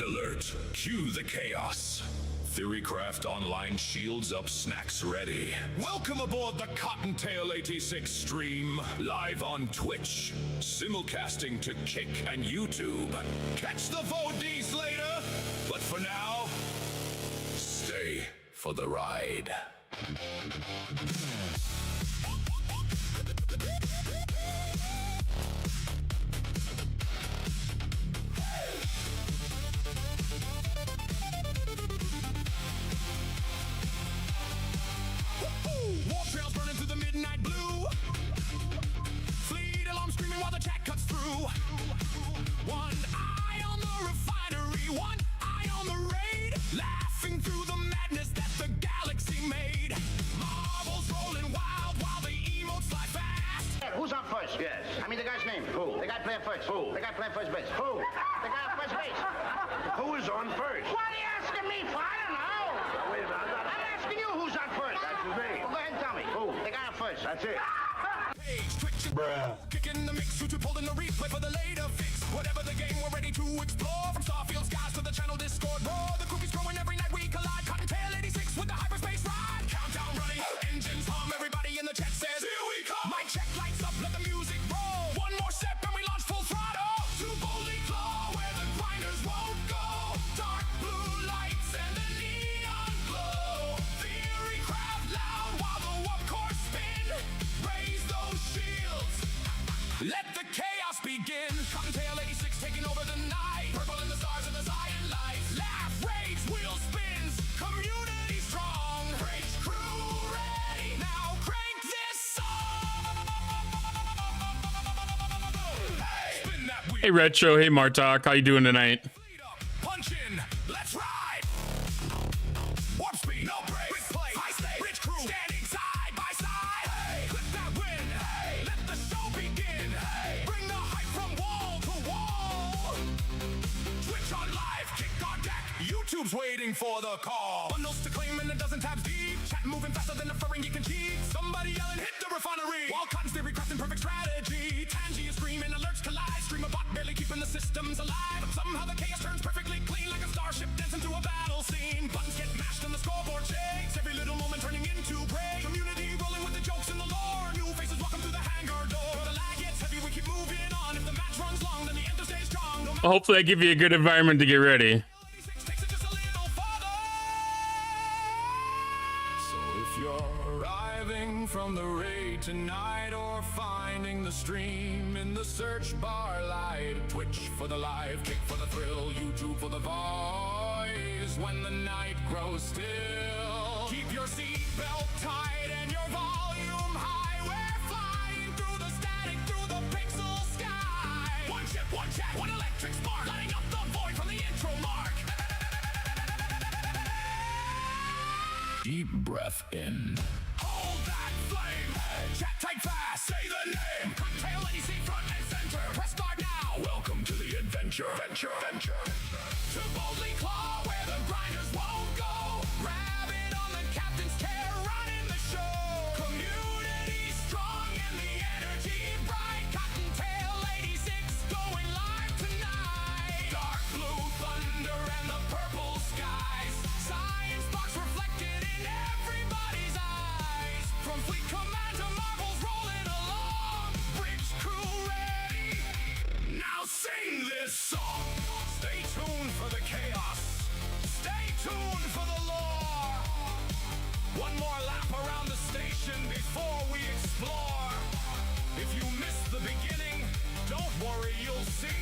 alert. Cue the chaos. Theorycraft Online shields up, snacks ready. Welcome aboard the Cottontail 86 stream. Live on Twitch. Simulcasting to Kick and YouTube. Catch the VODs later. But for now, stay for the ride. War trails burning through the midnight blue. Fleet alarm screaming while the chat cuts through. One eye on the refinery, one eye on the raid. Laughing through the madness that the galaxy made. Marbles rolling wild while the emotes fly fast. Who's on first? Yes. I mean the guy's name. Who? The guy playing first. Who? The guy playing first base. Who? The guy on first base. Who is on first? What are you asking me for? I don't know. Wait a minute, I'm asking you who's on first. That's his name. Well, go ahead and tell me. Who? The guy on first. That's it. Page, Twitch, Bruh. kicking the mix, YouTube holding the replay for the later fix. Whatever the game, we're ready to explore. From Starfield skies to the channel Discord. Roar, the groupies growing every night we collide. Cottontail 86 with the hyperspace ride. Countdown running, engines hum, everybody in the chat says, here we come. Mic check, lights up, let the music roll. One more step and we launch full throttle. To boldly claw where the grinders won't go. Dark blue lights and the neon glow. Theory craft loud while the warp core spin. Raise those shields. Let the chaos begin. Cottontail 86 taking over the night. Purple in the stars of the Zion lights. Laugh, rage, wheel spins. Community strong. Bridge crew ready. Now crank this song. Hey, spin that wheel. Hey Retro, hey Martok, how you doing tonight? Lead up, punch in, let's ride. Warp speed, no brakes. Quick play, high stakes. Bridge crew standing side by side. Hey, clip that win. Hey, let the show begin. Hey, bring the hype from wall to wall. Twitch on live, kick on deck. YouTube's waiting for the call. Bundles to claim and a dozen tabs deep. Chat moving faster than a furring you can cheat. Somebody yelling, hit the refinery. While Cotton's theory crafting perfect strategy. Tangy is screaming, alerts collide. Stream a bot barely keeping the systems alive. But somehow the chaos turns perfectly clean like a starship dancing through a battle scene. Buttons get mashed and the scoreboard shakes. Every little moment turning into praise. Community rolling with the jokes and the lore. New faces welcome through the hangar door. The lag gets heavy, we keep moving on. If the match runs long, then the anthem stays strong. No matter Well, hopefully I give you a good environment to get ready. 86 takes it just a little farther. So if you're arriving from the raid tonight or finding the stream in the search bar light, Twitch for the live, Kick for the thrill, YouTube for the voice. When the night grows still, keep your seatbelt tight and your volume high. We're flying through the static, through the pixel sky. One chip, one chat, one electric spark, lighting up the void from the intro mark. Deep breath in. Hold that flame. Chat tight fast. Say the name. Cocktail 86 front and center. Press start now. Welcome to the adventure. To boldly claw where the grinders won't go. Rabbit on the captain's chair, running the show. Community strong and the energy bright. Cottontail 86 going live tonight. Dark blue thunder and the purple skies. Science box reflected in everybody's eyes. From fleet command to marbles rolling along. Bridge crew ready. Now sing this song. Stay tuned for the chaos. Stay tuned for the lore. One more lap around the station before we explore. If you missed the beginning, don't worry, you'll see.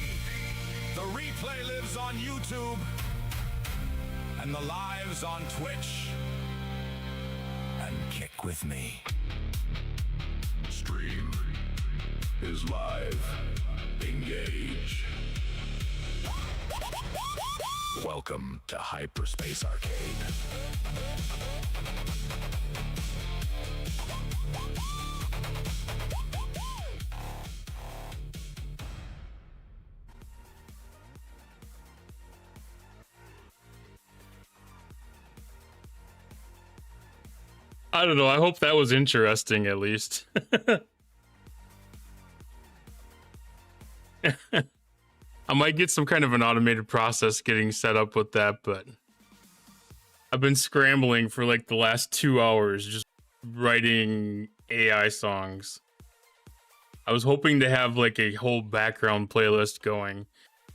The replay lives on YouTube and the lives on Twitch. And kick with me. Stream is live. Engage. Welcome to Hyperspace Arcade. I don't know, I hope that was interesting at least. I might get some kind of an automated process getting set up with that, but I've been scrambling for like the last 2 hours just writing AI songs. I was hoping to have like a whole background playlist going.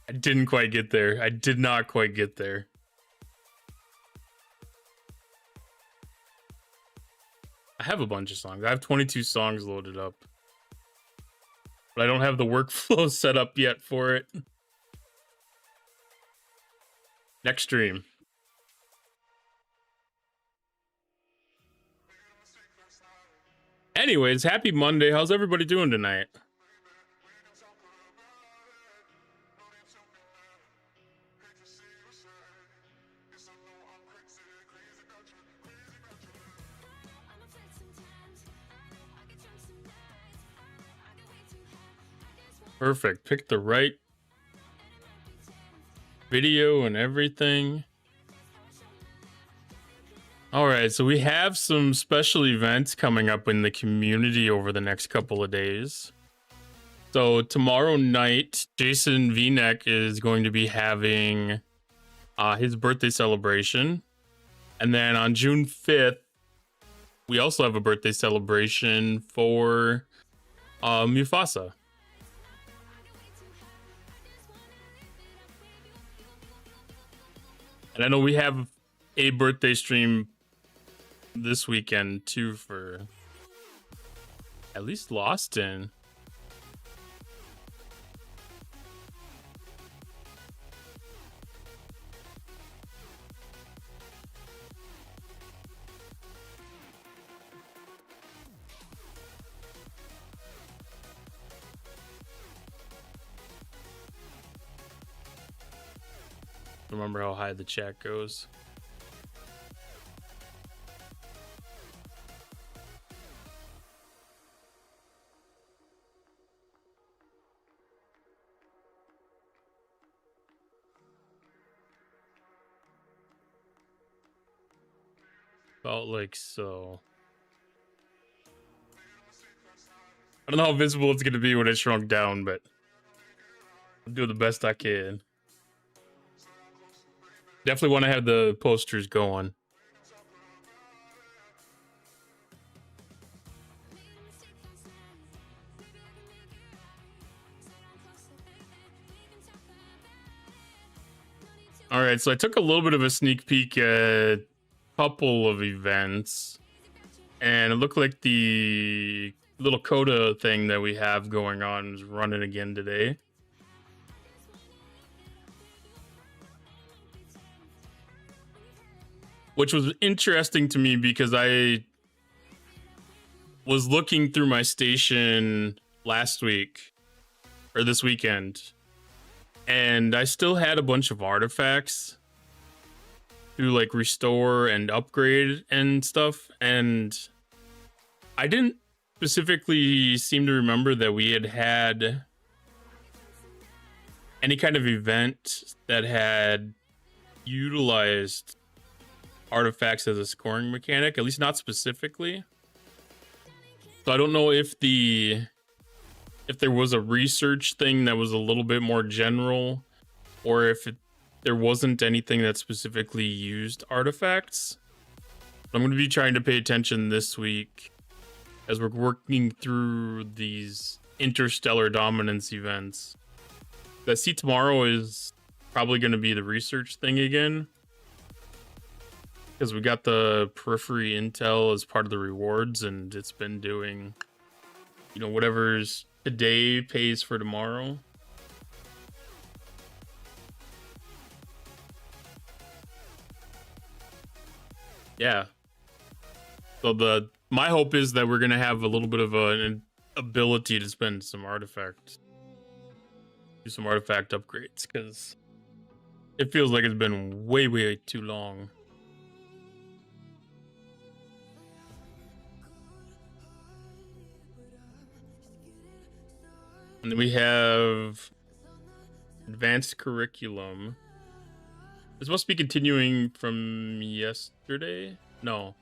I didn't quite get there. I did not quite get there. I have a bunch of songs. I have 22 songs loaded up. But I don't have the workflow set up yet for it. Next stream. Anyways, happy Monday. How's everybody doing tonight? Perfect. Pick the right video and everything. All right, so we have some special events coming up in the community over the next couple of days. So tomorrow night, Jason V-Neck is going to be having his birthday celebration. And then on June 5th, we also have a birthday celebration for Mufasa. And I know we have a birthday stream this weekend too for at least Lost in. Remember how high the chat goes. About like so. I don't know how visible it's gonna be when it shrunk down, but I'll do the best I can. Definitely want to have the posters going. All right, so I took a little bit of a sneak peek at a couple of events, and it looked like the little CoT thing that we have going on is running again today. Which was interesting to me because I was looking through my station last week or this weekend, and I still had a bunch of artifacts to like restore and upgrade and stuff. And I didn't specifically seem to remember that we had any kind of event that had utilized artifacts as a scoring mechanic, at least not specifically. So I don't know if there was a research thing that was a little bit more general, or if there wasn't anything that specifically used artifacts. I'm going to be trying to pay attention this week as we're working through these interstellar dominance events. That see tomorrow is probably going to be the research thing again, because we got the periphery intel as part of the rewards, and it's been doing, you know, whatever's today pays for tomorrow. Yeah. So my hope is that we're gonna have a little bit of an ability to spend some artifacts, do some artifact upgrades, because it feels like it's been way too long. And then we have advanced curriculum. This must be continuing from yesterday. No,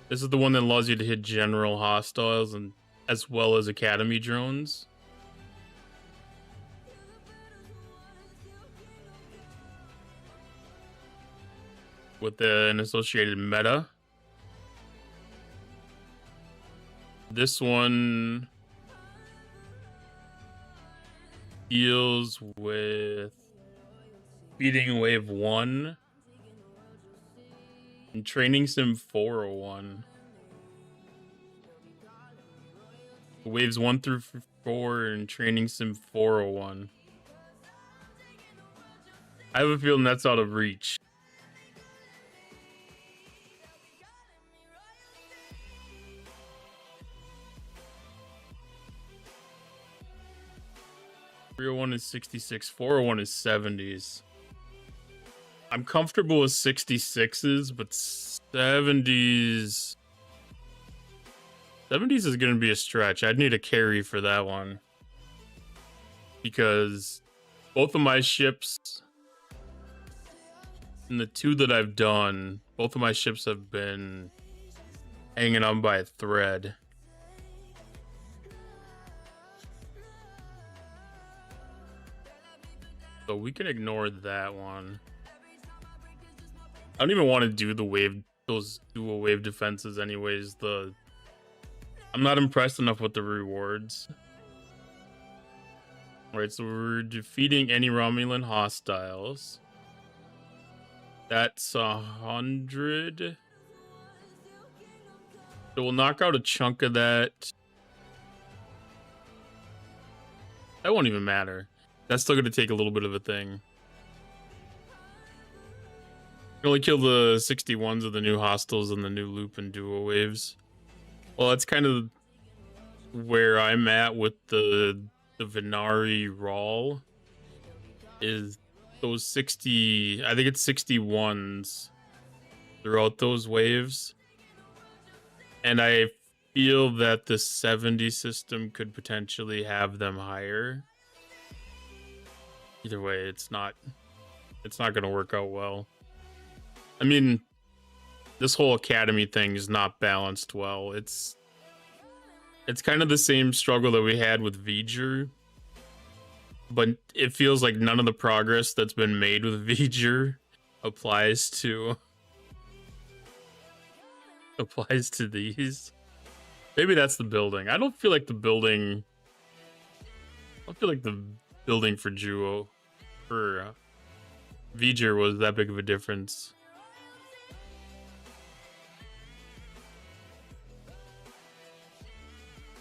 this is the one that allows you to hit general hostiles and as well as academy drones. with an associated meta. This one deals with beating Wave 1 and Training Sim 401. Waves 1 through 4 and Training Sim 401. I have a feeling that's out of reach. .301 is 66, 401 is 70s. I'm comfortable with 66s, but 70s... 70s is going to be a stretch. I'd need a carry for that one. Because both of my ships, and the two that I've done, both of my ships have been hanging on by a thread. So we can ignore that one. I don't even want to do the wave, those dual wave defenses anyways. I'm not impressed enough with the rewards. Alright, so we're defeating any Romulan hostiles. That's 100. So we'll knock out a chunk of that. That won't even matter. That's still going to take a little bit of a thing. You can only kill the 61s of the new hostiles and the new loop and duo waves. Well, that's kind of where I'm at with the Venari Rawl. Is those 60... I think it's 61s throughout those waves. And I feel that the 70 system could potentially have them higher. Either way, it's not going to work out well. I mean, this whole academy thing is not balanced well. It's kind of the same struggle that we had with V'ger, but it feels like none of the progress that's been made with V'ger applies to these. Maybe that's the building. I don't feel like the building for Juo for V'ger was that big of a difference.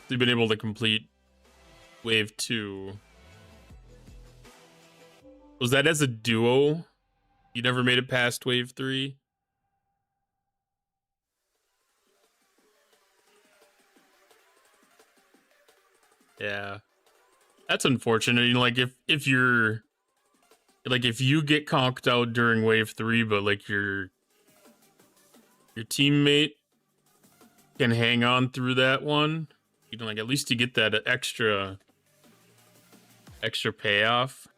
You've been able to complete wave 2. Was that as a duo? You never made it past wave 3? Yeah. That's unfortunate. You know, like if you're like if you get conked out during wave 3, but like your teammate can hang on through that one, you know, like at least you get that extra payoff.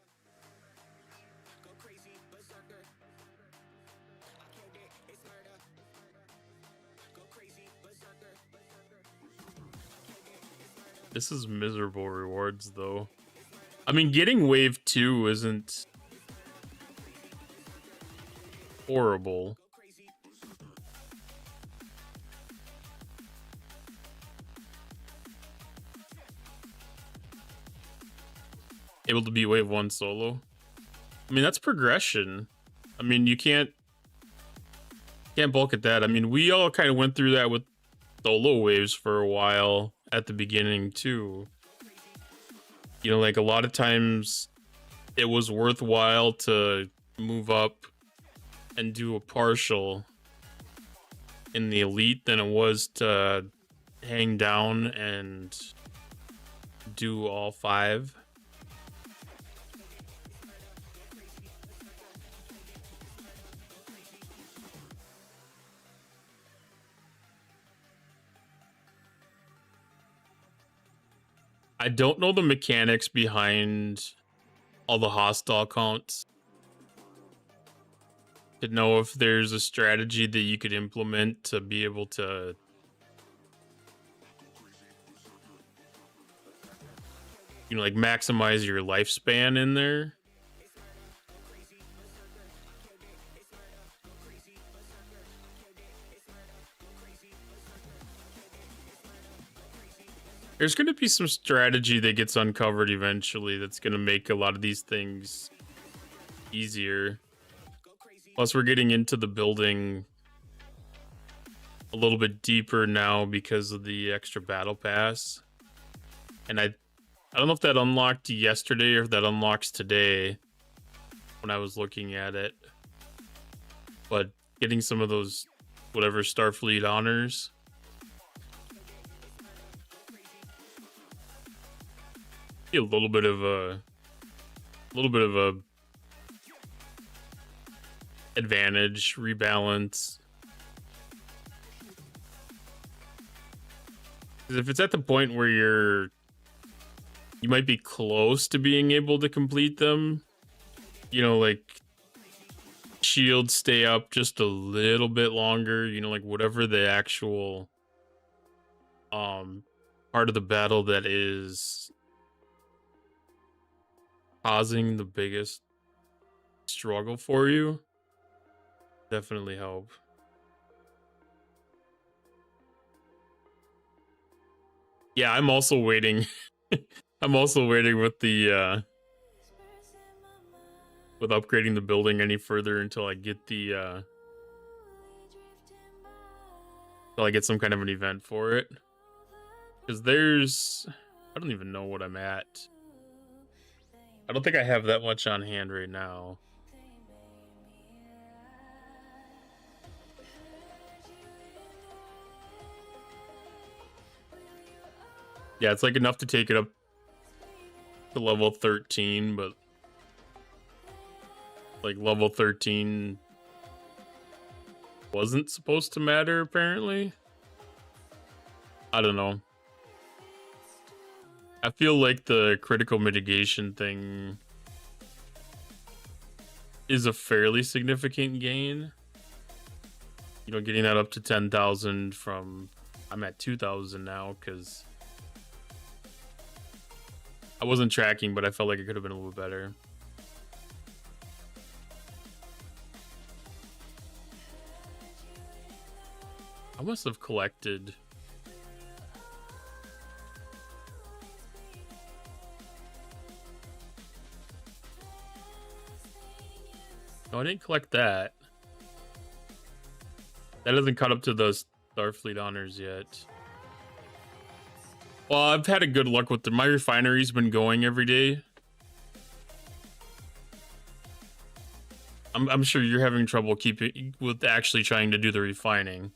This is miserable rewards, though. I mean, getting wave 2 isn't horrible. Able to beat wave 1 solo. I mean, that's progression. I mean, you can't bulk at that. I mean, we all kind of went through that with solo waves for a while at the beginning too. You know, like a lot of times it was worthwhile to move up and do a partial in the elite than it was to hang down and do all 5. I don't know the mechanics behind all the hostile counts to know if there's a strategy that you could implement to be able to like maximize your lifespan in there. There's going to be some strategy that gets uncovered eventually that's going to make a lot of these things easier. Plus, we're getting into the building a little bit deeper now because of the extra battle pass. And I don't know if that unlocked yesterday or if that unlocks today when I was looking at it. But getting some of those whatever Starfleet honors. A little bit of a advantage, rebalance. If it's at the point where you might be close to being able to complete them, you know, like shields stay up just a little bit longer, you know, like whatever the actual part of the battle that is causing the biggest struggle for you, definitely help. Yeah, I'm also waiting. I'm also waiting with the with upgrading the building any further until I get the until I get some kind of an event for it. Because I don't even know what I'm at. I don't think I have that much on hand right now. Yeah, it's like enough to take it up to level 13, but like level 13 wasn't supposed to matter apparently. I don't know. I feel like the critical mitigation thing is a fairly significant gain. You know, getting that up to 10,000 from, I'm at 2,000 now because I wasn't tracking, but I felt like it could have been a little better. I must have collected. No, I didn't collect that. That hasn't caught up to those Starfleet honors yet. Well, I've had a good luck with my refinery's been going every day. I'm sure you're having trouble keeping with actually trying to do the refining.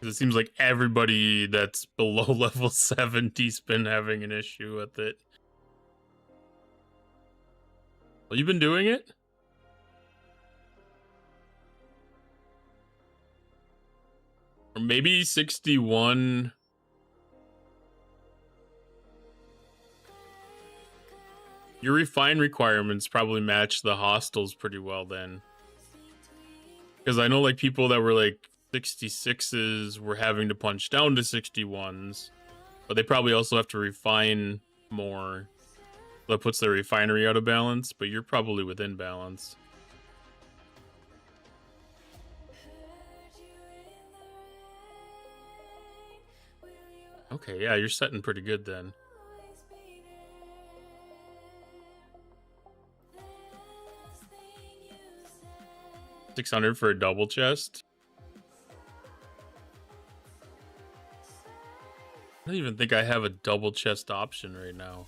It seems like everybody that's below level 70's been having an issue with it. Well, you've been doing it? Or maybe 61. Your refine requirements probably match the hostels pretty well then. Because I know like people that were like 66s were having to punch down to 61s, but they probably also have to refine more. That puts their refinery out of balance, but you're probably within balance. Okay, yeah, you're setting pretty good then. $600 for a double chest. I don't even think I have a double chest option right now.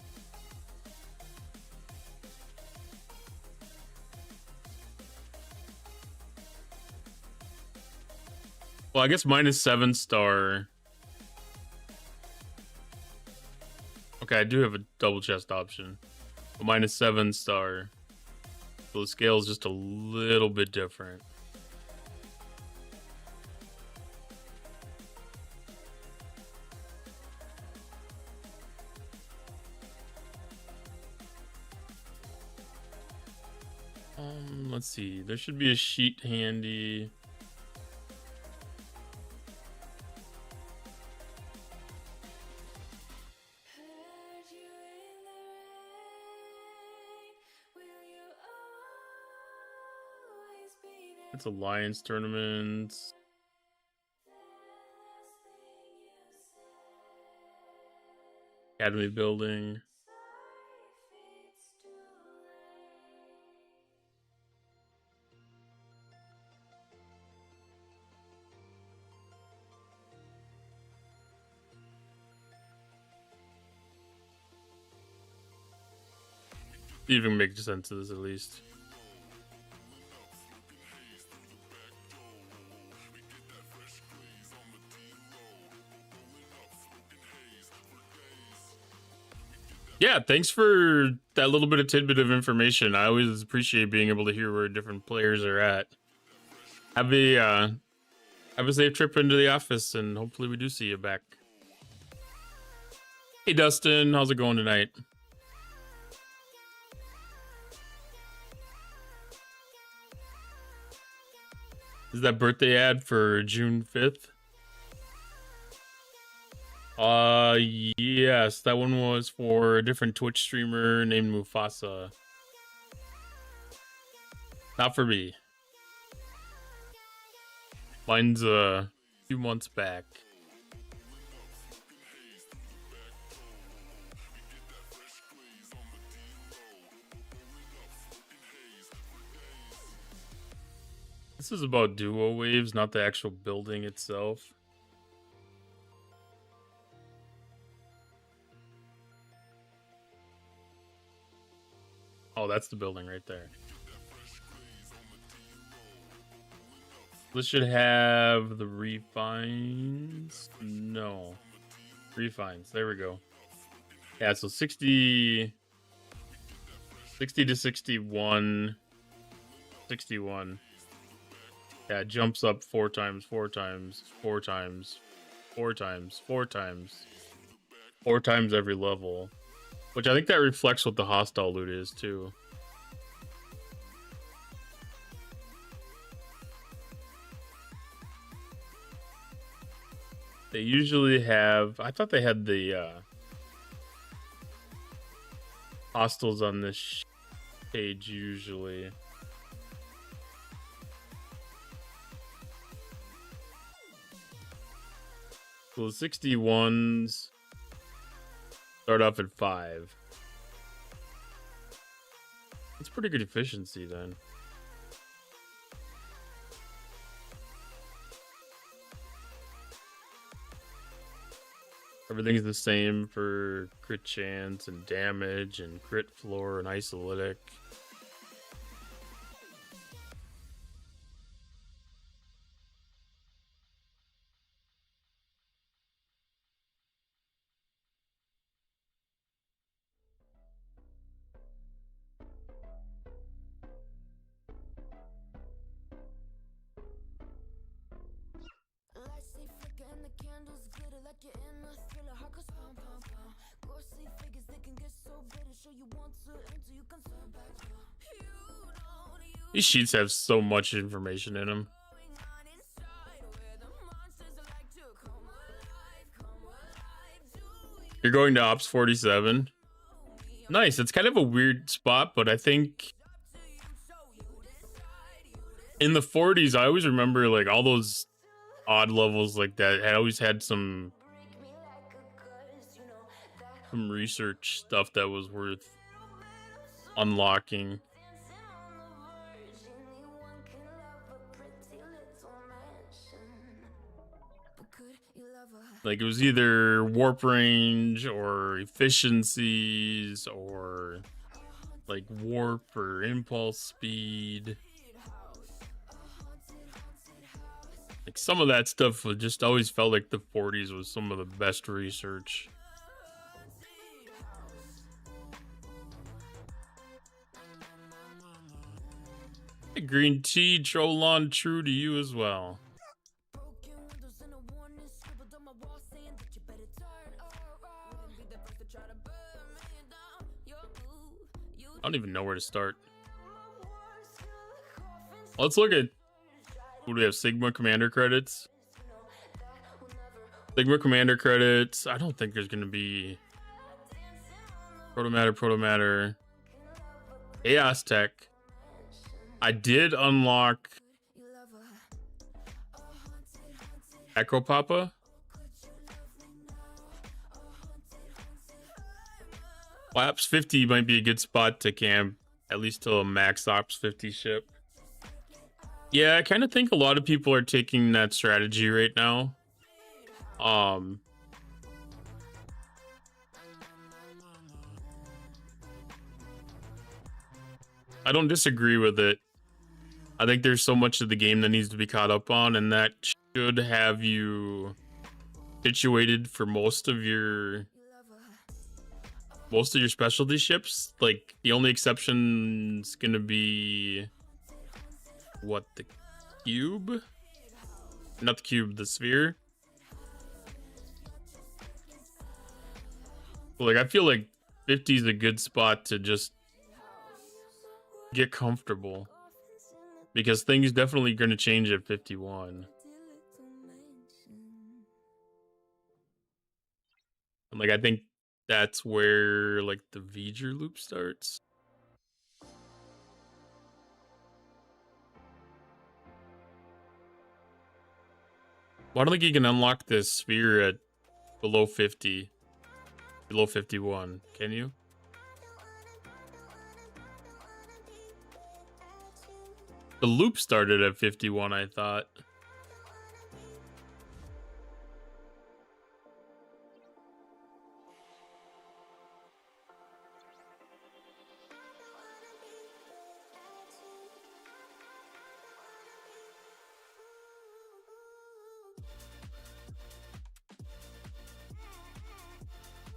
Well, I guess minus 7-star. Okay, I do have a double chest option. But minus 7-star. So the scale is just a little bit different. Let's see. There should be a sheet handy. It's alliance tournaments. Academy building. Even make sense of this at least. Yeah, thanks for that little bit of tidbit of information. I always appreciate being able to hear where different players are at. Have a safe trip into the office, and hopefully we do see you back. Hey Dustin, how's it going tonight? Is that birthday ad for June 5th? Yes, that one was for a different Twitch streamer named Mufasa. Not for me. Mine's a few months back. This is about duo waves, not the actual building itself. Oh, that's the building right there. This should have the refines. No. Refines. There we go. Yeah, so 60 to 61. 61. Yeah, it jumps up 4 times, 4 times, 4 times, 4 times, 4 times. 4 times every level. Which I think that reflects what the hostile loot is, too. They usually have... I thought they had the hostiles on this page, usually. Well, the 61s start off at 5. That's pretty good efficiency then. Everything's the same for crit chance and damage and crit floor and isolytic. These sheets have so much information in them. You're going to Ops 47. Nice. It's kind of a weird spot, but I think in the 40s, I always remember like all those odd levels like that. I always had some research stuff that was worth unlocking. Like it was either warp range or efficiencies or like warp or impulse speed. Like some of that stuff was just always felt like the 40s was some of the best research. Hey, green tea, Trollon, true to you as well. I don't even know where to start. Let's look at what do we have? Sigma Commander credits. Sigma Commander credits. I don't think there's gonna be Protomatter. Chaos Tech. I did unlock Echo Papa. Well, Ops 50 might be a good spot to camp, at least till a max Ops 50 ship. Yeah, I kind of think a lot of people are taking that strategy right now. I don't disagree with it. I think there's so much of the game that needs to be caught up on, and that should have you situated for most of your specialty ships. Like, the only exception's gonna be what, the cube? Not the cube, the sphere. Like, I feel like 50 is a good spot to just get comfortable, because things definitely gonna change at 51. And like, I think that's where like the V'ger loop starts. Well, I don't think you can unlock this sphere at below 50, below 51. Can you? The loop started at 51, I thought.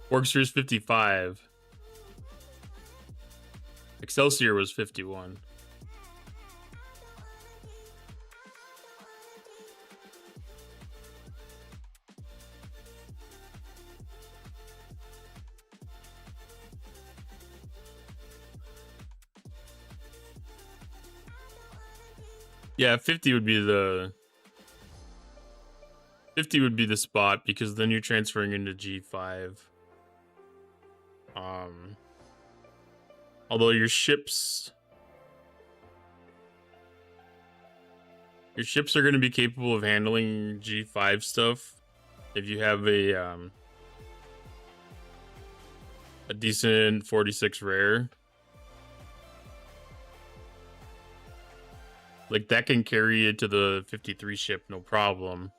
Orchestra is 55. Excelsior was 51. Yeah, 50 would be the 50 would be the spot, because then you're transferring into G5. Although your ships are going to be capable of handling G5 stuff if you have a decent 46 rare. Like, that can carry it to the 53 ship, no problem.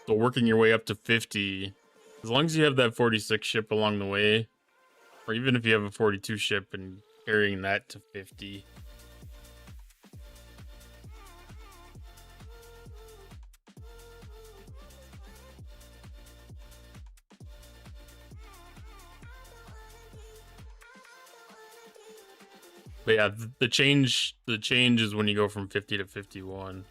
So working your way up to 50, as long as you have that 46 ship along the way, or even if you have a 42 ship and carrying that to 50. But yeah, the change is when you go from 50 to 51.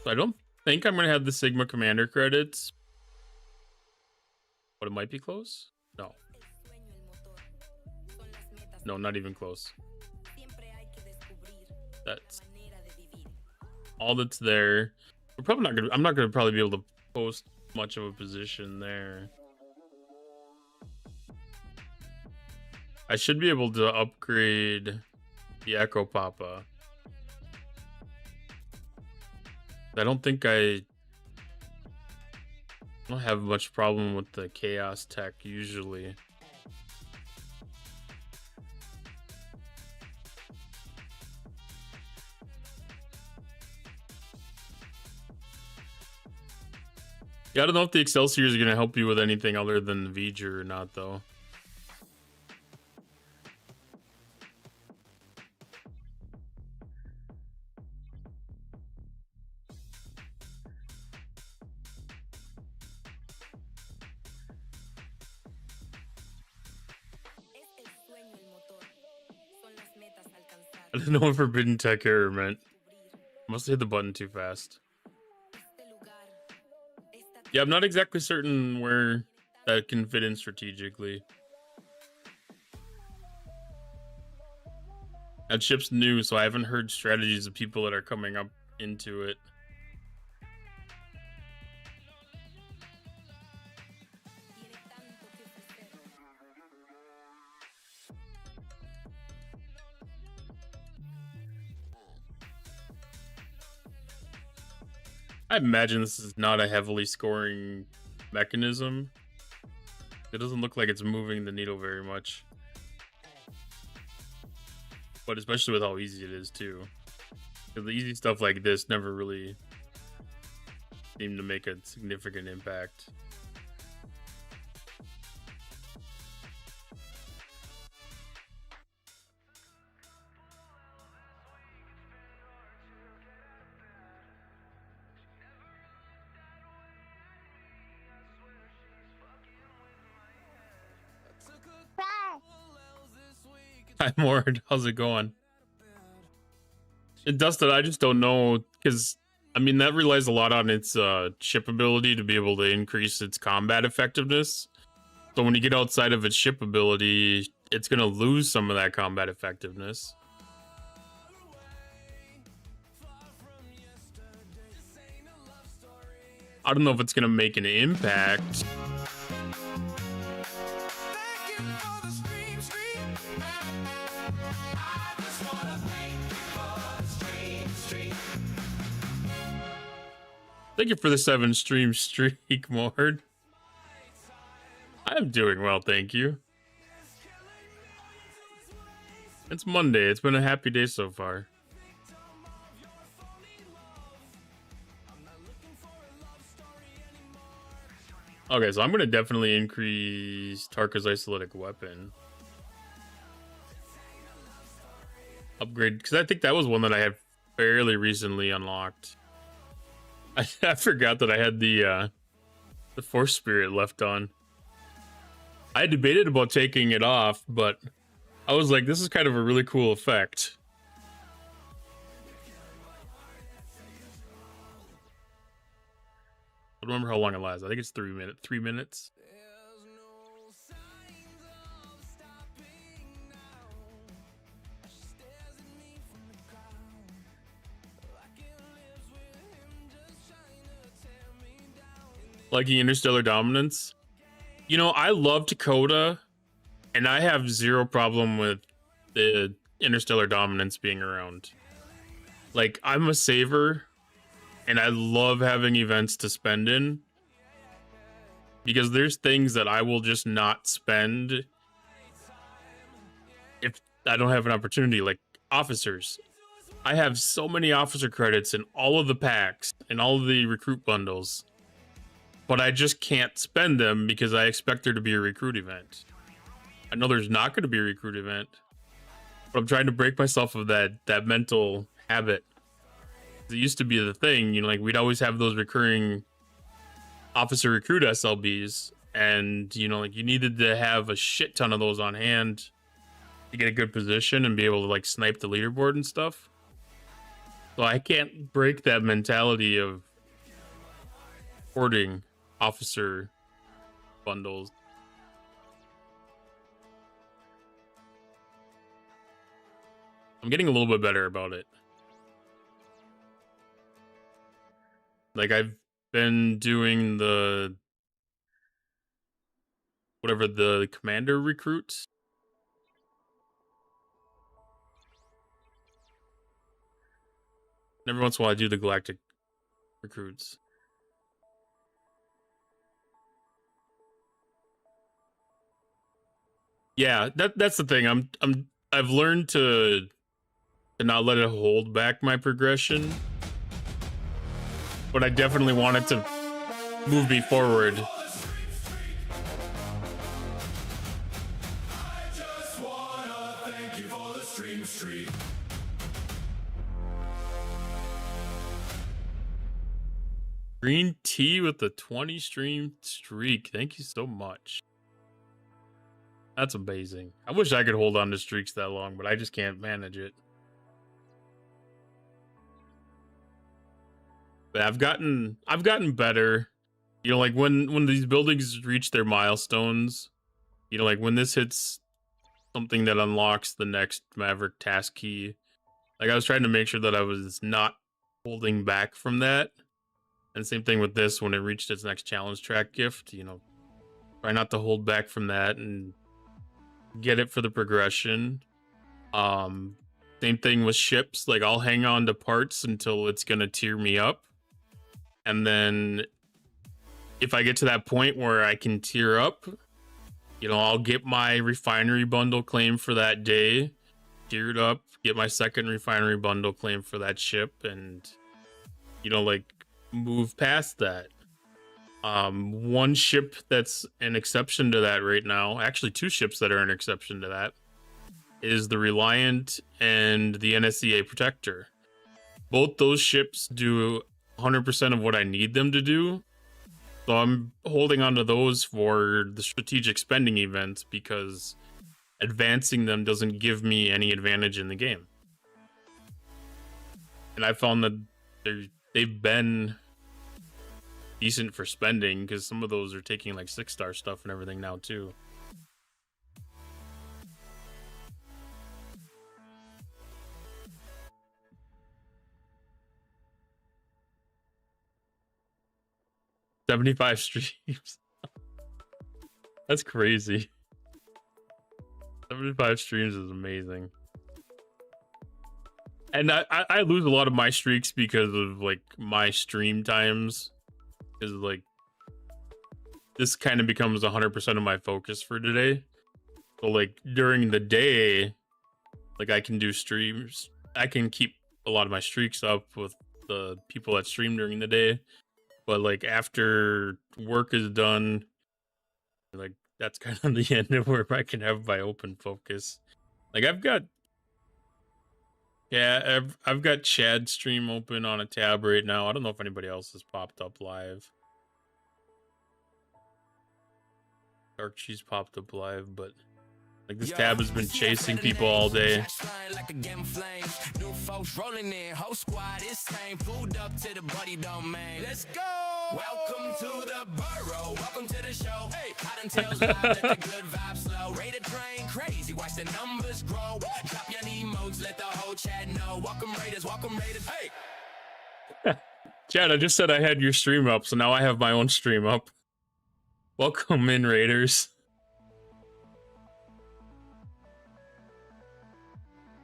So I don't think I'm gonna have the Sigma Commander credits, but it might be close. No, not even close. That's all that's there. We're probably not gonna. I'm not gonna probably be able to post much of a position there. I should be able to upgrade the Echo Papa. I don't think I don't have much problem with the Chaos Tech usually. Yeah, I don't know if the Excelsior is going to help you with anything other than the V'ger or not, though. I didn't know what Forbidden Tech error meant. Must have hit the button too fast. Yeah, I'm not exactly certain where that can fit in strategically. That ship's new, so I haven't heard strategies of people that are coming up into it. I imagine this is not a heavily scoring mechanism. It doesn't look like it's moving the needle very much. But especially with how easy it is too. Because the easy stuff like this never really seemed to make a significant impact. Hi, Mord. How's it going? And Dustin, I just don't know, because, I mean, that relies a lot on its ship ability to be able to increase its combat effectiveness. So when you get outside of its ship ability, it's going to lose some of that combat effectiveness. I don't know if it's going to make an impact. Thank you for the 7 stream streak, Mord. I'm doing well, thank you. It's Monday. It's been a happy day so far. Okay, so I'm going to definitely increase Tarka's Isolytic Weapon. Upgrade, because I think that was one that I had fairly recently unlocked. I forgot that I had the Force Spirit left on. I debated about taking it off, but I was like, this is kind of a really cool effect. I don't remember how long it lasts. I think it's 3 minutes. 3 minutes. Liking Interstellar Dominance. You know, I loved CoT, and I have zero problem with the Interstellar Dominance being around. Like, I'm a saver, and I love having events to spend in. Because there's things that I will just not spend if I don't have an opportunity, like officers. I have so many officer credits in all of the packs and all of the recruit bundles. But I just can't spend them because I expect there to be a recruit event. I know there's not going to be a recruit event, but I'm trying to break myself of that mental habit. It used to be the thing, you know, like we'd always have those recurring officer recruit SLBs, and you know, like you needed to have a shit ton of those on hand to get a good position and be able to like snipe the leaderboard and stuff. So I can't break that mentality of hoarding officer bundles. I'm getting a little bit better about it. Like I've been doing the whatever the commander recruits. Every once in a while I do the galactic recruits. Yeah, that's the thing. I've learned to not let it hold back my progression. But I definitely want it to move me forward. Green tea with the 20 stream streak. Thank you so much. That's amazing. I wish I could hold on to streaks that long, but I just can't manage it. But I've gotten better. You know, like when these buildings reach their milestones, you know, like when this hits something that unlocks the next Maverick task key, like I was trying to make sure that I was not holding back from that. And same thing with this when it reached its next challenge track gift, you know, try not to hold back from that and get it for the progression. Same thing with ships. Like I'll hang on to parts until it's gonna tier me up. And then if I get to that point where I can tier up, you know, I'll get my refinery bundle claim for that day, tiered up, get my second refinery bundle claim for that ship, and, you know, like, move past that. One ship that's an exception to that right now, actually two ships that are an exception to that, is the Reliant and the NSCA Protector. Both those ships do 100% of what I need them to do. So I'm holding on to those for the strategic spending events because advancing them doesn't give me any advantage in the game. And I found that they've been decent for spending because some of those are taking like 6-star stuff and everything now too. $75 streams. That's crazy. 75 streams is amazing. And I lose a lot of my streaks because of like my stream times. Is like this kind of becomes 100% of my focus for today. So like during the day, like I can do streams. I can keep a lot of my streaks up with the people that stream during the day. But like after work is done, like that's kind of the end of where I can have my open focus. Like I've got Chad's stream open on a tab right now. I don't know if anybody else has popped up live. Dark Cheese popped up live, but like this tab has been chasing people all day. New folks rolling in, whole squad is same. Pulled up to the buddy domain. Let's go. Welcome to the borough. Welcome to the show. Hey, I done tells live, let the good vibes slow. Rate the train crazy, watch the numbers grow. Drop your emotes, let the whole chat know. Welcome Raiders, hey. Chad, I just said I had your stream up, so now I have my own stream up. Welcome in, Raiders.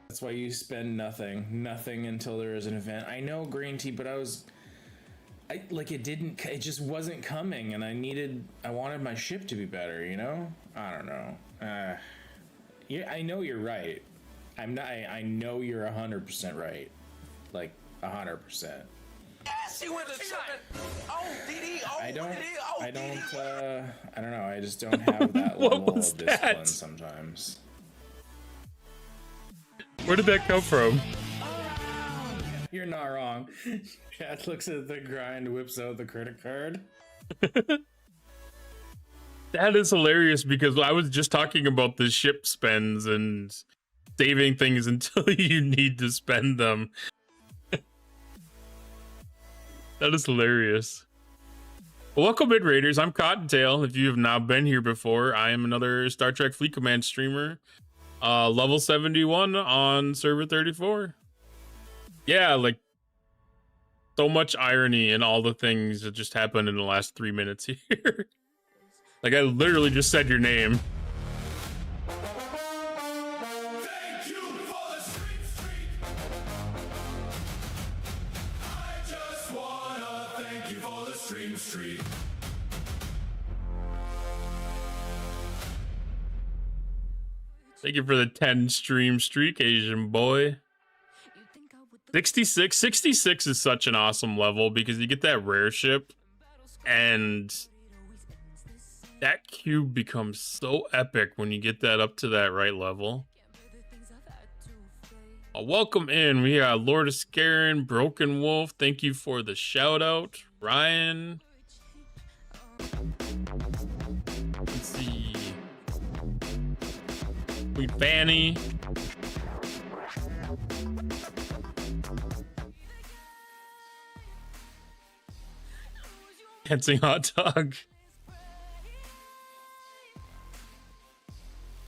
That's why you spend nothing until there is an event. I know, Green Tea, but it just wasn't coming, and I wanted my ship to be better, you know? I don't know. Yeah, I know you're right. I know you're 100% right. Like, 100%. She went to shot. Oh, DD. Oh, I don't know. I just don't have that level of discipline sometimes. Where did that come from? You're not wrong. Chad looks at the grind, whips out the credit card. That is hilarious because I was just talking about the ship spends and saving things until you need to spend them. That is hilarious. Welcome in, Raiders. I'm Cottontail. If you have not been here before, I am another Star Trek Fleet Command streamer. Level 71 on server 34. Yeah, like so much irony in all the things that just happened in the last 3 minutes here. Like I literally just said your name. Thank you for the street. I just wanna thank you for the street. Thank you for the 10 stream streak, Asian boy. 66 is such an awesome level because you get that rare ship and that cube becomes so epic when you get that up to that right level. Welcome in. We got Lord of Scarin, Broken Wolf. Thank you for the shout out. Ryan. Let's see. Sweet Fanny. Dancing hot dog.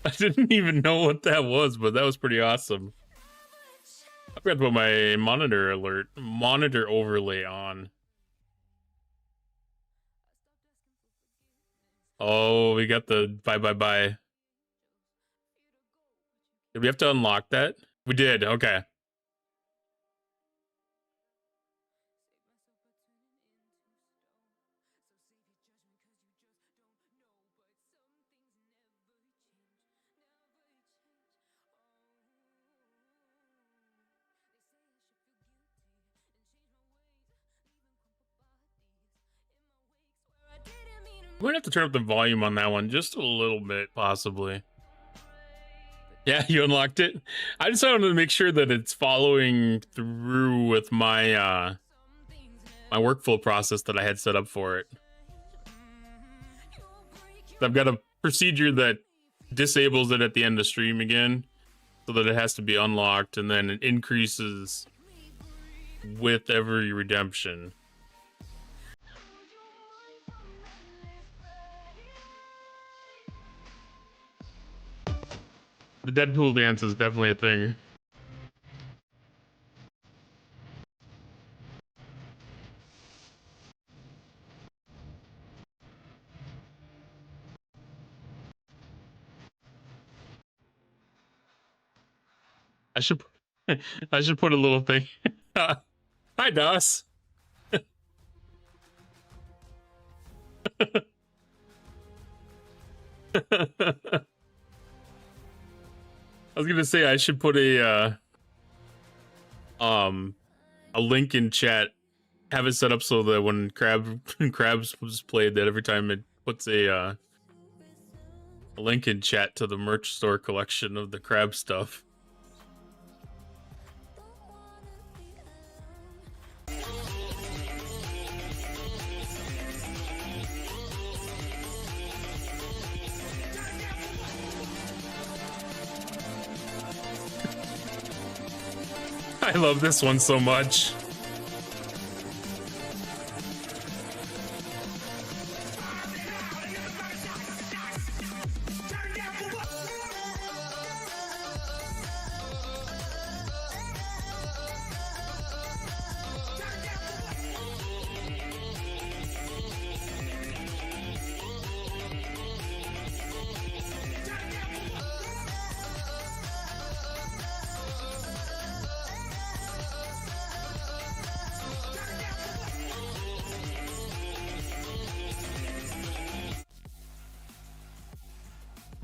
I didn't even know what that was, but that was pretty awesome. I forgot to put my monitor overlay on. Oh, we got the bye. Did we have to unlock that? We did, okay. I'm gonna have to turn up the volume on that one just a little bit, possibly. Yeah, you unlocked it. I just wanted to make sure that it's following through with my my workflow process that I had set up for it. I've got a procedure that disables it at the end of stream again, so that it has to be unlocked, and then it increases with every redemption. The Deadpool dance is definitely a thing. I should I should put a little thing. Hi, Dos. I was gonna say I should put a link in chat, have it set up so that when Crabs was played, that every time it puts a link in chat to the merch store collection of the Crab stuff. I love this one so much.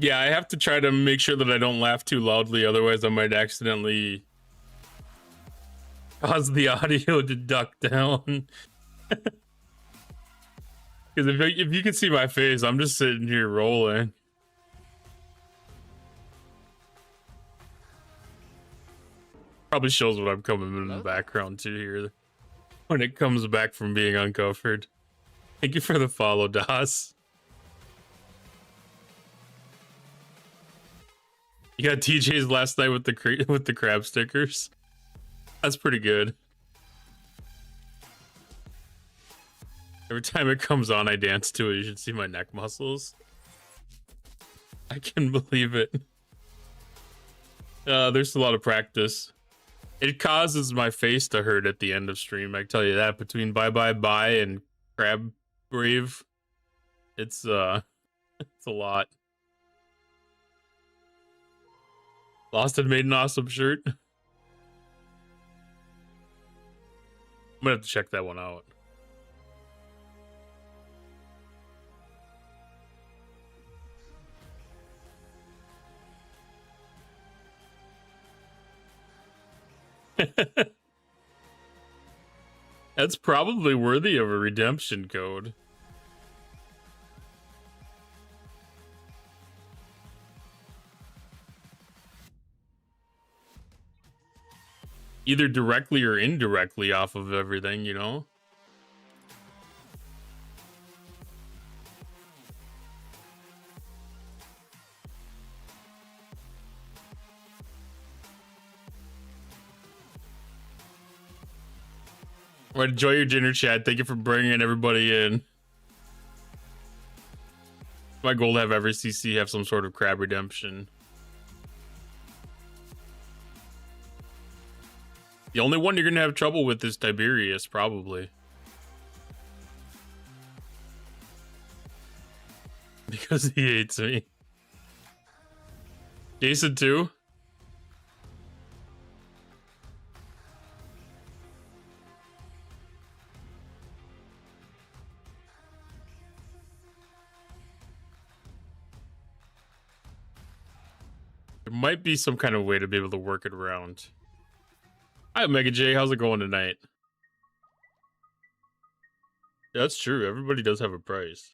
Yeah, I have to try to make sure that I don't laugh too loudly, otherwise I might accidentally cause the audio to duck down. Because if you can see my face, I'm just sitting here rolling. Probably shows what I'm coming in the background to here when it comes back from being uncovered. Thank you for the follow, Das. You got TJ's last night with the crab stickers. That's pretty good. Every time it comes on, I dance to it. You should see my neck muscles. I can't believe it. There's a lot of practice. It causes my face to hurt at the end of stream. I can tell you that. Between bye bye bye and crab brave, it's a lot. Lost had made an awesome shirt. I'm gonna have to check that one out. That's probably worthy of a redemption code. Either directly or indirectly off of everything, you know? Well, enjoy your dinner, chat. Thank you for bringing everybody in. My goal to have every CC have some sort of crab redemption. The only one you're gonna have trouble with is Tiberius, probably. Because he hates me. Jason too? There might be some kind of way to be able to work it around. Hi, Omega J. How's it going tonight? Yeah, that's true. Everybody does have a price.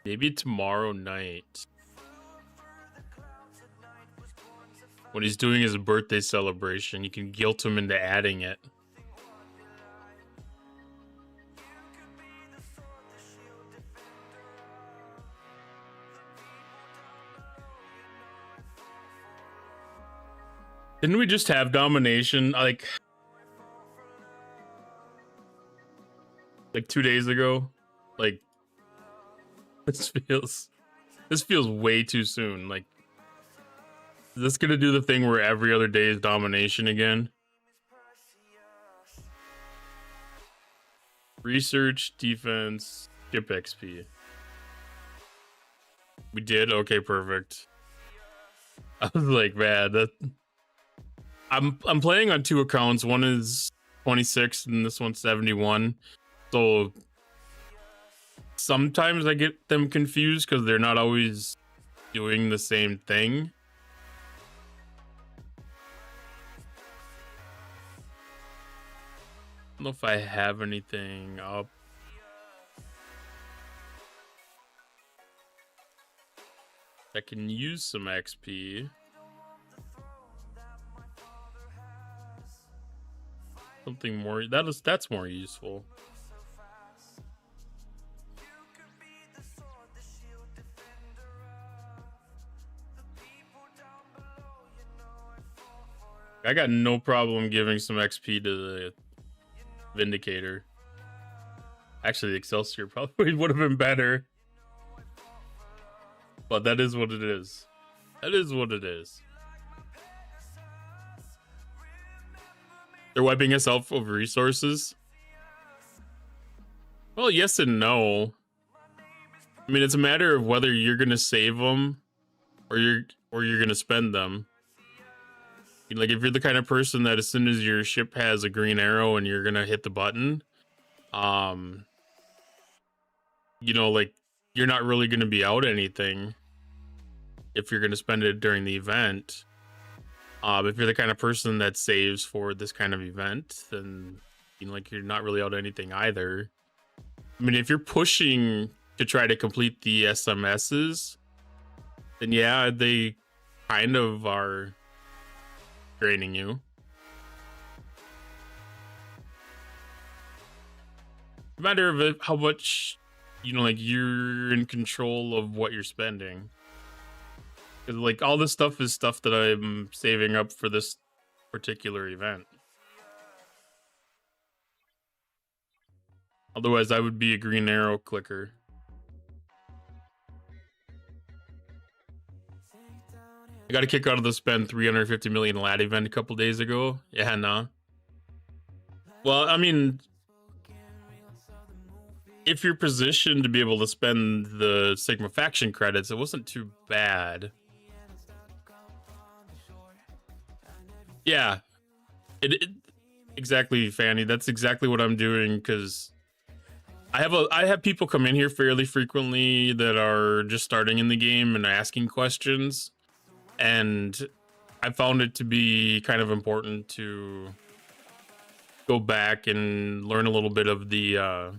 Maybe tomorrow night. When he's doing his birthday celebration, you can guilt him into adding it. Didn't we just have domination like 2 days ago? Like this feels way too soon. Like, is this gonna do the thing where every other day is domination again? Research, defense, skip XP. We did? Okay, perfect. I was like, man, that I'm playing on 2 accounts. One is 26 and this one's 71. So sometimes I get them confused because they're not always doing the same thing. I don't know if I have anything up. I can use some XP. Something more that's more useful. I got no problem giving some XP to the Vindicator. Actually, the Excelsior probably would have been better. But that is what it is. That is what it is. They're wiping us out of resources. Well, yes and no. I mean, it's a matter of whether you're gonna save them or you're gonna spend them. Like, if you're the kind of person that as soon as your ship has a green arrow and you're gonna hit the button, you know, like, you're not really gonna be out anything if you're gonna spend it during the event. If you're the kind of person that saves for this kind of event, then, you know, like, you're not really out anything either. I mean, if you're pushing to try to complete the SMSs, then yeah, they kind of are draining you. No matter of how much, you know, like, you're in control of what you're spending. Because, like, all this stuff is stuff that I'm saving up for this particular event. Otherwise, I would be a green arrow clicker. I got a kick out of the spend 350 million lat event a couple days ago. Yeah, nah. Well, I mean, if you're positioned to be able to spend the Sigma faction credits, it wasn't too bad. Yeah, exactly, Fanny. That's exactly what I'm doing, because I have people come in here fairly frequently that are just starting in the game and asking questions, and I found it to be kind of important to go back and learn a little bit of the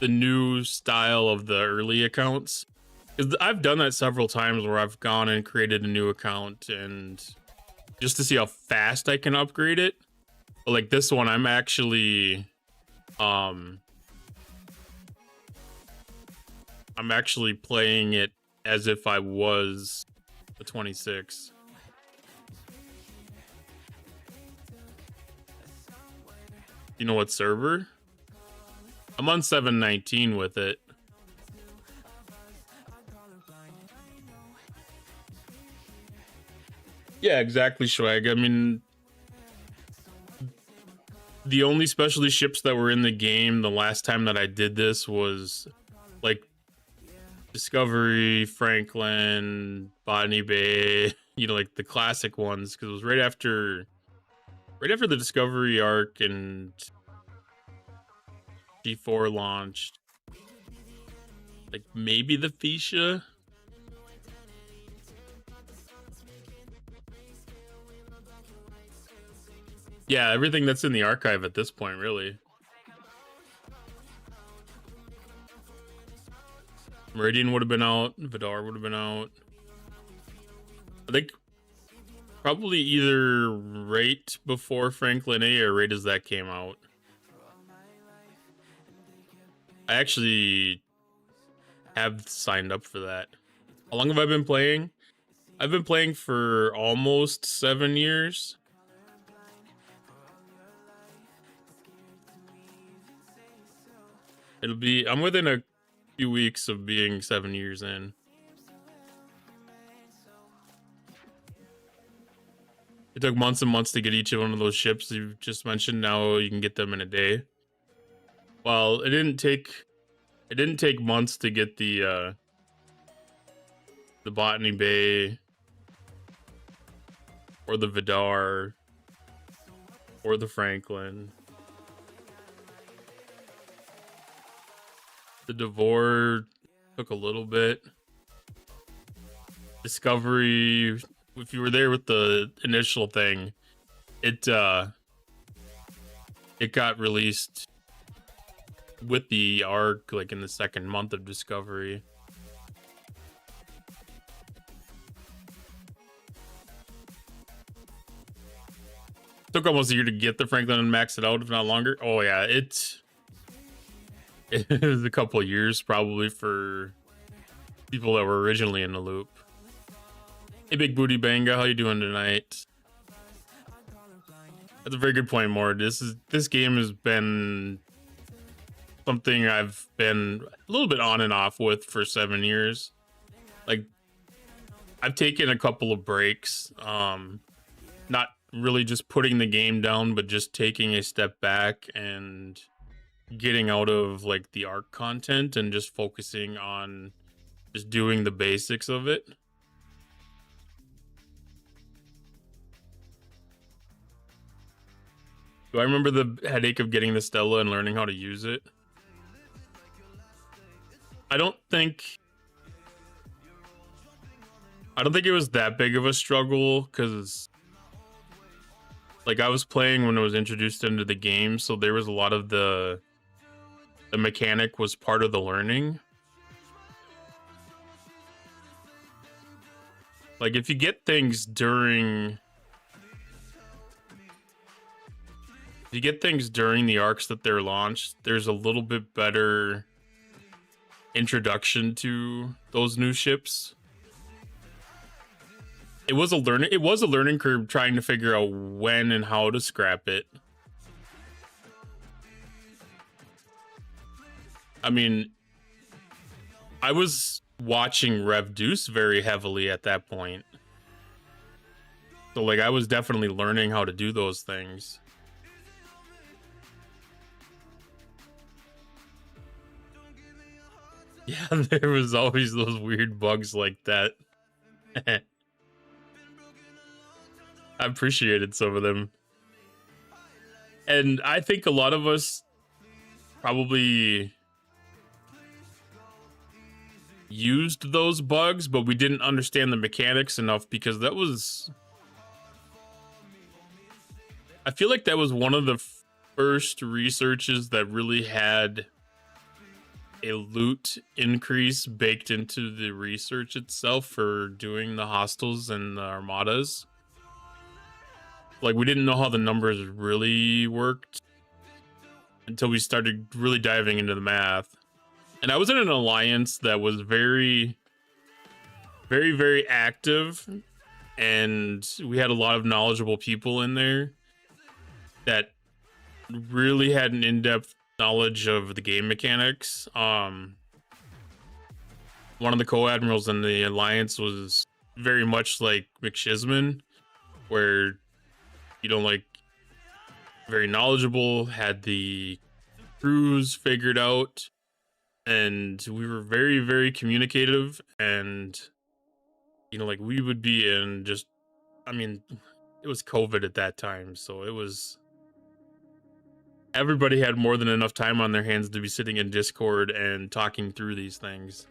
new style of the early accounts. Because I've done that several times where I've gone and created a new account and just to see how fast I can upgrade it. But like this one, I'm actually playing it as if I was a 26. You know what server? I'm on 719 with it. Yeah, exactly, Schwag. I mean, the only specialty ships that were in the game the last time that I did this was like Discovery, Franklin, Botany Bay, you know, like the classic ones, because it was right after the Discovery arc and G4 launched. Like maybe the Fuchsia. Yeah, everything that's in the archive at this point, really. Meridian would have been out. Vidar would have been out. I think probably either right before Franklin A or right as that came out. I actually have signed up for that. How long have I been playing? I've been playing for almost 7 years. I'm within a few weeks of being 7 years in. It took months and months to get each one of those ships you just mentioned. Now you can get them in a day. Well, it didn't take months to get the Botany Bay or the Vidar or the Franklin. The Devore took a little bit. Discovery, if you were there with the initial thing, it got released with the arc like in the second month of Discovery. Took almost a year to get the Franklin and max it out, if not longer. Oh yeah, it was a couple of years probably for people that were originally in the loop. Hey, Big Booty Banga, how you doing tonight? That's a very good point, Mord. This game has been something I've been a little bit on and off with for 7 years. Like, I've taken a couple of breaks, not really just putting the game down, but just taking a step back and getting out of like the arc content and just focusing on just doing the basics of it. Do I remember the headache of getting the Stella and learning how to use it? I don't think it was that big of a struggle, because like I was playing when it was introduced into the game, so there was a lot of the mechanic was part of the learning. Like if you get things during the arcs that they're launched, there's a little bit better introduction to those new ships. It was a learning curve trying to figure out when and how to scrap it. I mean, I was watching Rev Deuce very heavily at that point. So like I was definitely learning how to do those things. Yeah, there was always those weird bugs like that. I appreciated some of them. And I think a lot of us probably used those bugs, but we didn't understand the mechanics enough, because that was... I feel like that was one of the first researches that really had a loot increase baked into the research itself for doing the hostels and the armadas. Like, we didn't know how the numbers really worked until we started really diving into the math. And I was in an alliance that was very, very, very active, and we had a lot of knowledgeable people in there that really had an in-depth knowledge of the game mechanics. One of the co-admirals in the alliance was very much like McShizman, where, you know, like, very knowledgeable, had the crews figured out, and we were very, very communicative. And, you know, like, we would be in just, I mean, it was COVID at that time, so it was... Everybody had more than enough time on their hands to be sitting in Discord and talking through these things.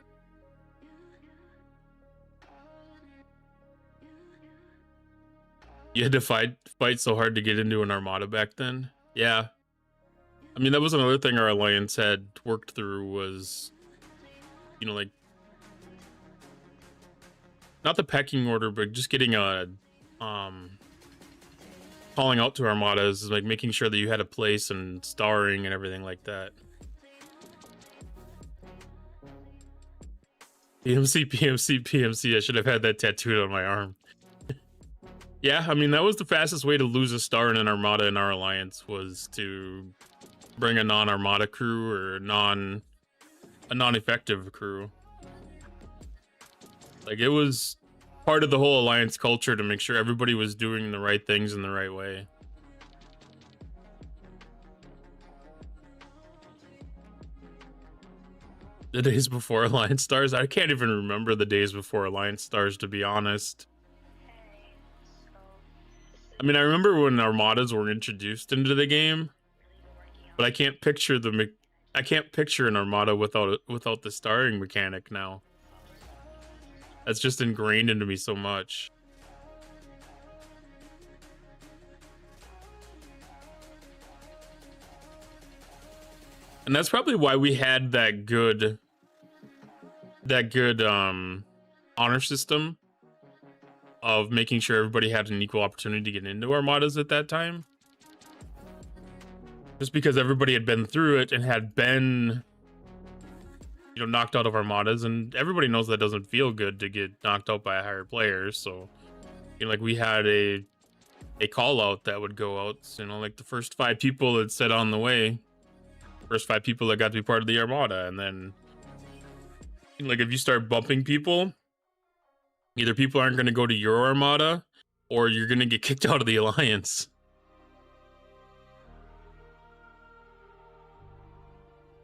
You had to fight so hard to get into an armada back then? Yeah. I mean, that was another thing our alliance had worked through was, you know, like, not the pecking order, but just getting a calling out to armadas, like making sure that you had a place and starring and everything like that. PMC, PMC, PMC. I should have had that tattooed on my arm. Yeah, I mean, that was the fastest way to lose a star in an armada in our alliance, was to bring a non-armada crew or a non-effective crew. Like, it was part of the whole alliance culture to make sure everybody was doing the right things in the right way. The days before Alliance Stars? I can't even remember the days before Alliance Stars, to be honest. I mean, I remember when armadas were introduced into the game, but I can't picture an armada without the starring mechanic now. That's just ingrained into me so much. And that's probably why we had that good honor system of making sure everybody had an equal opportunity to get into armadas at that time. Just because everybody had been through it and had been, knocked out of armadas, and everybody knows that doesn't feel good to get knocked out by a higher player. So, like, we had a call out that would go out, like the first 5 people that said on the way, first 5 people that got to be part of the armada. And then, like, if you start bumping people, either people aren't going to go to your armada or you're going to get kicked out of the alliance.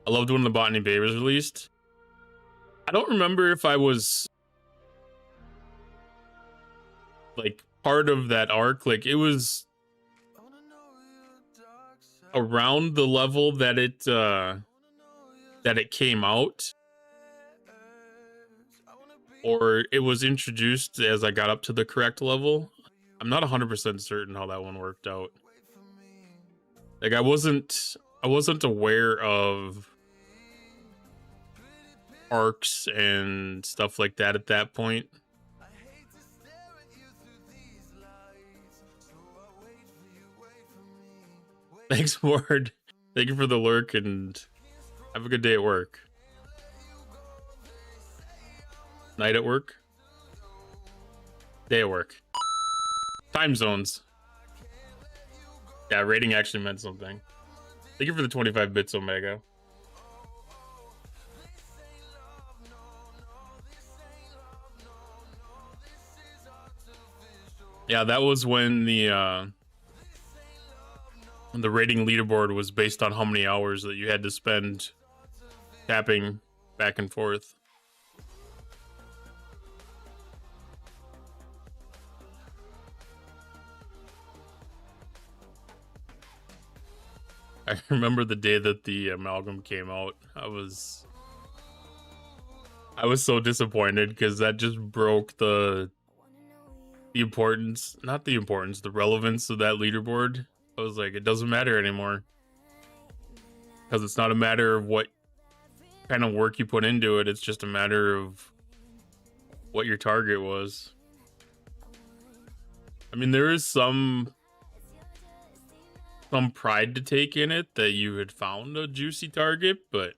I loved when the Botany Bay was released. I don't remember if I was like part of that arc. Like, it was around the level that it came out, or it was introduced as I got up to the correct level. I'm not 100% certain how that one worked out. Like, I wasn't aware of arcs and stuff like that at that point. Thanks, Ward. Thank you for the lurk, and have a good day at work. Night at work? Day at work. Time zones. Yeah, rating actually meant something. Thank you for the 25 bits, Omega. Yeah, that was when the rating leaderboard was based on how many hours that you had to spend tapping back and forth. I remember the day that the amalgam came out. I was so disappointed because that just broke the relevance of that leaderboard. I was like, it doesn't matter anymore, because it's not a matter of what kind of work you put into it. It's just a matter of what your target was. I mean, there is some pride to take in it that you had found a juicy target, but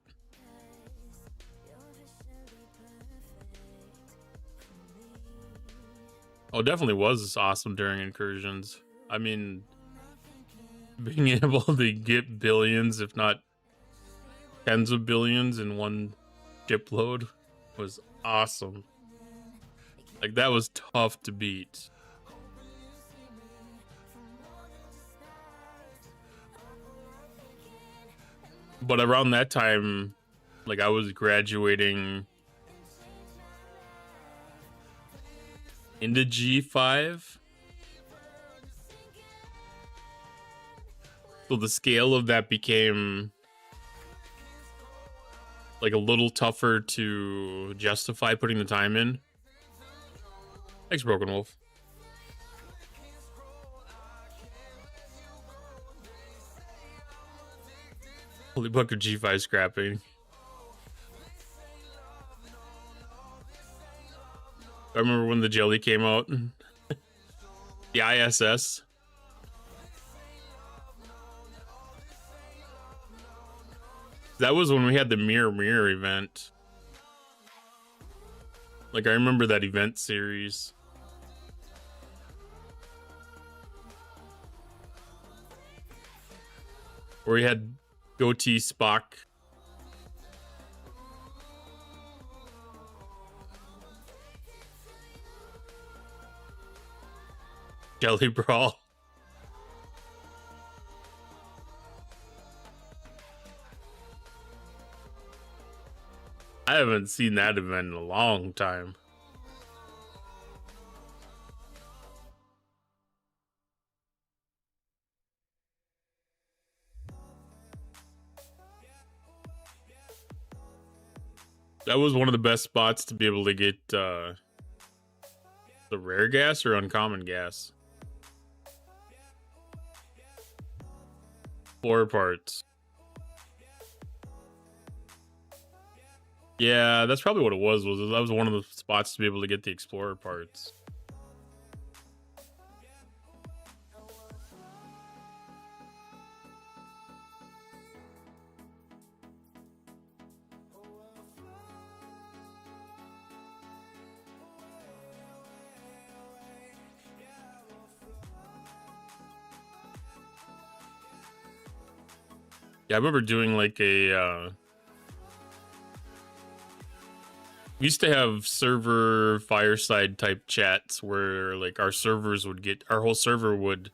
it definitely was awesome during incursions. I mean, being able to get billions, if not tens of billions in one shipload was awesome. Like, that was tough to beat. But around that time, like, I was graduating into G5. So the scale of that became like a little tougher to justify putting the time in. Thanks, Broken Wolf. Holy Book of G5 scrapping. I remember when the jelly came out. The ISS. That was when we had the Mirror event. Like, I remember that event series. Where we had Goatee Spock. Jelly Brawl. I haven't seen that event in a long time. That was one of the best spots to be able to get the rare gas or uncommon gas. Floor parts. Yeah, that's probably what it was that was one of the spots to be able to get the Explorer parts. Yeah, I remember doing like a we used to have server fireside type chats where like our whole server would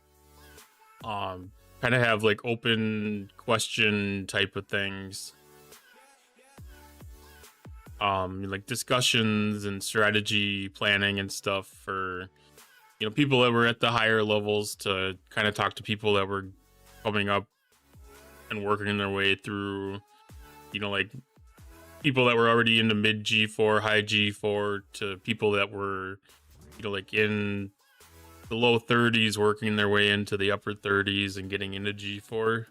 kind of have like open question type of things. Like discussions and strategy planning and stuff for, you know, people that were at the higher levels to kind of talk to people that were coming up and working their way through, you know, like people that were already into mid G4, high G4 to people that were, you know, like in the low 30s working their way into the upper 30s and getting into G4.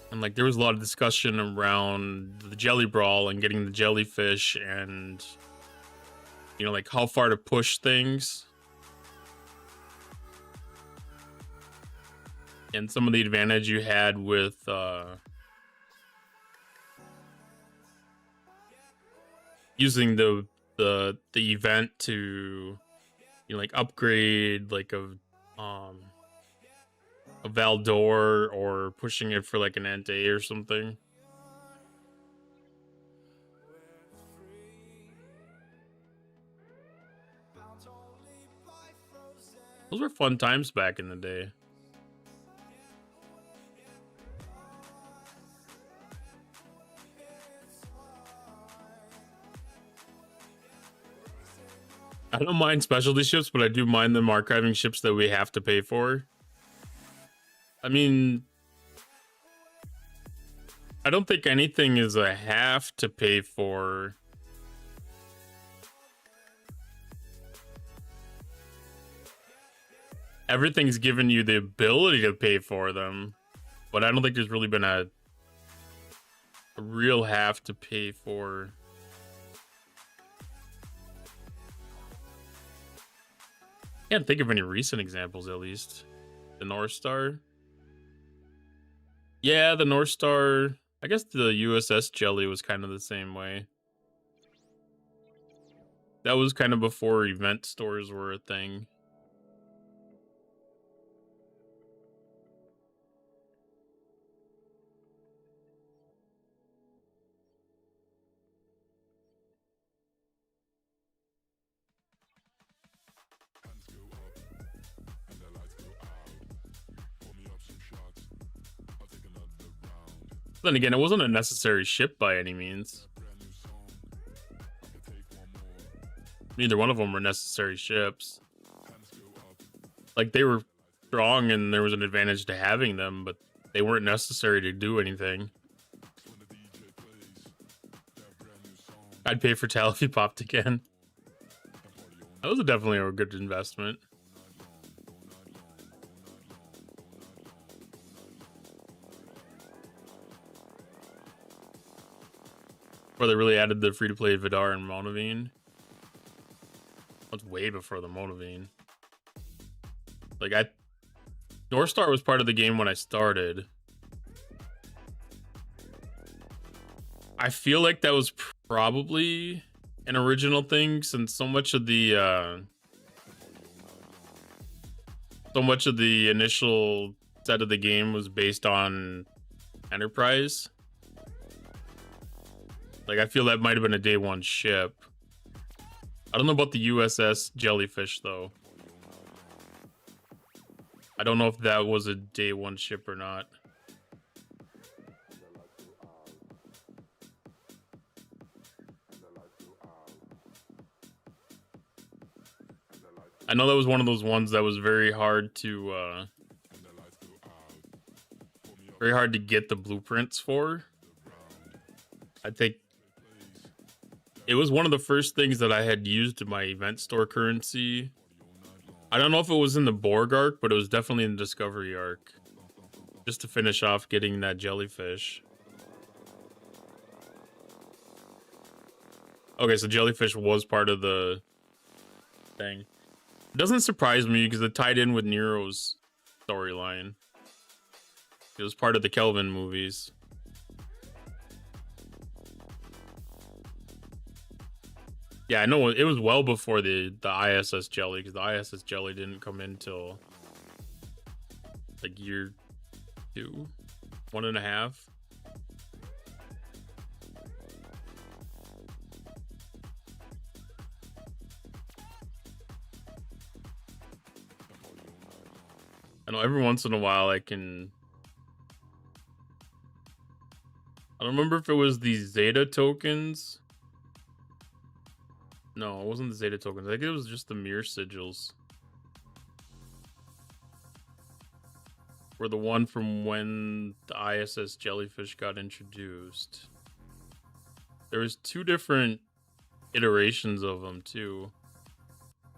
And like there was a lot of discussion around the jelly brawl and getting the jellyfish and, you know, like how far to push things. And some of the advantage you had with using the event to, you know, like upgrade like a Valdor or pushing it for like an Entei or something. Those were fun times back in the day. I don't mind specialty ships, but I do mind them archiving ships that we have to pay for. I mean, I don't think anything is a have to pay for. Everything's given you the ability to pay for them, but I don't think there's really been a real have to pay for. Can't think of any recent examples, at least. The North Star. Yeah, the North Star. I guess the USS Jelly was kind of the same way. That was kind of before event stores were a thing. Then again, it wasn't a necessary ship by any means. Neither one of them were necessary ships. Like, they were strong and there was an advantage to having them, but they weren't necessary to do anything. I'd pay for Tal if he popped again. That was definitely a good investment. Where they really added the free-to-play Vidar and Monavine. That's way before the Monavine. Like, North Star was part of the game when I started. I feel like that was probably an original thing, since so much of the initial set of the game was based on Enterprise. Like, I feel that might have been a day one ship. I don't know about the USS Jellyfish, though. I don't know if that was a day one ship or not. I know that was one of those ones that was very hard to get the blueprints for. I think it was one of the first things that I had used in my event store currency. I don't know if it was in the Borg arc, but it was definitely in the Discovery arc. Just to finish off getting that jellyfish. Okay, so jellyfish was part of the thing. It doesn't surprise me because it tied in with Nero's storyline. It was part of the Kelvin movies. Yeah, I know it was well before the ISS Jelly, because the ISS Jelly didn't come in till like year 2, 1.5. I know every once in a while I don't remember if it was the Zeta tokens. No, it wasn't the Zeta tokens. I think it was just the mirror sigils. Were the one from when the ISS Jellyfish got introduced. There was 2 different iterations of them too.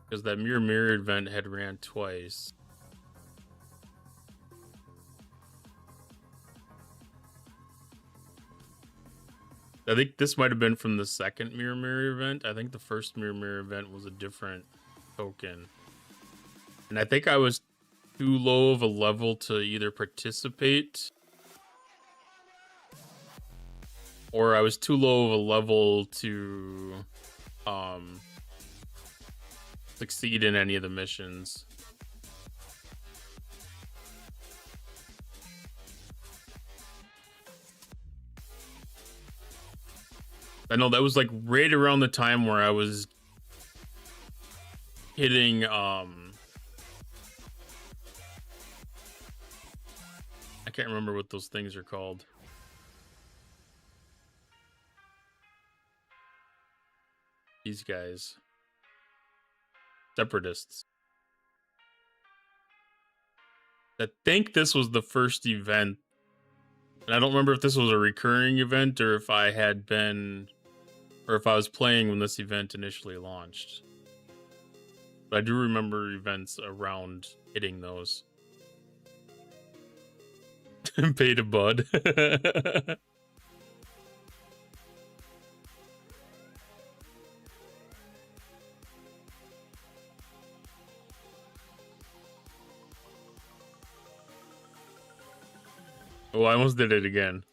Because that mirror event had ran twice. I think this might have been from the second mirror event. I think the first mirror event was a different token. And I think I was too low of a level to either participate, or I was too low of a level to succeed in any of the missions. I know that was like right around the time where I was hitting I can't remember what those things are called. These guys. Separatists. I think this was the first event. And I don't remember if this was a recurring event or if I had been, or if I was playing when this event initially launched. But I do remember events around hitting those. Beta Bud. Oh, I almost did it again.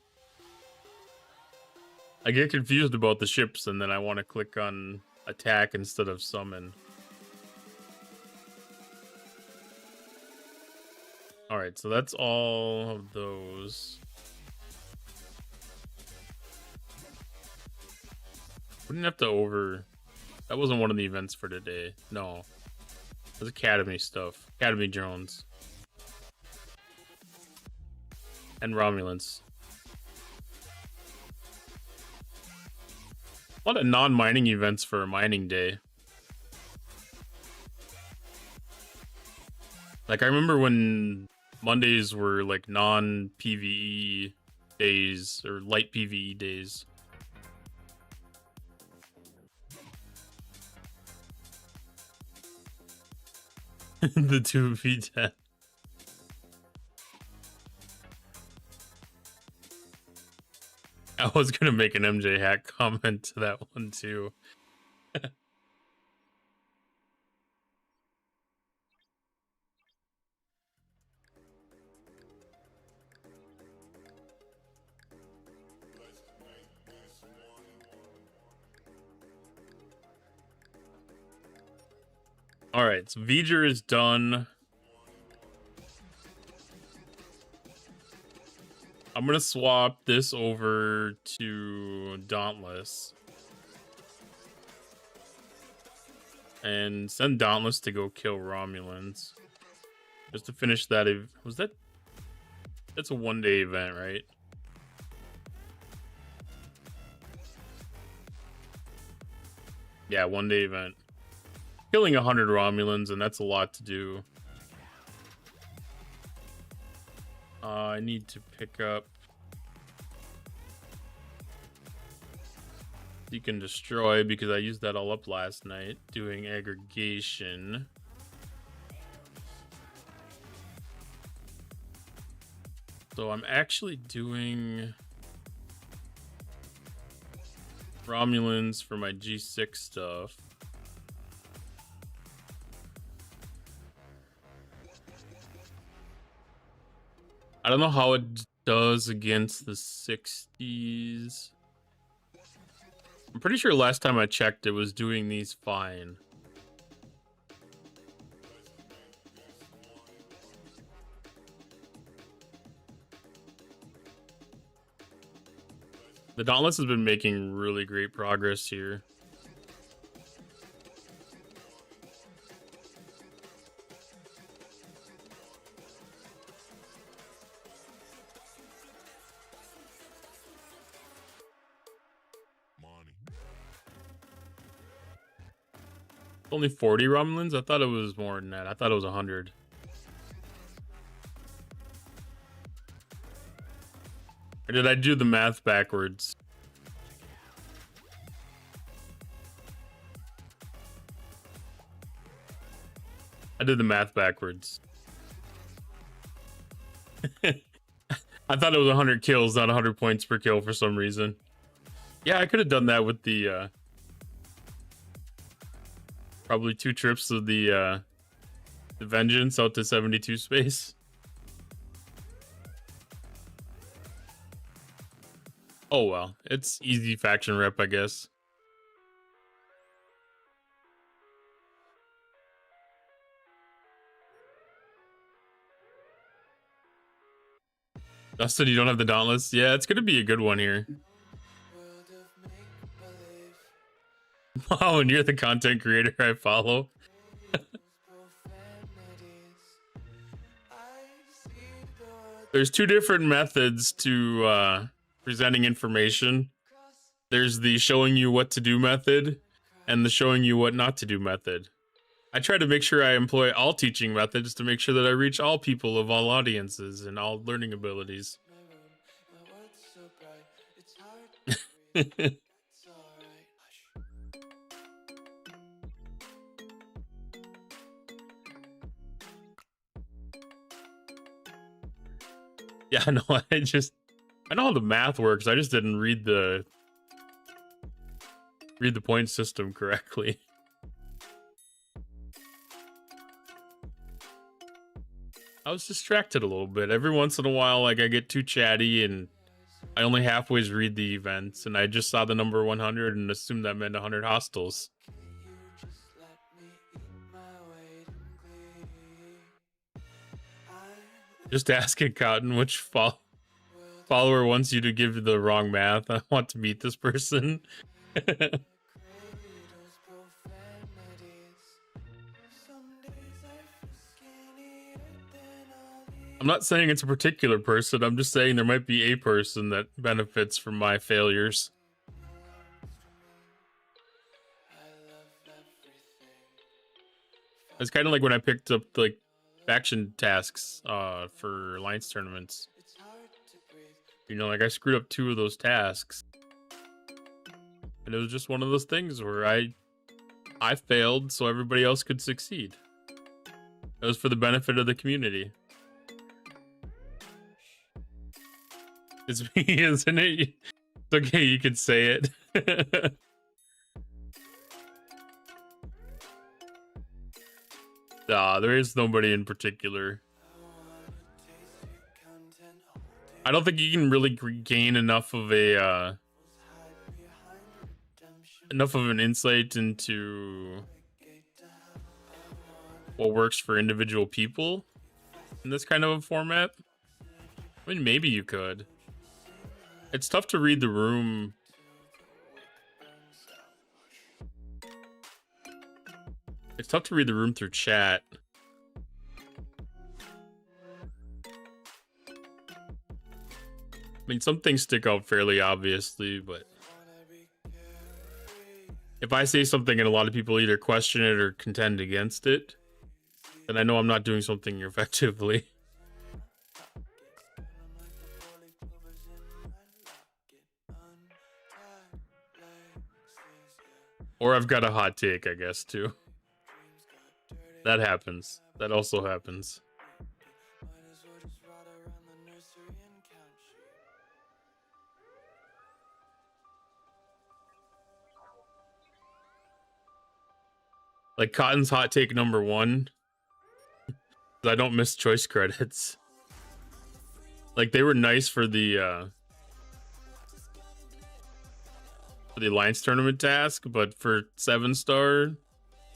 I get confused about the ships and then I want to click on attack instead of summon. Alright, so that's all of those. Wouldn't have to over... That wasn't one of the events for today. No. It was Academy stuff. Academy drones. And Romulans. A lot of non-mining events for a mining day. Like, I remember when Mondays were like non-PvE days or light PvE days. The 2v10. I was gonna make an MJ hack comment to that one too. All right, so V'ger is done. I'm gonna swap this over to Dauntless and send Dauntless to go kill Romulans, just to finish that. Was that? That's a one-day event, right? Yeah, one-day event. Killing 100 Romulans, and that's a lot to do. I need to pick up Seek and Destroy because I used that all up last night doing aggregation. So I'm actually doing Romulans for my G6 stuff. I don't know how it does against the 60s. I'm pretty sure last time I checked it was doing these fine. The Dauntless has been making really great progress here. Only 40 Romulans? I thought it was more than that. I thought it was 100. Or did I do the math backwards? I did the math backwards. I thought it was 100 kills, not 100 points per kill for some reason. Yeah, I could have done that with the probably 2 trips of the Vengeance out to 72 space. Oh well, it's easy faction rep, I guess. Dustin, you don't have the Dauntless? Yeah, it's gonna be a good one here. Wow, and you're the content creator I follow. There's 2 different methods to presenting information. There's the showing you what to do method and the showing you what not to do method. I try to make sure I employ all teaching methods to make sure that I reach all people of all audiences and all learning abilities. Yeah, I know. I know how the math works. I just didn't read the point system correctly. I was distracted a little bit. Every once in a while, like, I get too chatty and I only halfways read the events, and I just saw the number 100 and assumed that meant 100 hostiles. Just asking Cotton which follower wants you to give the wrong math. I want to meet this person. I'm not saying it's a particular person. I'm just saying there might be a person that benefits from my failures. It's kind of like when I picked up like faction tasks for alliance tournaments. You know, like I screwed up 2 of those tasks, and it was just one of those things where I failed so everybody else could succeed. It was for the benefit of the community. It's me, isn't it? okay, you could say it. Nah, there is nobody in particular. I don't think you can really gain enough of a enough of an insight into what works for individual people in this kind of a format. I mean, maybe you could. It's tough to read the room. It's tough to read the room through chat. I mean, some things stick out fairly obviously, but if I say something and a lot of people either question it or contend against it, then I know I'm not doing something effectively. Or I've got a hot take, I guess, too. That happens. That also happens. Like Cotton's hot take number 1. I don't miss choice credits. Like they were nice for the Alliance tournament task, but for 7-star,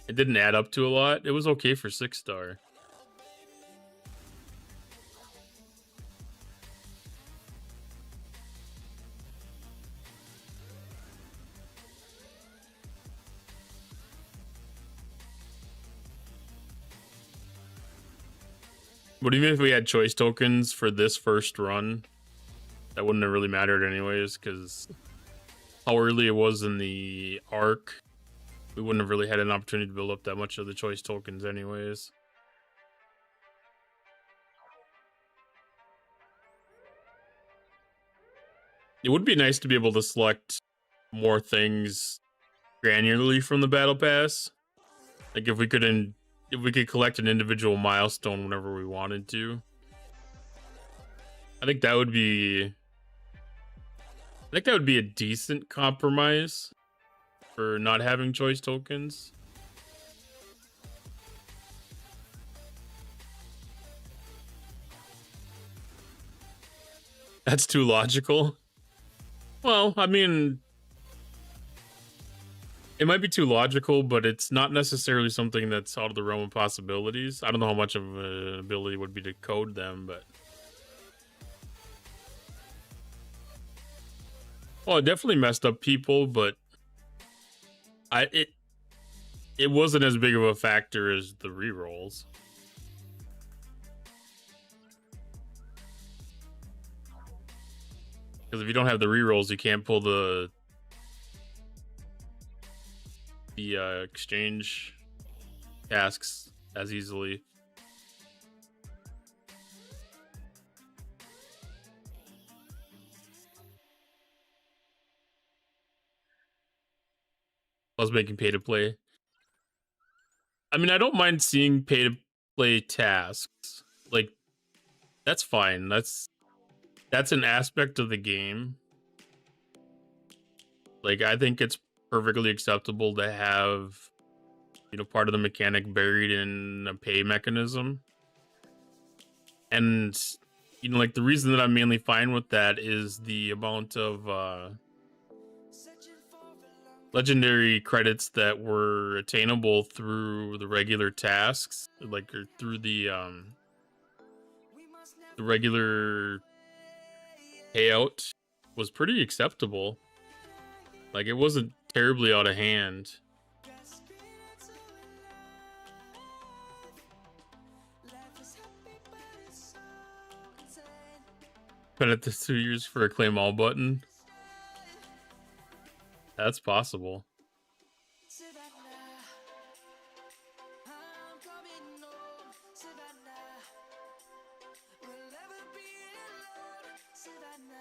it didn't add up to a lot. It was okay for 6-star. But even if we had choice tokens for this first run, that wouldn't have really mattered anyways, because how early it was in the arc, we wouldn't have really had an opportunity to build up that much of the choice tokens anyways. It would be nice to be able to select more things granularly from the battle pass. Like if we could collect an individual milestone whenever we wanted to. I think that would be a decent compromise for not having choice tokens. That's too logical. Well, I mean, it might be too logical, but it's not necessarily something that's out of the realm of possibilities. I don't know how much of an ability would be to code them, but... Well, it definitely messed up people, but it wasn't as big of a factor as the rerolls. Because if you don't have the rerolls, you can't pull the exchange tasks as easily. Plus making pay to play. I mean, I don't mind seeing pay to play tasks. Like, that's fine. That's an aspect of the game. Like, I think it's perfectly acceptable to have, you know, part of the mechanic buried in a pay mechanism. And, you know, like, the reason that I'm mainly fine with that is the amount of legendary credits that were attainable through the regular tasks, like, or through the regular payout was pretty acceptable. Like, it wasn't terribly out of hand. Been at this 2 years for a claim all button. That's possible.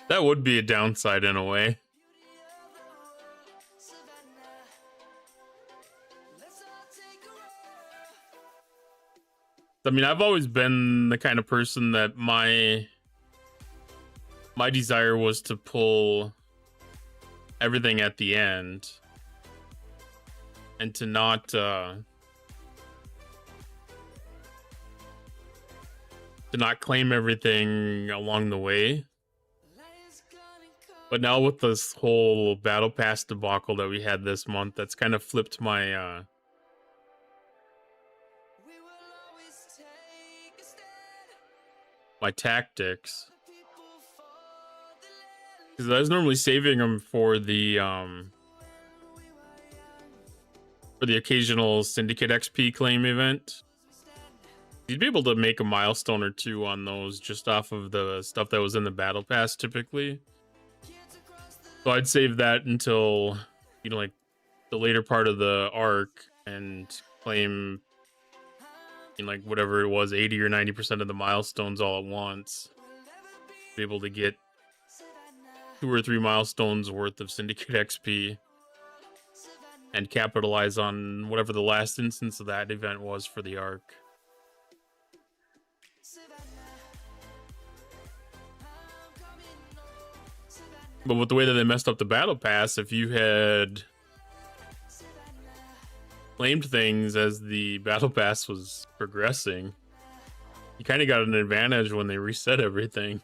That would be a downside in a way. I mean, I've always been the kind of person that my desire was to pull everything at the end, and to not claim everything along the way. But now with this whole battle pass debacle that we had this month, that's kind of flipped my my tactics. Because I was normally saving them for the occasional Syndicate XP claim event. You'd be able to make a milestone or two on those just off of the stuff that was in the battle pass typically. So I'd save that until, you know, like the later part of the arc and claim, you know, like whatever it was, 80 or 90% of the milestones all at once. Be able to get 2 or 3 milestones worth of Syndicate XP and capitalize on whatever the last instance of that event was for the arc. But with the way that they messed up the battle pass, if you had claimed things as the battle pass was progressing, you kind of got an advantage when they reset everything.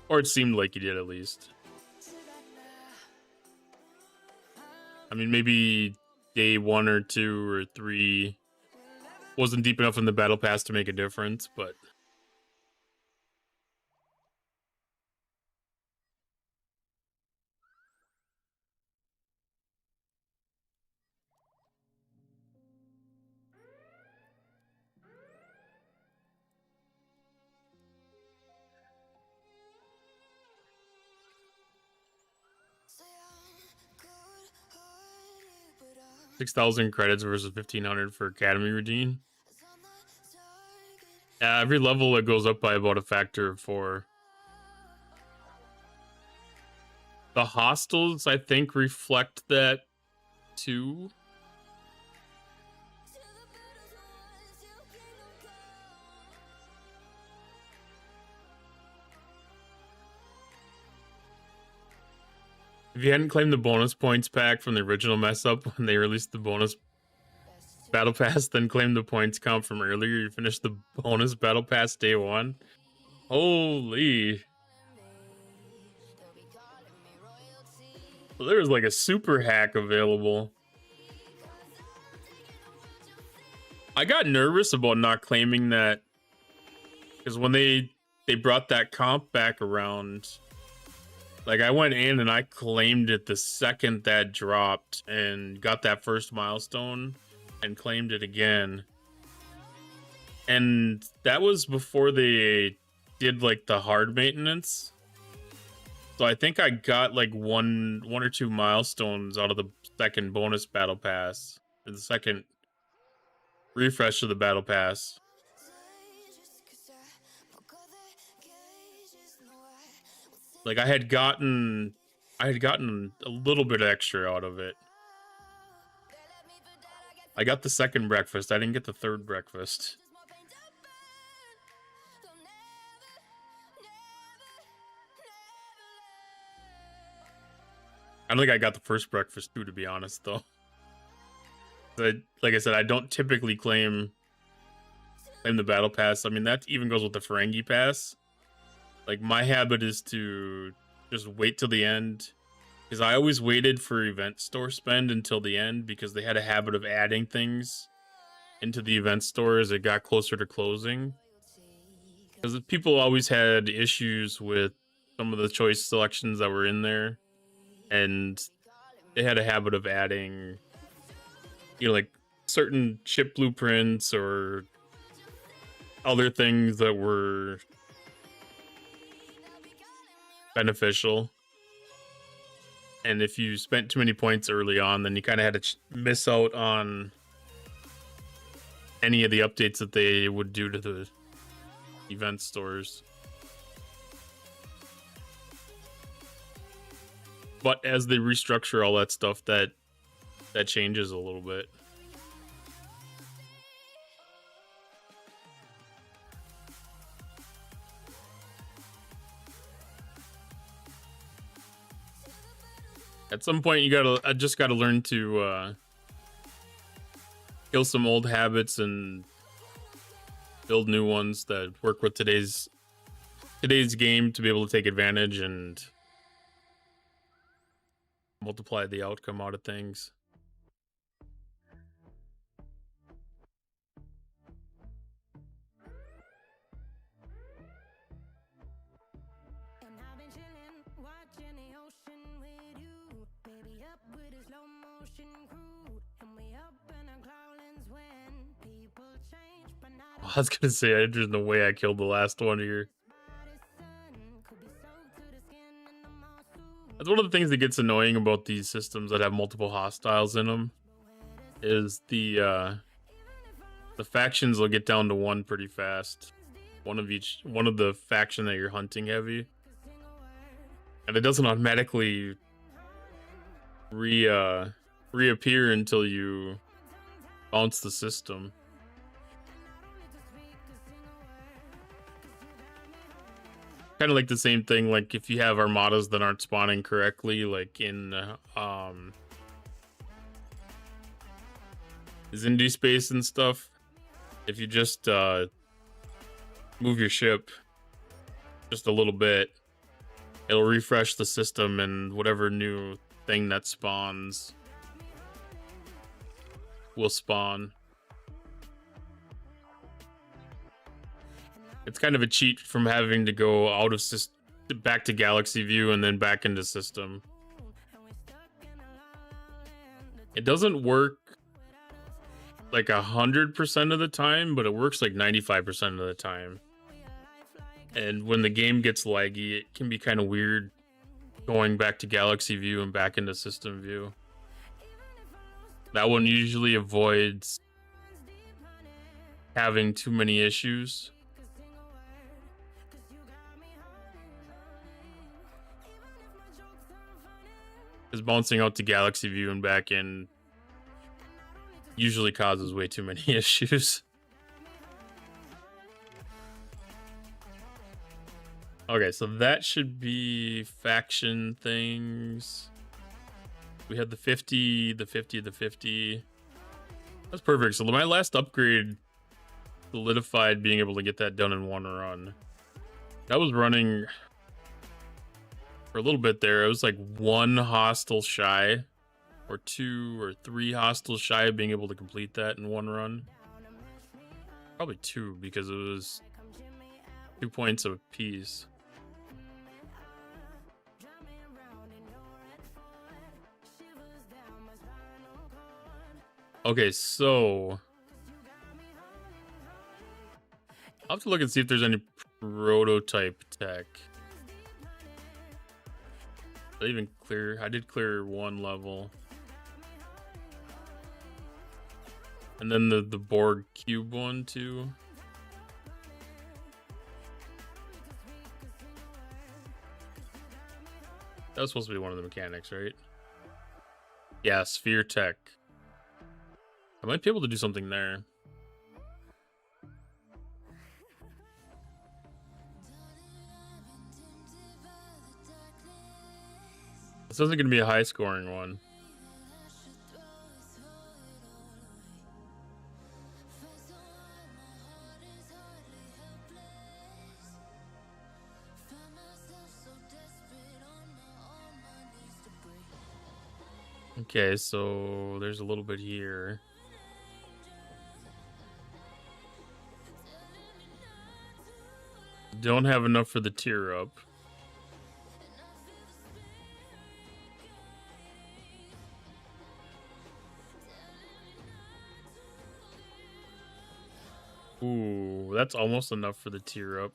Or it seemed like you did, at least. I mean, maybe day 1 or 2 or 3 wasn't deep enough in the battle pass to make a difference, but $6,000 credits versus 1,500 for Academy Redeem. Yeah, every level it goes up by about a factor of 4. The hostels, I think, reflect that too. If you hadn't claimed the bonus points pack from the original mess up when they released the bonus battle pass, then claimed the points count from earlier, you finished the bonus battle pass day 1. Holy. Well, there was like a super hack available. I got nervous about not claiming that because when they brought that comp back around, like I went in and I claimed it the second that dropped and got that first milestone and claimed it again. And that was before they did like the hard maintenance. So I think I got like one or 2 milestones out of the second bonus battle pass, or the second refresh of the battle pass. Like I had gotten a little bit extra out of it. I got the second breakfast. I didn't get the third breakfast. I don't think I got the first breakfast too, to be honest, though. But like I said, I don't typically claim the battle pass. I mean, that even goes with the Ferengi pass. Like, my habit is to just wait till the end. Because I always waited for event store spend until the end, because they had a habit of adding things into the event store as it got closer to closing. Because people always had issues with some of the choice selections that were in there. And they had a habit of adding, you know, like certain chip blueprints or other things that were beneficial. And if you spent too many points early on, then you kind of had to miss out on any of the updates that they would do to the event stores. But as they restructure all that stuff, that changes a little bit. At some point, I just gotta learn to kill some old habits and build new ones that work with today's game to be able to take advantage and multiply the outcome out of things. I was gonna say, there's no way I killed the last one here. That's one of the things that gets annoying about these systems that have multiple hostiles in them, is the factions will get down to one pretty fast. One of the faction that you're hunting heavy. And it doesn't automatically reappear until you bounce the system. Kind of like the same thing, like if you have armadas that aren't spawning correctly, like in Zindi space and stuff. If you just move your ship just a little bit, it'll refresh the system, and whatever new thing that spawns will spawn. It's kind of a cheat from having to go out of back to galaxy view and then back into system. It doesn't work like 100% of the time, but it works like 95% of the time. And when the game gets laggy, it can be kind of weird going back to galaxy view and back into system view. That one usually avoids having too many issues. Because bouncing out to galaxy view and back in usually causes way too many issues. Okay, so that should be faction things. We had the 50, the 50, the 50. That's perfect. So my last upgrade solidified being able to get that done in one run. That was running for a little bit there. It was like one hostile shy, or 2 or 3 hostiles shy of being able to complete that in one run. Probably 2, because it was 2 points a piece. Okay, so I'll have to look and see if there's any prototype tech. I did clear one level. And then the Borg cube one too. That was supposed to be one of the mechanics, right? Yeah, sphere tech. I might be able to do something there. This isn't going to be a high scoring one. Okay, so there's a little bit here. Don't have enough for the tier up. Ooh, that's almost enough for the tier up.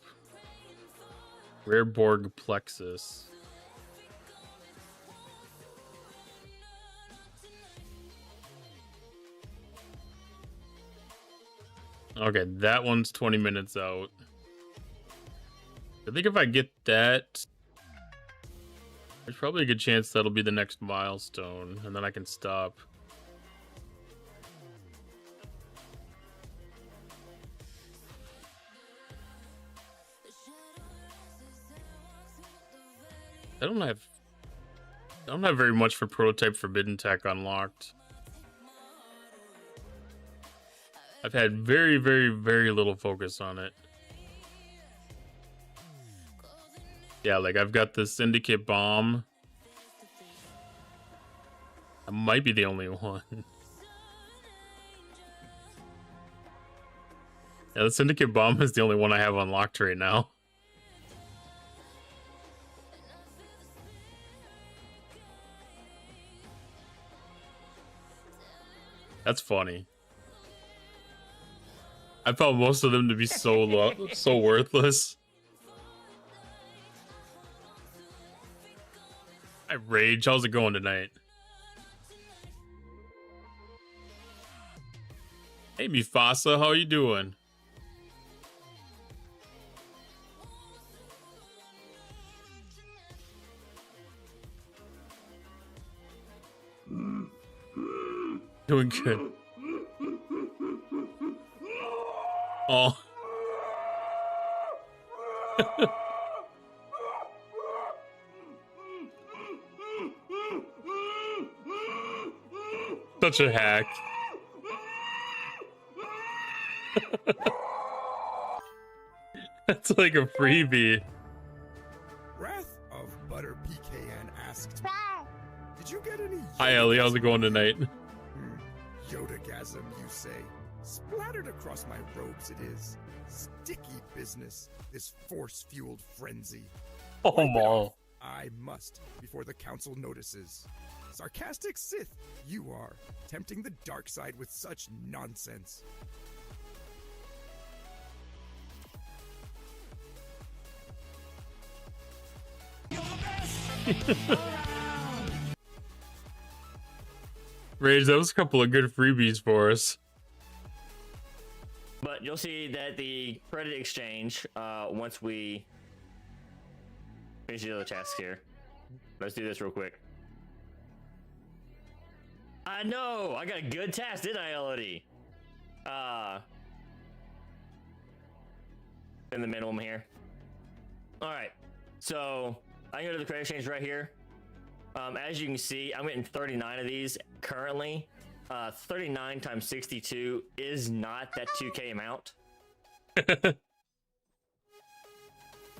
Rare Borg Plexus. Okay, that one's 20 minutes out. I think if I get that, There's probably a good chance that'll be the next milestone, and then I can stop. I don't have very much for prototype forbidden tech unlocked. I've had very, very, very little focus on it. Yeah, like I've got the Syndicate Bomb. I might be the only one. Yeah, the Syndicate Bomb is the only one I have unlocked right now. That's funny. I found most of them to be so worthless. I rage. How's it going tonight? Hey, Mufasa, how you doing? Doing good. Oh. Such a hack. That's like a freebie. Wrath of Butter PKN asked, did you get any Hi Ellie, how's it going tonight? Yodagasm, you say? Splattered across my robes it is. Sticky business, this force-fueled frenzy. Oh, Wipe it Maul. off. I must, before the council notices. Sarcastic Sith, you are, tempting the dark side with such nonsense. Rage, that was a couple of good freebies for us. But you'll see that the credit exchange, once we finish the other tasks here. Let's do this real quick. I know! I got a good task, didn't I, Elodie? In the minimum here. Alright, so I go to the credit exchange right here. As you can see, I'm getting 39 of these currently. 39 times 62 is not that 2K amount.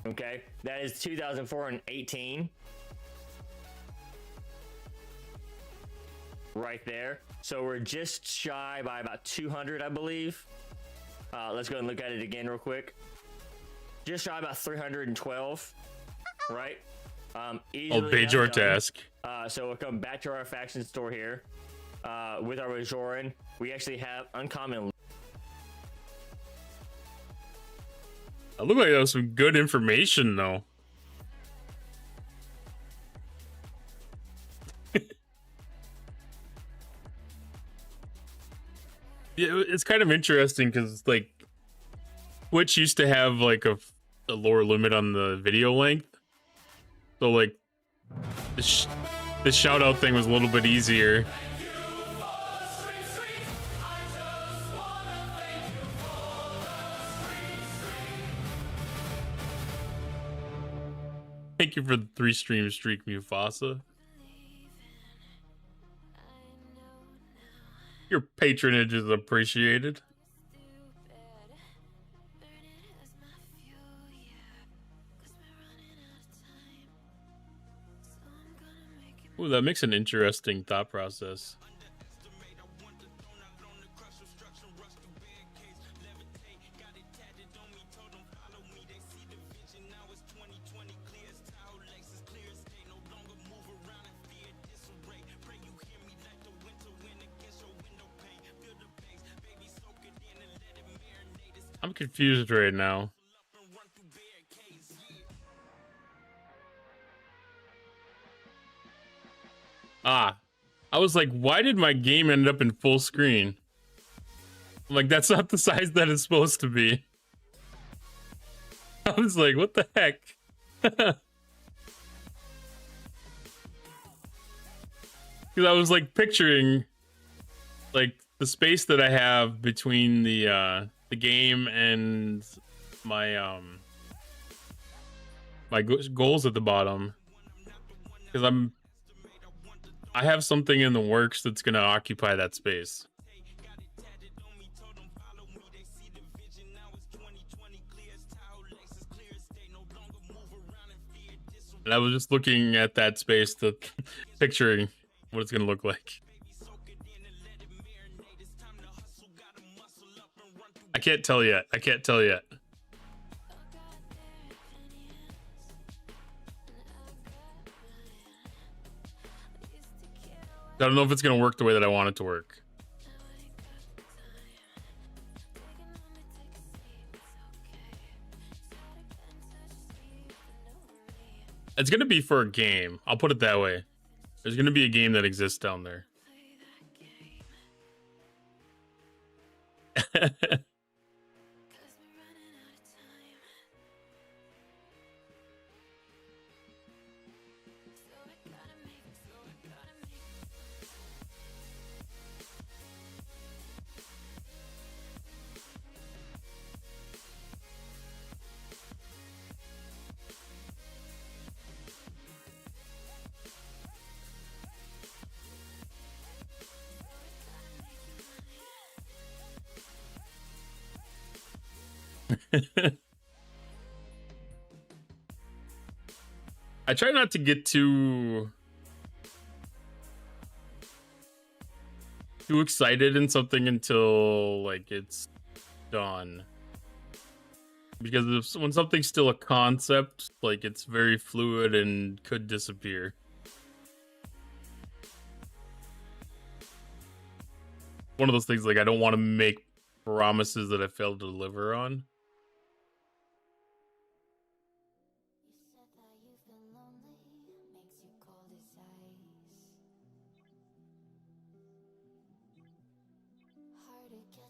Okay, that is 2,418. Right there. So we're just shy by about 200, I believe. Let's go and look at it again real quick. Just shy about 312, right? I'll page your task. So we'll come back to our faction store here. With our Bajoran, we actually have uncommon. I look like that was some good information, though. Yeah, it's kind of interesting because, like, Twitch used to have, like, a lower limit on the video length. So, like, the shout-out thing was a little bit easier. Thank you for the 3-stream streak, Mufasa. Your patronage is appreciated. Ooh, that makes an interesting thought process. I'm confused right now. Ah, I was like, why did my game end up in full screen? I'm like, that's not the size that it's supposed to be. I was like, what the heck? Because I was like picturing like the space that I have between the game and my my goals at the bottom, because I have something in the works that's gonna occupy that space. And I was just looking at that space to picturing what it's gonna look like. I can't tell yet. I can't tell yet. I don't know if it's gonna work the way that I want it to work. It's gonna be for a game. I'll put it that way. There's gonna be a game that exists down there. I try not to get too excited in something until like it's done, because when something's still a concept, like it's very fluid and could disappear. One of those things, like I don't want to make promises that I failed to deliver on.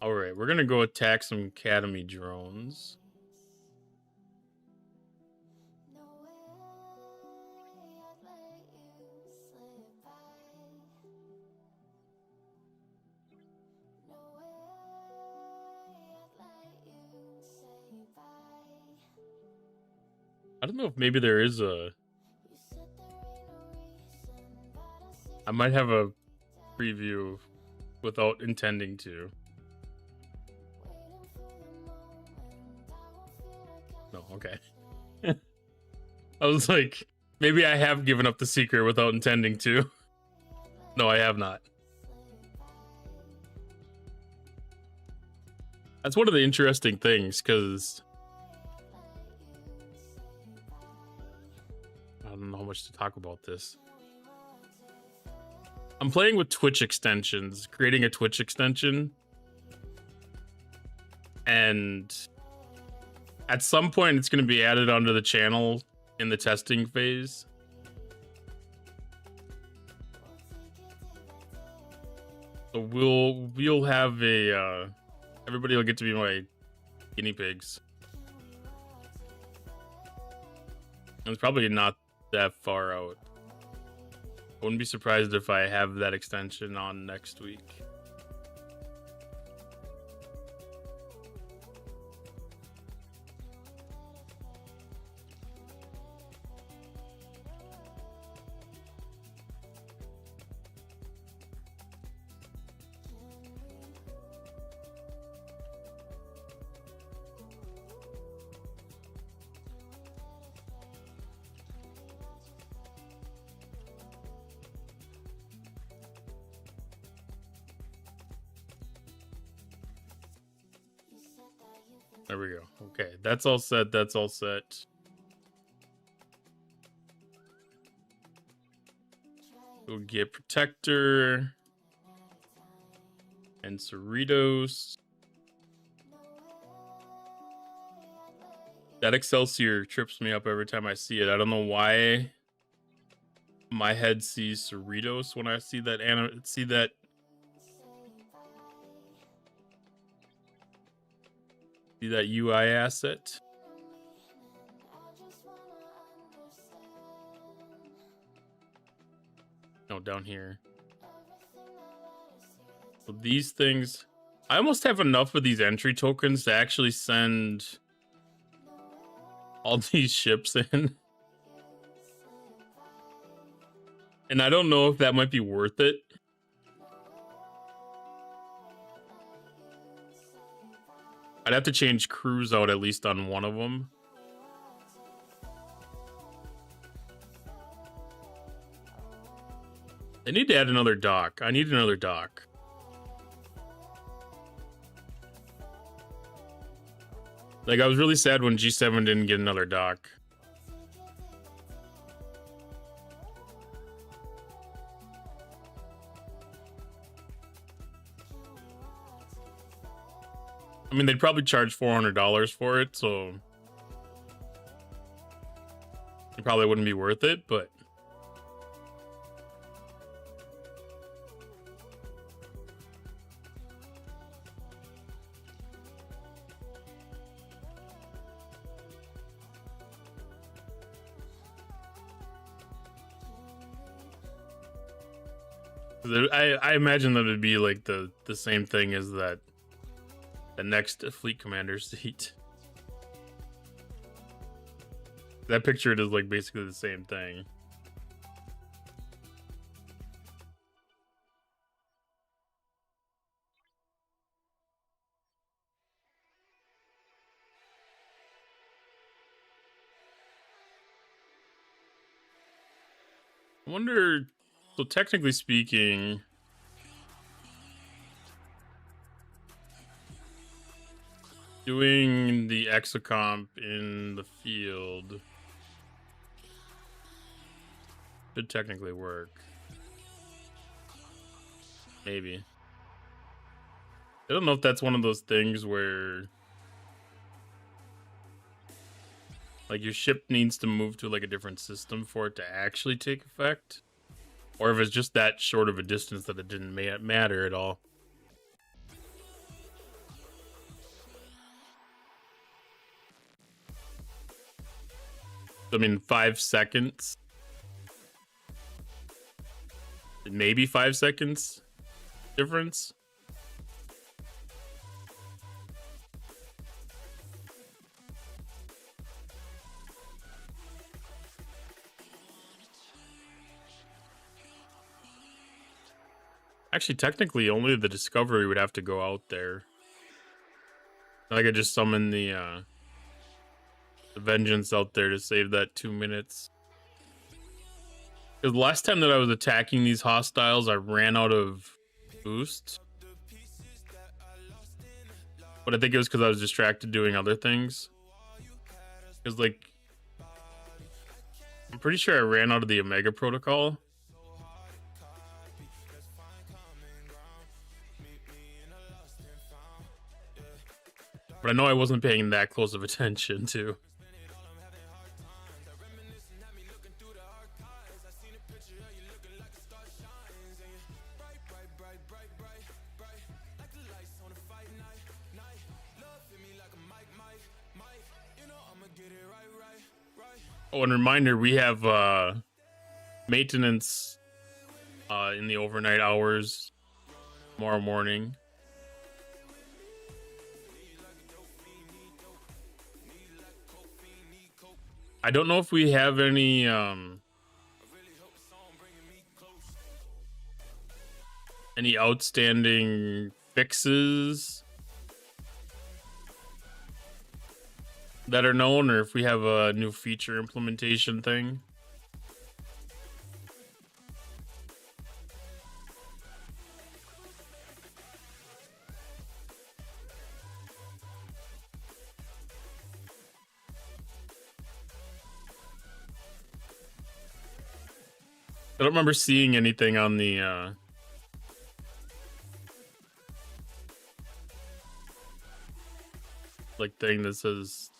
All right, we're gonna go attack some Academy drones. I don't know if maybe there is a... I might have a preview without intending to. No, okay. I was like, maybe I have given up the secret without intending to. No, I have not. That's one of the interesting things, because I don't know how much to talk about this. I'm playing with Twitch extensions, creating a Twitch extension. And at some point, it's going to be added onto the channel in the testing phase. So we'll have a everybody will get to be my guinea pigs. And it's probably not that far out. I wouldn't be surprised if I have that extension on next week. There we go. Okay, that's all set. That's all set. We'll get Protector and Cerritos. That Excelsior trips me up every time I see it. I don't know why my head sees Cerritos when I see that See that UI asset? No, down here. So these things, I almost have enough of these entry tokens to actually send all these ships in. And I don't know if that might be worth it. I'd have to change crews out at least on one of them. They need to add another dock. I need another dock. Like, I was really sad when G7 didn't get another dock. I mean, they'd probably charge $400 for it, so it probably wouldn't be worth it, but I imagine that it'd be like the same thing as that the next fleet commander seat. That picture is like basically the same thing. I wonder, so technically speaking, doing the exocomp in the field could technically work. Maybe. I don't know if that's one of those things where like your ship needs to move to like a different system for it to actually take effect, or if it's just that short of a distance that it didn't matter at all. I mean, 5 seconds. Maybe 5 seconds difference. Actually, technically, only the Discovery would have to go out there. I could just summon the Vengeance out there to save that 2 minutes. Because the last time that I was attacking these hostiles, I ran out of boost. But I think it was because I was distracted doing other things. Because, like, I'm pretty sure I ran out of the Omega Protocol. But I know I wasn't paying that close of attention to. Oh, and reminder, we have maintenance in the overnight hours tomorrow morning. I don't know if we have any outstanding fixes that are known, or if we have a new feature implementation thing. I don't remember seeing anything on the like thing that says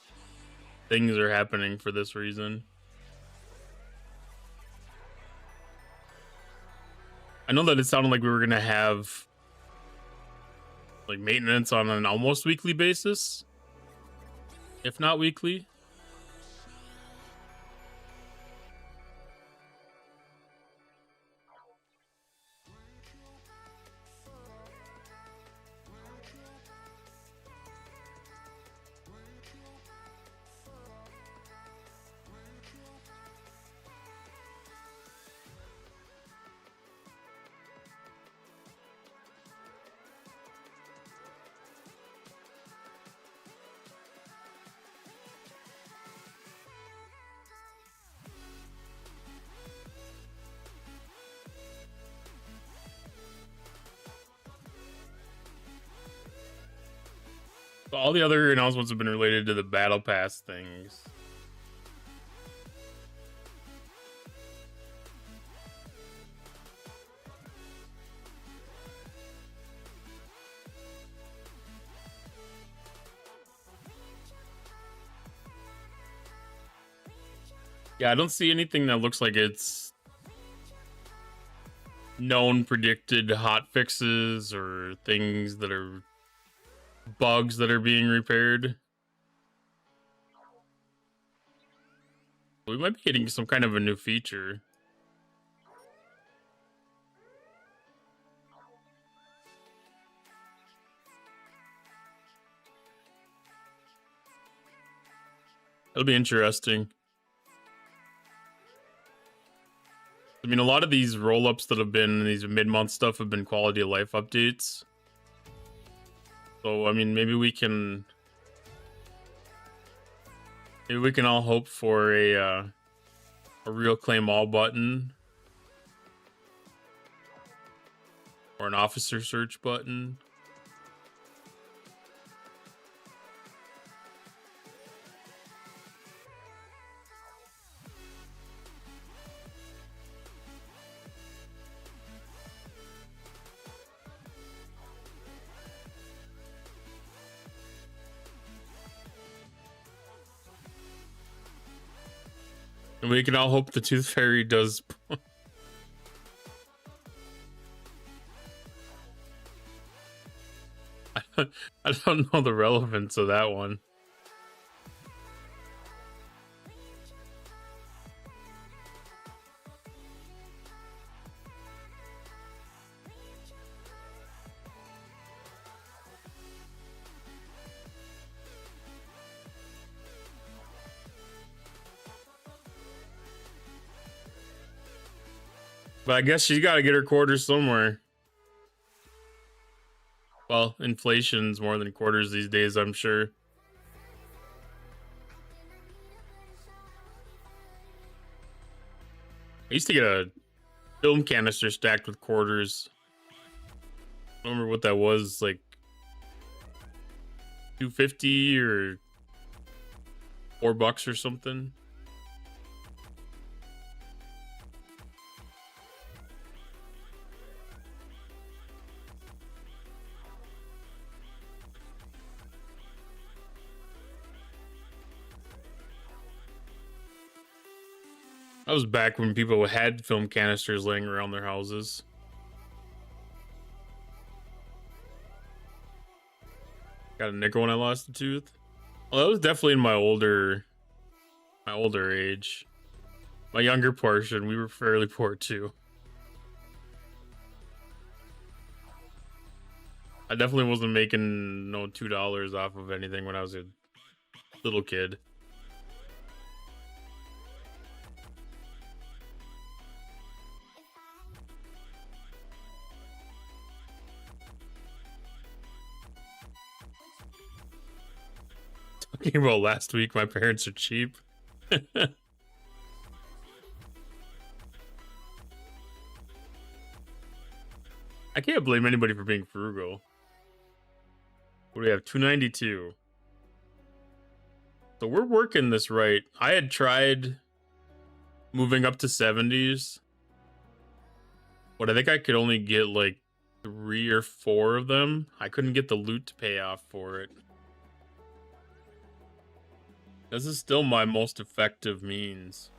things are happening for this reason. I know that it sounded like we were gonna have like maintenance on an almost weekly basis, if not weekly. All the other announcements have been related to the battle pass things. Yeah, I don't see anything that looks like it's known predicted hot fixes or things that are bugs that are being repaired. We might be getting some kind of a new feature. It'll be interesting. I mean, a lot of these roll-ups that have been, these mid-month stuff have been quality of life updates. So, I mean, maybe we can all hope for a real claim all button. Or an officer search button. And we can all hope the Tooth Fairy does. I don't know the relevance of that one. But I guess she's got to get her quarters somewhere. Well, inflation's more than quarters these days, I'm sure. I used to get a film canister stacked with quarters. I don't remember what that was, like $2.50 or $4 or something. That was back when people had film canisters laying around their houses. Got a nickel when I lost a tooth. Well, that was definitely in my older age. My younger portion, we were fairly poor too. I definitely wasn't making no $2 off of anything when I was a little kid. Talking about last week, my parents are cheap. I can't blame anybody for being frugal. What do we have? 292. So we're working this right. I had tried moving up to 70s, but I think I could only get like 3 or 4 of them. I couldn't get the loot to pay off for it. This is still my most effective means.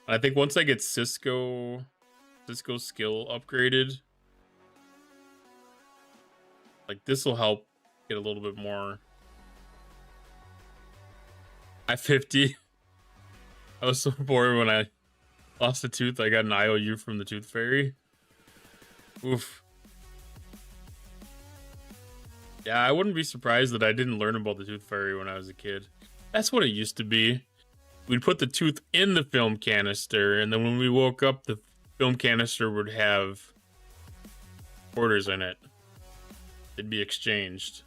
I think once I get Cisco skill upgraded, like this will help get a little bit more. I-50. I was so bored when I lost a tooth. I got an IOU from the Tooth Fairy. Oof. Yeah, I wouldn't be surprised that I didn't learn about the Tooth Fairy when I was a kid. That's what it used to be. We'd put the tooth in the film canister, and then when we woke up, the film canister would have quarters in it. They'd be exchanged.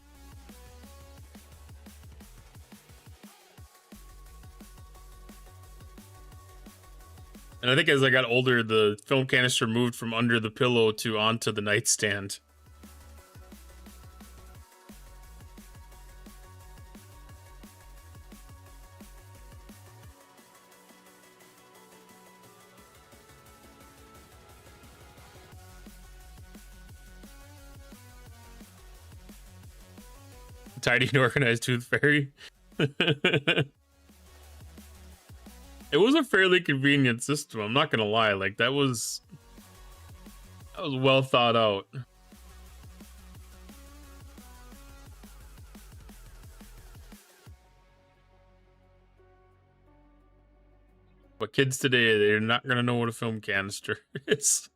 And I think as I got older, the film canister moved from under the pillow to onto the nightstand. Tidy and organized Tooth Fairy. It was a fairly convenient system. I'm not gonna lie. Like that was well thought out. But kids today, they're not gonna know what a film canister is.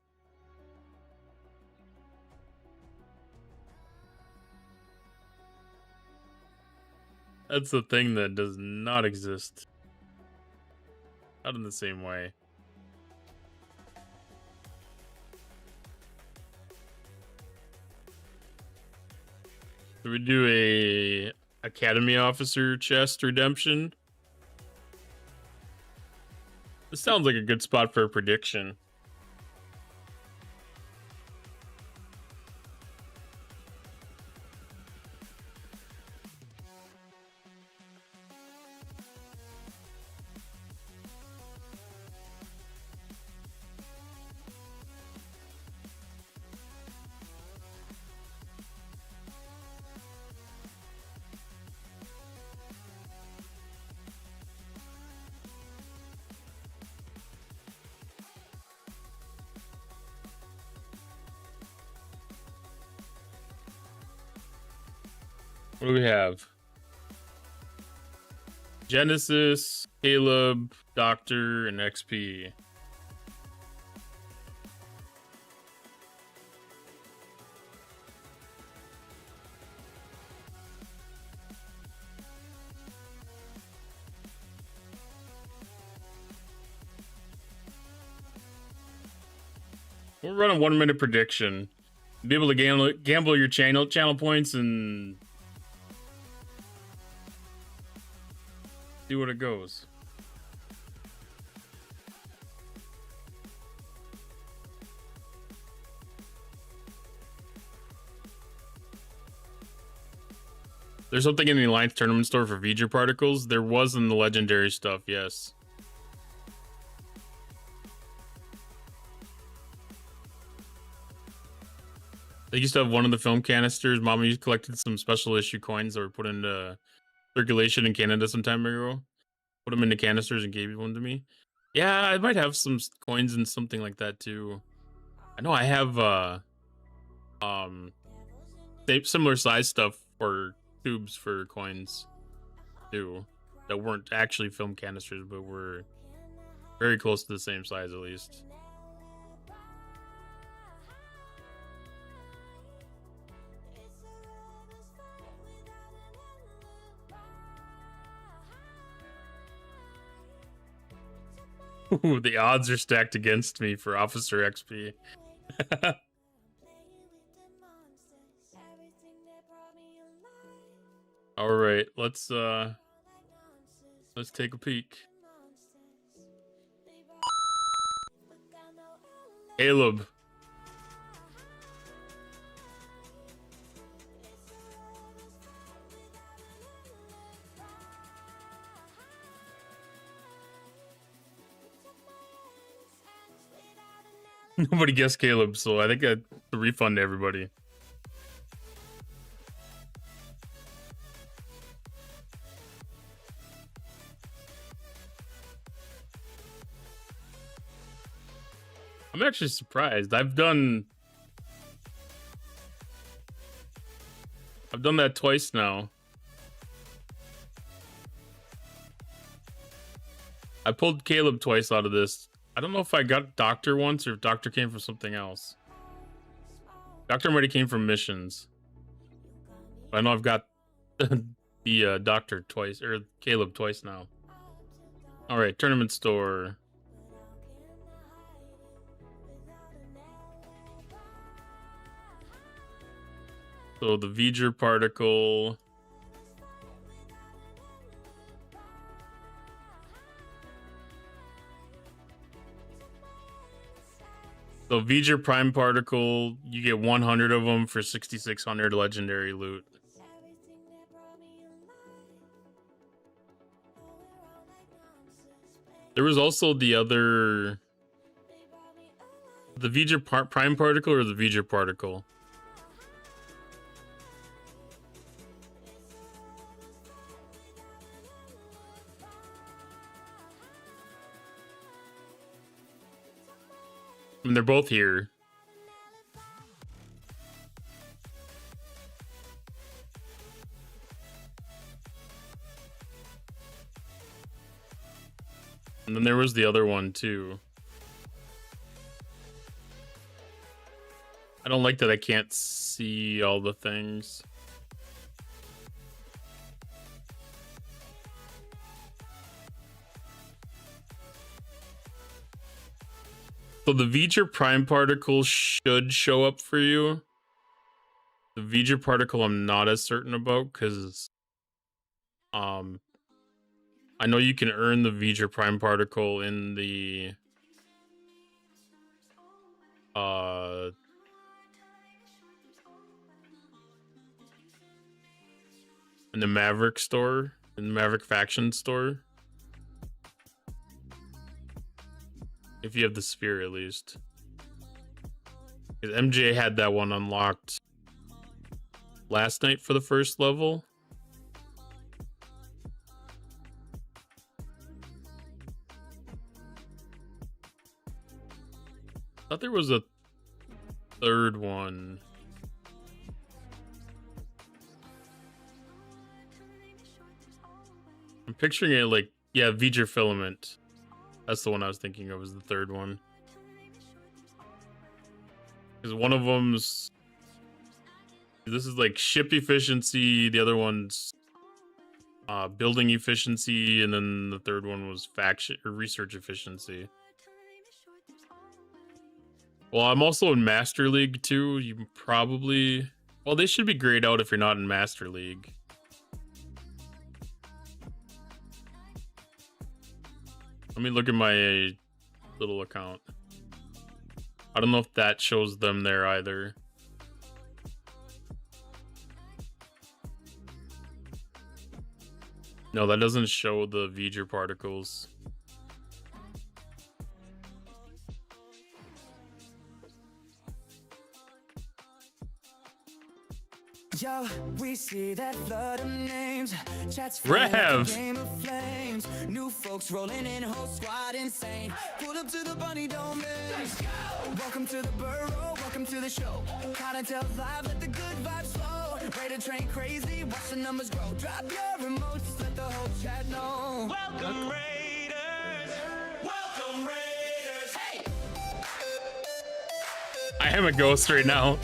That's the thing that does not exist. Not in the same way. Do we do a Academy Officer chest redemption? This sounds like a good spot for a prediction. What do we have? Genesis, Caleb, Doctor, and XP. We'll run a 1 minute prediction. Be able to gamble your channel points and see what it goes. There's something in the Alliance tournament store for V'ger particles. There was in the legendary stuff, yes. They used to have one of the film canisters. Mama used collected some special issue coins that were put into circulation in Canada some time ago. Put them into canisters and gave one to me. Yeah, I might have some coins and something like that too. I know I have similar size stuff for tubes for coins too that weren't actually film canisters but were very close to the same size at least. Ooh, the odds are stacked against me for Officer XP. All right, let's take a peek. Caleb. Nobody guessed Caleb, so I think I have to refund everybody. I'm actually surprised. I've done that twice now. I pulled Caleb twice out of this. I don't know if I got Doctor once or if Doctor came from something else. Doctor might have came from missions. But I know I've got the Doctor twice, or Caleb twice now. Alright, tournament store. So the V'ger particle. So V'ger Prime Particle, you get 100 of them for 6,600 legendary loot. There was also the other... The V'ger Prime Particle or the V'ger Particle? I mean, they're both here. And then there was the other one too. I don't like that I can't see all the things. So the V'ger prime particle should show up for you. The V'ger particle I'm not as certain about because I know you can earn the V'ger prime particle in the Maverick store, in the Maverick faction store. If you have the sphere, at least. Because MJ had that one unlocked last night for the first level. I thought there was a third one. I'm picturing it like, yeah, V'ger filament. That's the one I was thinking of as the third one. Because one of them's... This is like ship efficiency, the other one's building efficiency, and then the third one was faction or research efficiency. Well, I'm also in Master League too. You probably... Well, they should be grayed out if you're not in Master League. Let me look at my little account. I don't know if that shows them there either. No, that doesn't show the V'ger particles. Yo, we see that flood of names. Chats Rev. game of flames. New folks rolling in, whole squad insane. Pull up to the bunny domain. Welcome to the burrow, welcome to the show. Kinda tell live, let the good vibes flow. Ready to train crazy, watch the numbers grow. Drop your remotes, let the whole chat know. Welcome Raiders, welcome Raiders. Hey. I am a ghost right now.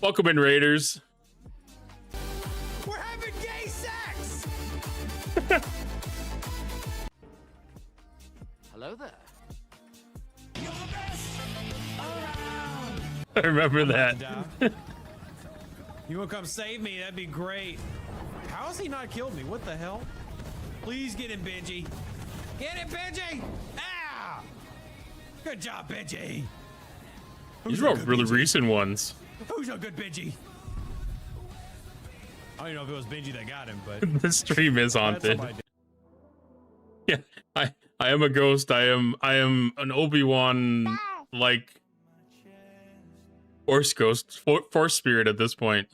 Welcome in, Raiders. We're having gay sex. Hello there. I remember that. You want to come save me? That'd be great. How has he not killed me? What the hell? Please get him, Benji. Get him, Benji! Ah! Good job, Benji. These are all really recent ones. Who's a good Benji? I don't even know if it was Benji that got him, but The stream is haunted. Yeah, I am a ghost. I am an Obi-Wan like Force ghost, Force spirit at this point.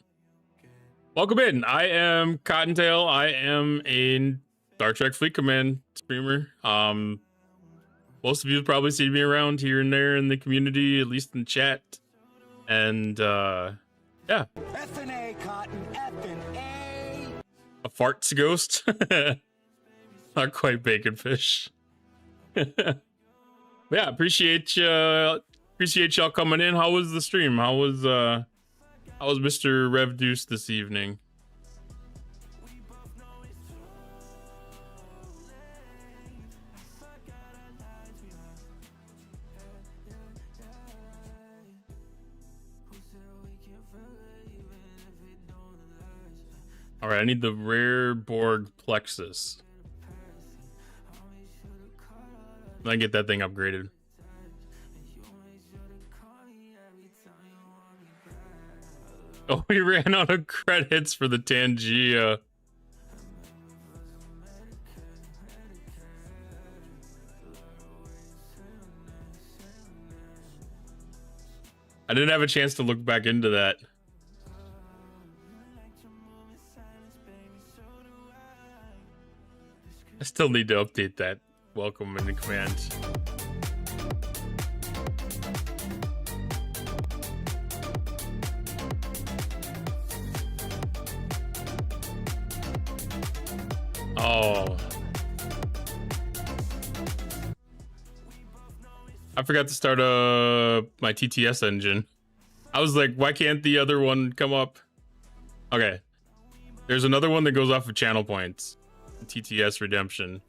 Welcome in. I am Cottontail. I am a Star Trek Fleet Command streamer. Most of you have probably seen me around here and there in the community, at least in chat. And yeah. F&A, Cotton, F&A. A farts ghost. Not quite bacon fish. Yeah, appreciate y'all coming in. How was the stream? How was Mr. Rev Deuce this evening? All right, I need the rare Borg Plexus. I get that thing upgraded. Oh, we ran out of credits for the Tangia. I didn't have a chance to look back into that. still need to update that welcome in the command. Oh. I forgot to start my TTS engine. I was like, why can't the other one come up? Okay. There's another one that goes off of channel points. TTS Redemption.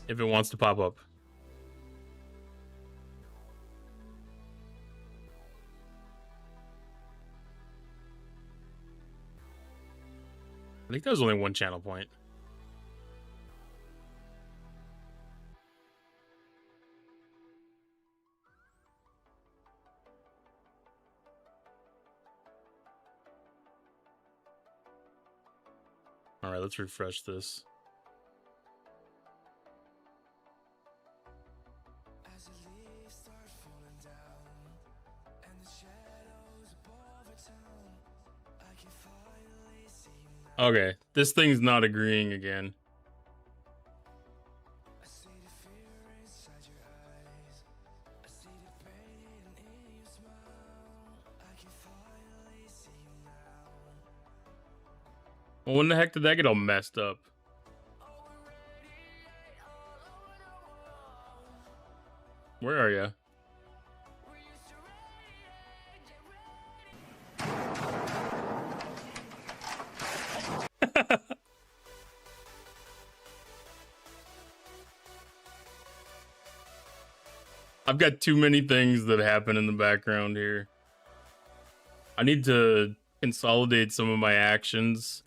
If it wants to pop up. I think that was only one channel point. All right, let's refresh this. Okay, this thing's not agreeing again. Well, when the heck did that get all messed up? Where are you? I've got too many things that happen in the background here. I need to consolidate some of my actions.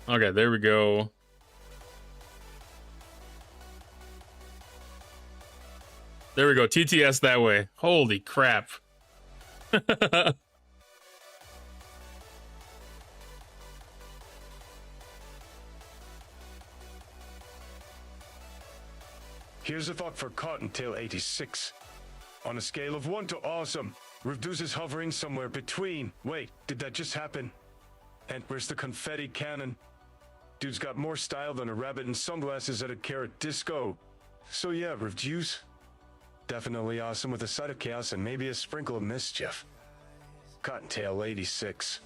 Okay, there we go. There we go. TTS that way. Holy crap. Here's a thought for Cottontail 86. On a scale of 1 to awesome, Reduce is hovering somewhere between. Wait, did that just happen? And where's the confetti cannon? Dude's got more style than a rabbit in sunglasses at a carrot disco. So yeah, Reduce. Definitely awesome with a side of chaos and maybe a sprinkle of mischief. Cottontail 86.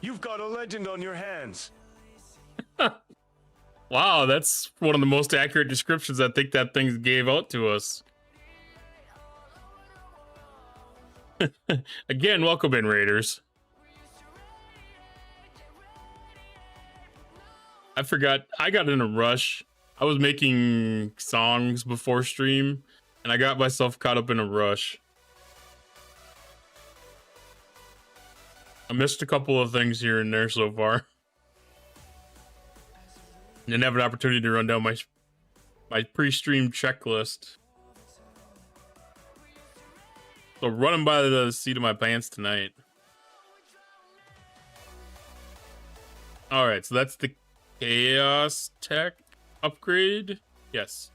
You've got a legend on your hands. Wow, that's one of the most accurate descriptions I think that thing gave out to us. Again, welcome in, Raiders. I forgot, I got in a rush. I was making songs before stream, and I got myself caught up in a rush. I missed a couple of things here and there so far. Didn't have an opportunity to run down my pre-stream checklist. So running by the seat of my pants tonight. All right, so that's the Chaos Tech upgrade. Yes.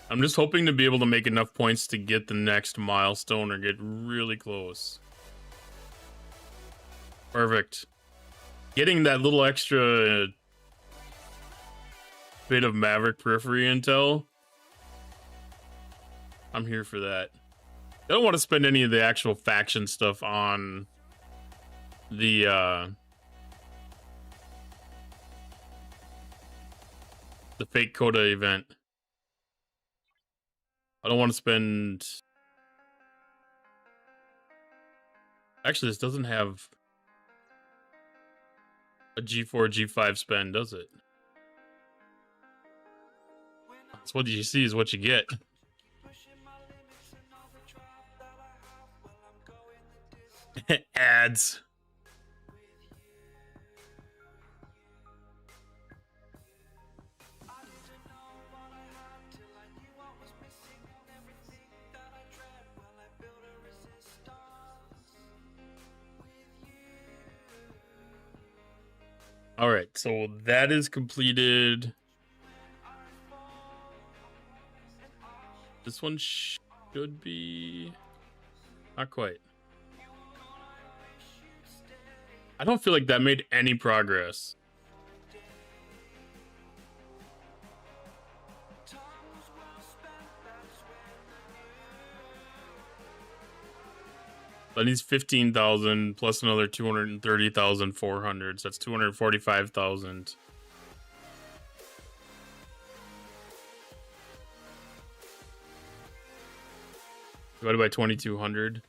I'm just hoping to be able to make enough points to get the next milestone or get really close. Perfect. Getting that little extra bit of Maverick periphery intel. I'm here for that. I don't want to spend any of the actual faction stuff on the fake CoT event. I don't want to spend... Actually, this doesn't have a G4, G5 spend, does it? That's what you see is what you get. Ads. All right, so that is completed. This one should be not quite. I don't feel like that made any progress. That needs 15,000 plus another 230,400. So that's 245,000. Divided by 2,200.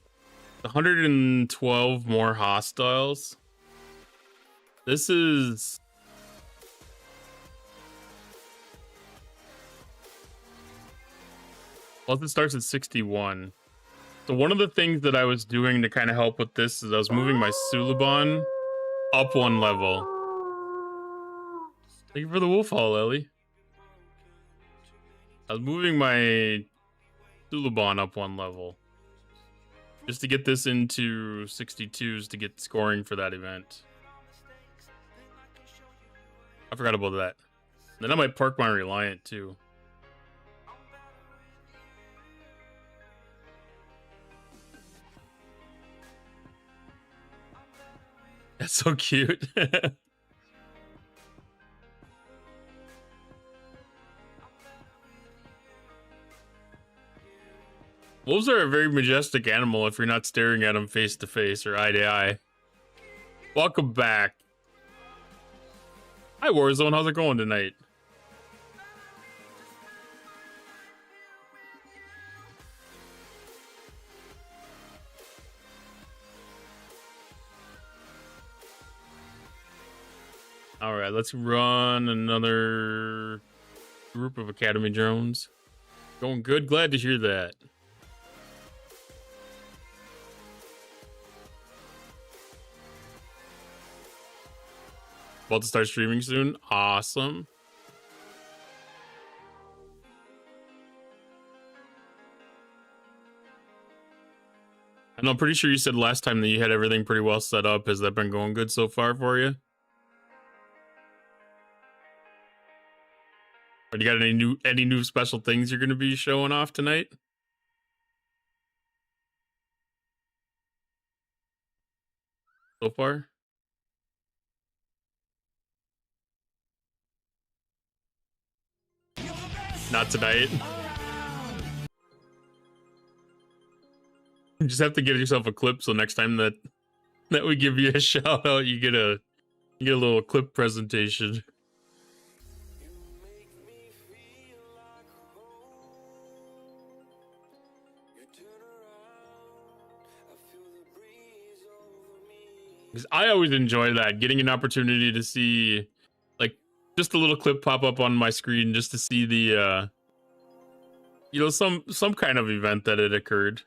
112 more hostiles. This is... Plus it starts at 61. So one of the things that I was doing to kind of help with this is I was moving my Suliban up one level. Thank you for the wolf haul, Ellie. I was moving my Suliban up one level. Just to get this into 62s to get scoring for that event. I forgot about that. Then I might park my Reliant too. That's so cute. Wolves are a very majestic animal if you're not staring at them face to face or eye to eye. Welcome back. Hi Warzone, how's it going tonight? All right, let's run another group of Academy drones. Going good, glad to hear that. About to start streaming soon. Awesome. And I'm pretty sure you said last time that you had everything pretty well set up. Has that been going good so far for you? Or do you got any new special things you're going to be showing off tonight? So far? Not tonight. You just have to get yourself a clip so next time that we give you a shout out, you get a little clip presentation. Because I always enjoy that, getting an opportunity to see like just a little clip pop up on my screen just to see the you know, some kind of event that had occurred.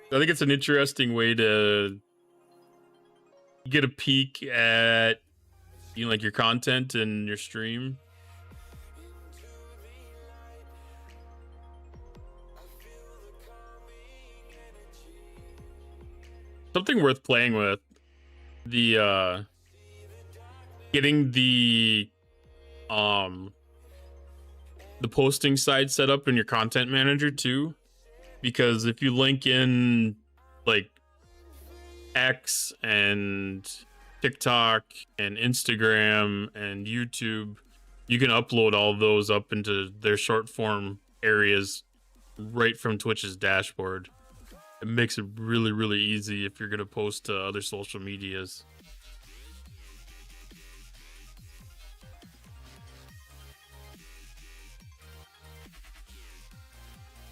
I think it's an interesting way to get a peek at, you know, like your content and your stream. Something worth playing with. The getting the posting side set up in your content manager too, because if you link in like X and TikTok and Instagram and YouTube, you can upload all of those up into their short form areas right from Twitch's dashboard. It makes it really, really easy if you're going to post to other social medias.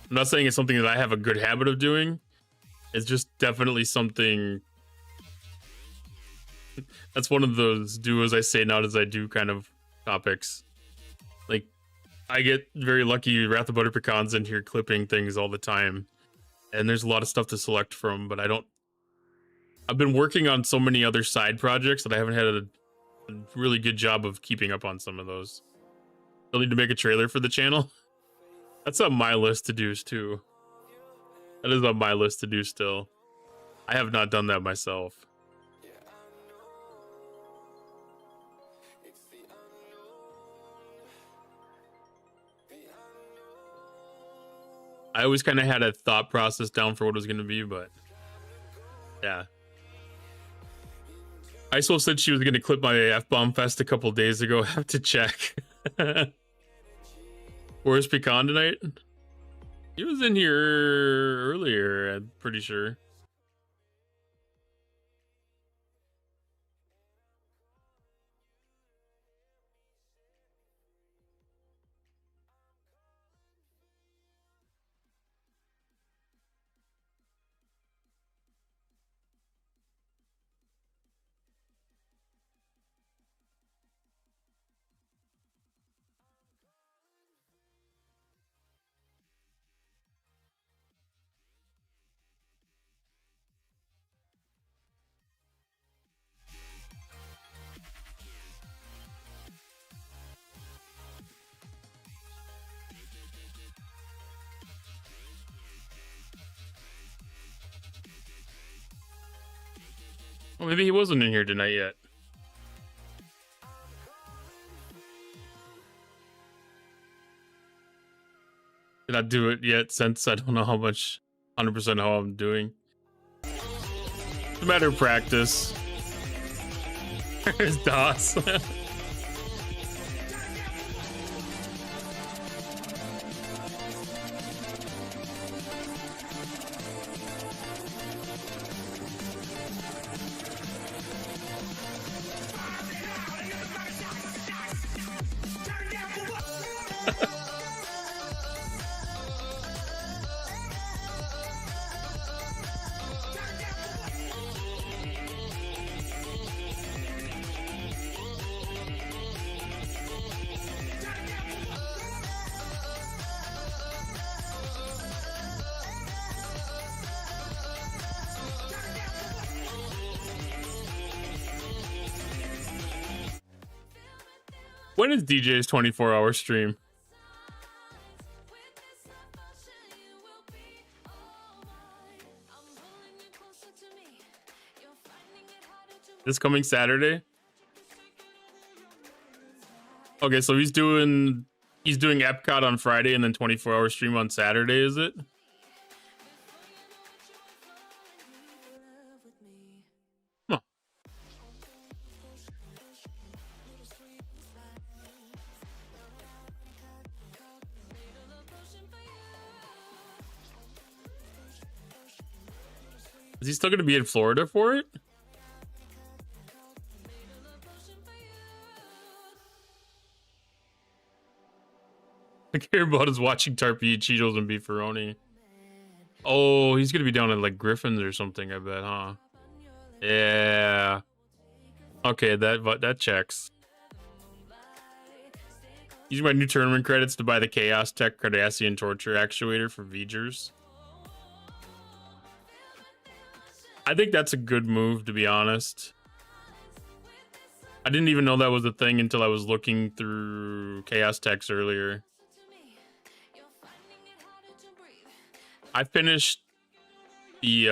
I'm not saying it's something that I have a good habit of doing. It's just definitely something that's one of those do as I say, not as I do kind of topics. Like, I get very lucky. Wrath of Butter Pecans in here clipping things all the time. And there's a lot of stuff to select from, but I've been working on so many other side projects that I haven't had a really good job of keeping up on some of those. Still need to make a trailer for the channel. That's on my list to do too. That is on my list to do still. I have not done that myself. I always kind of had a thought process down for what it was going to be, but yeah. ISO said she was going to clip my F-bomb fest a couple days ago. I have to check. Where's Pecan tonight? He was in here earlier, I'm pretty sure. Well, maybe he wasn't in here tonight yet. Did not do it yet since I don't know how much 100% how I'm doing. It's a matter of practice. There's DOS. When is DJ's 24-hour stream? This coming Saturday? Okay, so he's doing Epcot on Friday and then 24-hour stream on Saturday, is it? Huh. Is he still going to be in Florida for it? I care about is watching Tarpy eat Cheetos and beefaroni. Oh, he's gonna be down at like Griffin's or something, I bet, huh? Yeah. Okay, that checks. Using my new tournament credits to buy the Chaos Tech Cardassian Torture Actuator for V'gers. I think that's a good move, to be honest. I didn't even know that was a thing until I was looking through Chaos Techs earlier. I finished the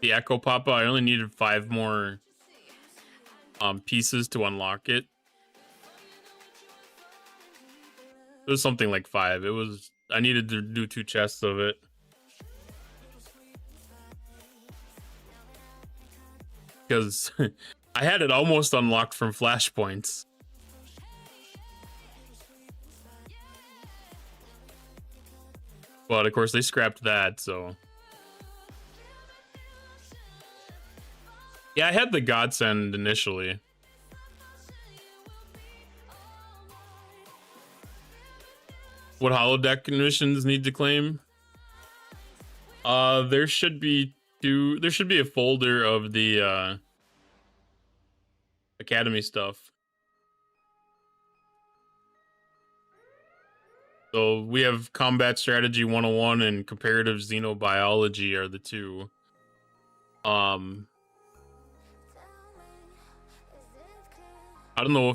Echo Papa. I only needed 5 more pieces to unlock it. It was something like 5. I needed to do 2 chests of it. Because I had it almost unlocked from flashpoints. But of course they scrapped that, so. Yeah, I had the Godsend initially. What holodeck missions need to claim? There should be a folder of the Academy stuff. So we have Combat Strategy 101 and Comparative Xenobiology are the 2. I don't know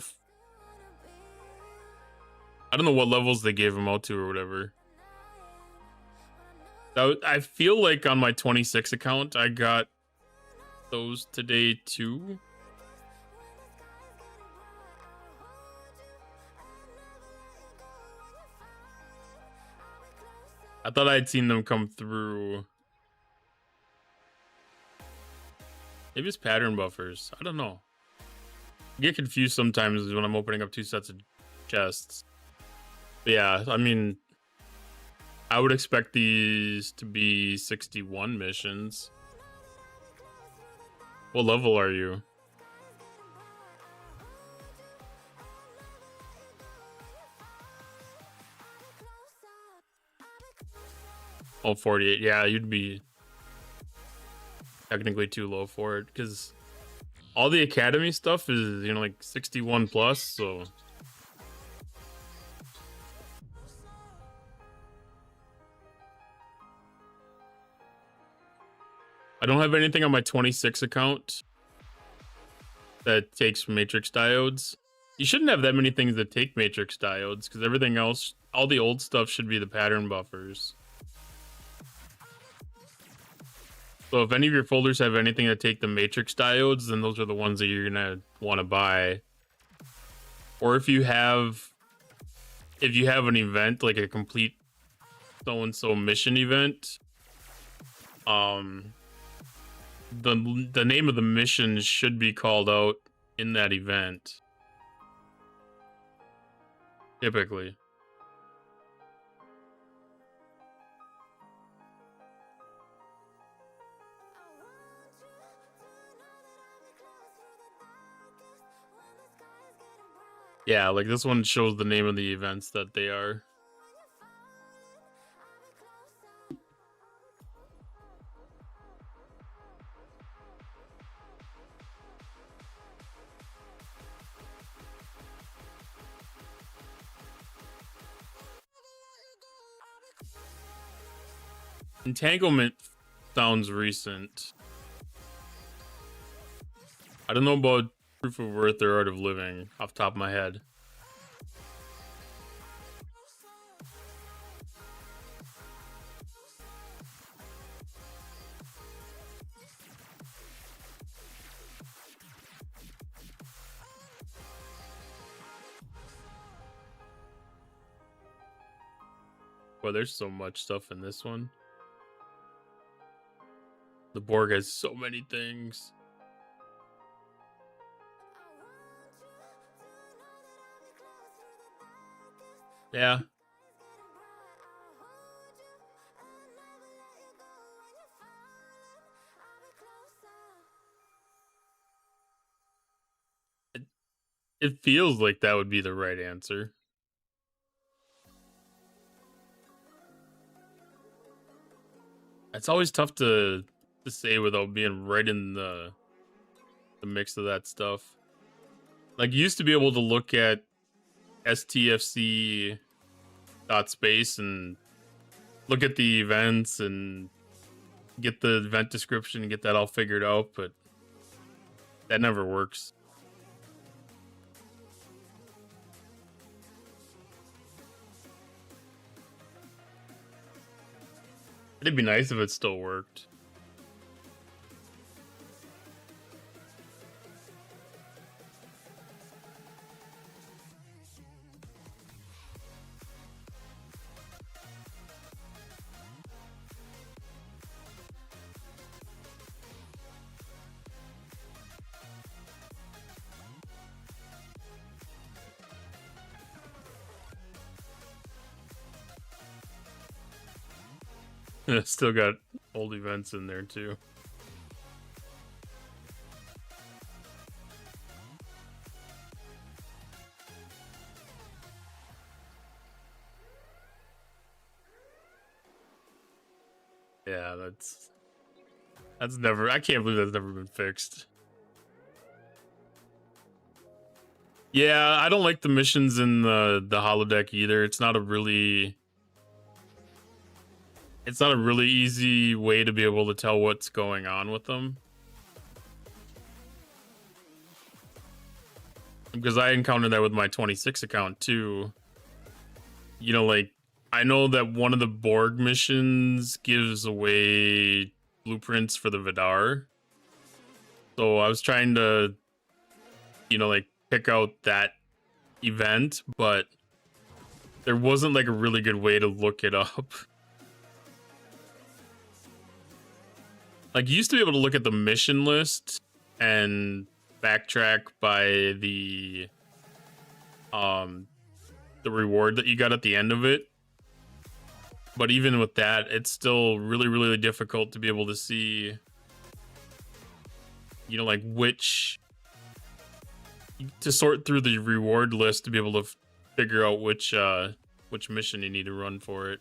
what levels they gave them out to or whatever. I feel like on my 26 account I got those today too. I thought I'd seen them come through. Maybe it's pattern buffers. I don't know. I get confused sometimes when I'm opening up 2 sets of chests. But yeah, I mean, I would expect these to be 61 missions. What level are you? Oh, 48. Yeah, you'd be technically too low for it because all the academy stuff is, like 61 plus, so I don't have anything on my 26 account that takes matrix diodes. You shouldn't have that many things that take matrix diodes because everything else, all the old stuff should be the pattern buffers. So if any of your folders have anything that take the matrix diodes, then those are the ones that you're gonna want to buy. Or if you have an event like a complete so-and-so mission event, the name of the mission should be called out in that event. Typically. Yeah, like this one shows the name of the events that they are. Entanglement sounds recent. I don't know about Proof of Worth or Art of Living off the top of my head. Well, there's so much stuff in this one. The Borg has so many things. Yeah. It feels like that would be the right answer. It's always tough to say without being right in the mix of that stuff. Like, you used to be able to look at stfc.space and look at the events and get the event description and get that all figured out, but that never works. It'd be nice if it still worked. Still got old events in there too. Yeah, that's never, I can't believe that's never been fixed. Yeah, I don't like the missions in the holodeck either. It's not a really easy way to be able to tell what's going on with them. Because I encountered that with my 26 account too. You know, like, I know that one of the Borg missions gives away blueprints for the Vidar. So I was trying to, like, pick out that event, but there wasn't like a really good way to look it up. Like, you used to be able to look at the mission list and backtrack by the reward that you got at the end of it. But even with that, it's still really, really difficult to be able to see, you know, like to sort through the reward list to be able to figure out which mission you need to run for it.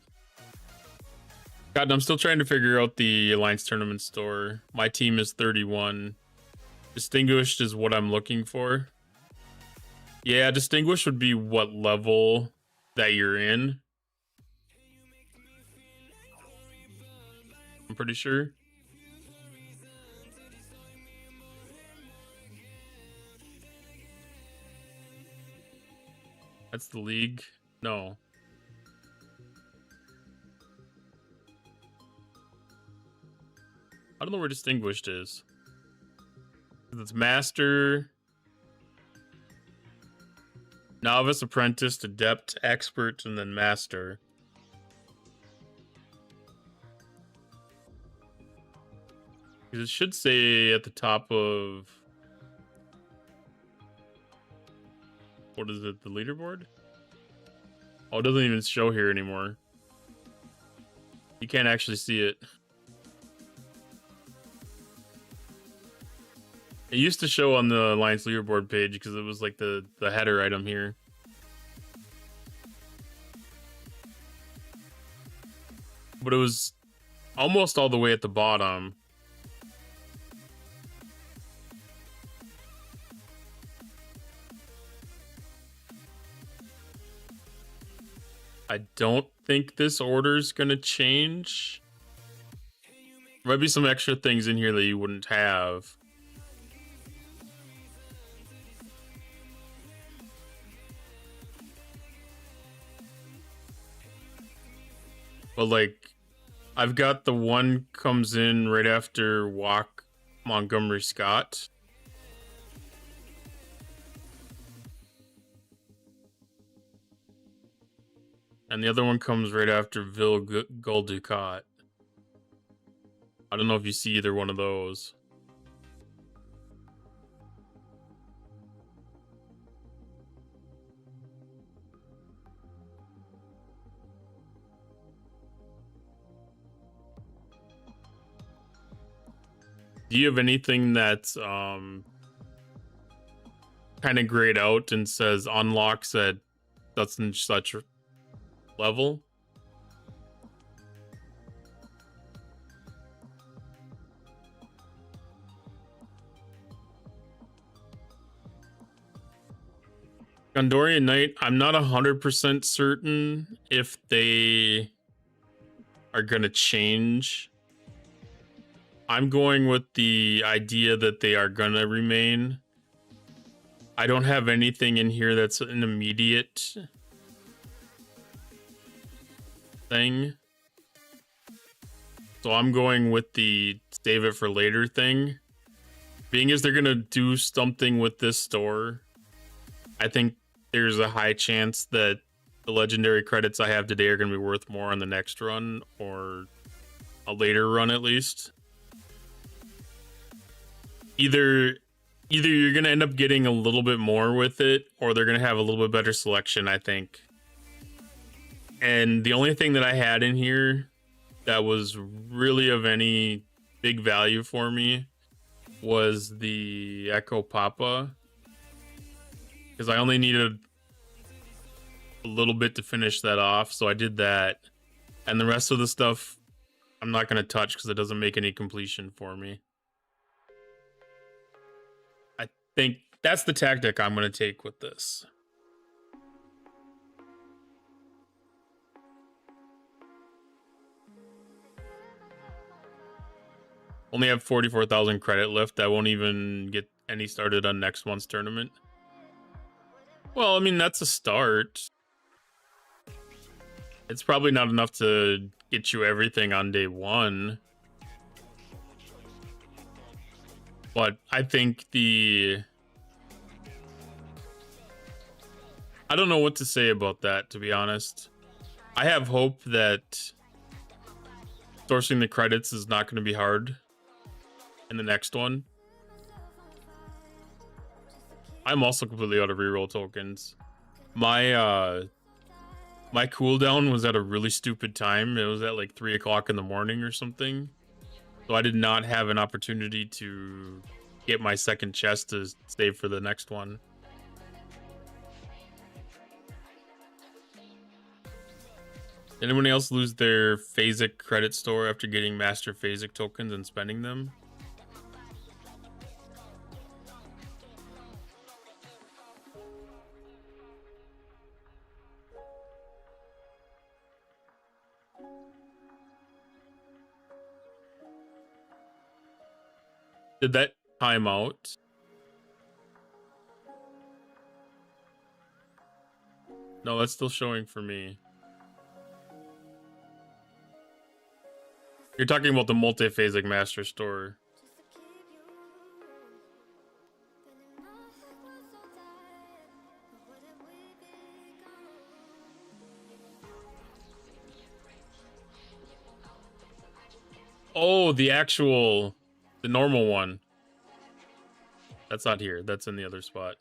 God, I'm still trying to figure out the Alliance Tournament store. My team is 31. Distinguished is what I'm looking for. Yeah, Distinguished would be what level that you're in. I'm pretty sure. That's the league? No. I don't know where Distinguished is. It's Master, Novice, Apprentice, Adept, Expert, and then Master. It should say at the top of... What is it? The leaderboard? Oh, it doesn't even show here anymore. You can't actually see it. It used to show on the Alliance leaderboard page because it was like the header item here. But it was almost all the way at the bottom. I don't think this order's gonna change. There might be some extra things in here that you wouldn't have. But like, I've got the one comes in right after Walk Montgomery Scott. And the other one comes right after Ville Gul Dukat. I don't know if you see either one of those. Do you have anything that's kind of grayed out and says unlocks at such and such level? Gondorian Knight, I'm not 100% certain if they are going to change. I'm going with the idea that they are going to remain. I don't have anything in here that's an immediate thing. So I'm going with the save it for later thing. Being as they're going to do something with this store, I think there's a high chance that the legendary credits I have today are going to be worth more on the next run, or a later run at least. Either you're going to end up getting a little bit more with it, or they're going to have a little bit better selection, I think. And the only thing that I had in here that was really of any big value for me was the Echo Papa, because I only needed a little bit to finish that off, so I did that. And the rest of the stuff I'm not going to touch because it doesn't make any completion for me. I think that's the tactic I'm going to take with this. Only have 44,000 credit left. I won't even get any started on next month's tournament. Well, I mean, that's a start. It's probably not enough to get you everything on day one. But I think I don't know what to say about that, to be honest. I have hope that sourcing the credits is not going to be hard. in the next one. I'm also completely out of reroll tokens. My my cooldown was at a really stupid time. It was at like 3 o'clock in the morning or something. So I did not have an opportunity to get my second chest to save for the next one. Anyone else lose their Phasic credit store after getting master Phasic tokens and spending them? Did that time out? No, that's still showing for me. You're talking about the multi-phasic master store. Oh, the normal one. That's not here. That's in the other spot.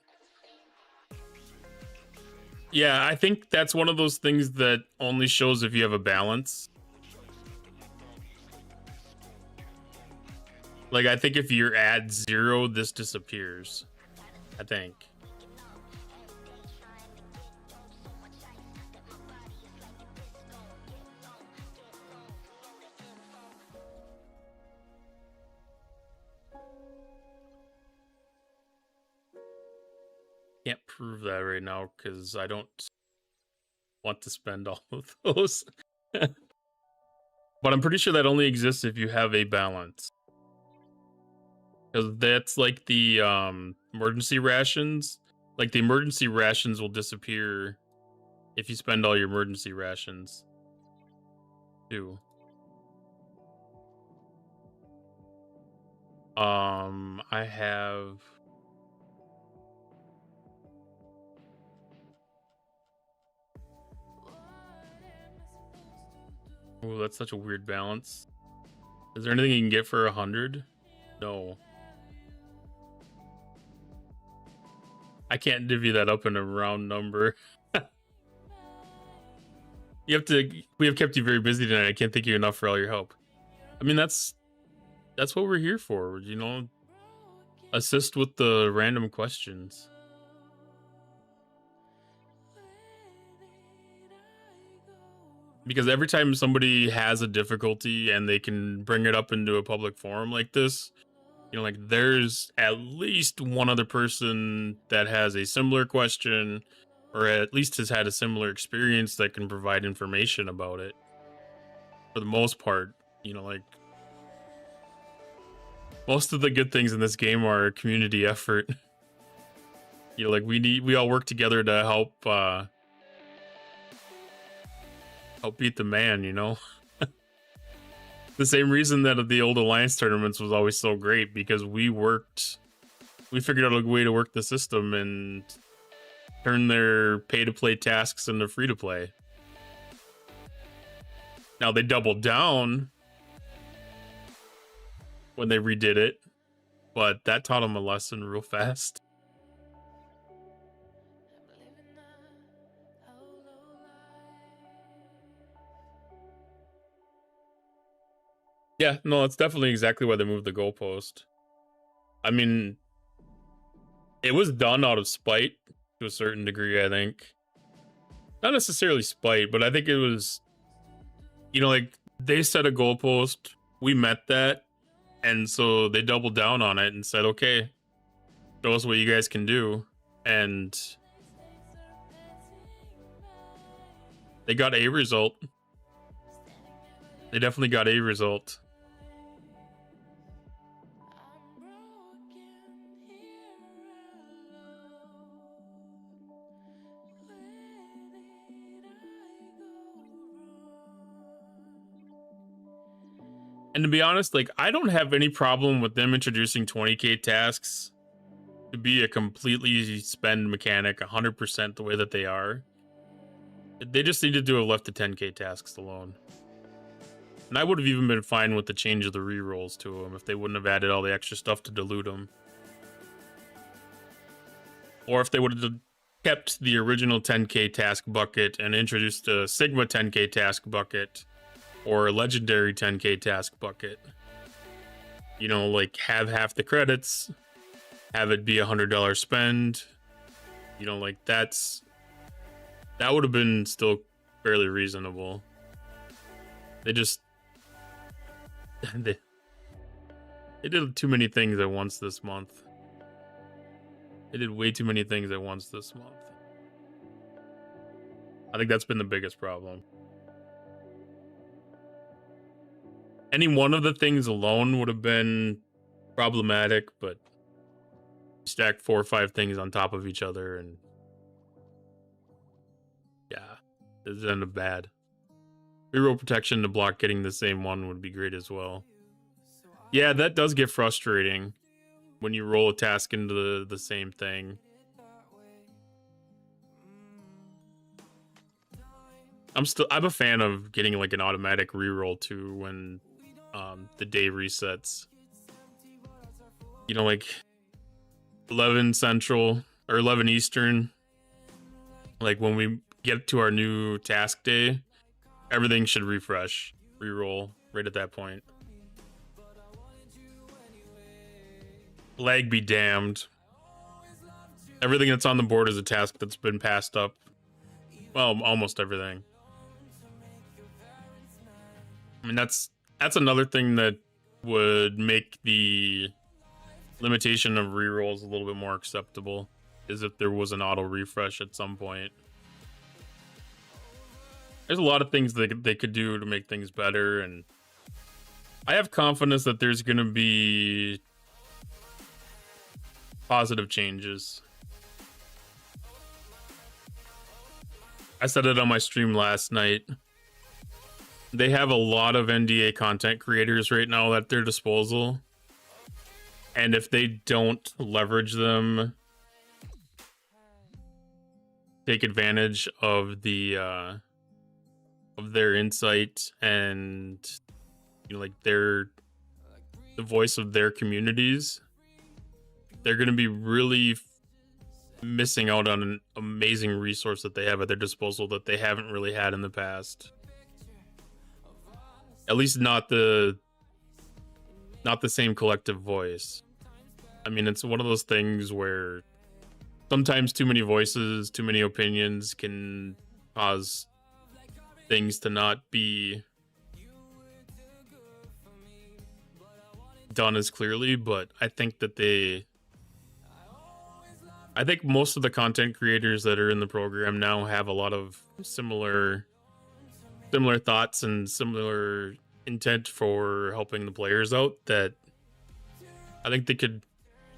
Yeah, I think that's one of those things that only shows if you have a balance. Like, I think if you're at 0, this disappears. I think. Can't prove that right now because I don't want to spend all of those. But I'm pretty sure that only exists if you have a balance. Because that's like the emergency rations. Like the emergency rations will disappear if you spend all your emergency rations too. I have... Oh, that's such a weird balance. Is there anything you can get for 100? No. I can't divvy that up in a round number. We have kept you very busy tonight. I can't thank you enough for all your help. I mean, that's what we're here for, you know? Assist with the random questions. Because every time somebody has a difficulty and they can bring it up into a public forum like this, you know, like there's at least one other person that has a similar question or at least has had a similar experience that can provide information about it. For the most part, you know, like most of the good things in this game are community effort. You know, like we all work together to help beat the man, you know? The same reason that the old Alliance tournaments was always so great, because we figured out a way to work the system and turn their pay-to-play tasks into free-to-play. Now, they doubled down when they redid it, but that taught them a lesson real fast. Yeah, no, that's definitely exactly why they moved the goalpost. I mean, it was done out of spite to a certain degree, I think. Not necessarily spite, but I think it was, you know, like they set a goalpost, we met that, and so they doubled down on it and said, okay, show us what you guys can do. And they got a result. They definitely got a result. And to be honest, like, I don't have any problem with them introducing 20k tasks to be a completely spend mechanic 100% the way that they are. They just needed to have left the 10k tasks alone. And I would have even been fine with the change of the rerolls to them if they wouldn't have added all the extra stuff to dilute them. Or if they would have kept the original 10k task bucket and introduced a Sigma 10k task bucket or a legendary 10k task bucket. You know, like have half the credits, have it be $100 spend. You know, like that would have been still fairly reasonable. They just they did too many things at once this month. They did way too many things at once this month. I think that's been the biggest problem. Any one of the things alone would have been problematic, but stack 4 or 5 things on top of each other and yeah, this ended up bad. Reroll protection to block getting the same one would be great as well. Yeah, that does get frustrating when you roll a task into the same thing. I'm a fan of getting like an automatic reroll too when the day resets. You know, like 11 Central or 11 Eastern. Like when we get to our new task day, everything should refresh, reroll right at that point. Lag be damned. Everything that's on the board is a task that's been passed up. Well, almost everything. I mean, that's another thing that would make the limitation of rerolls a little bit more acceptable, is if there was an auto refresh at some point. There's a lot of things that they could do to make things better, and I have confidence that there's going to be positive changes. I said it on my stream last night. They have a lot of NDA content creators right now at their disposal. And if they don't leverage them, take advantage of the of their insight and, you know, like the voice of their communities, they're going to be really missing out on an amazing resource that they have at their disposal that they haven't really had in the past. At least not the same collective voice. I mean, it's one of those things where sometimes too many voices, too many opinions can cause things to not be done as clearly, but I think most of the content creators that are in the program now have a lot of similar thoughts and similar intent for helping the players out, that I think they could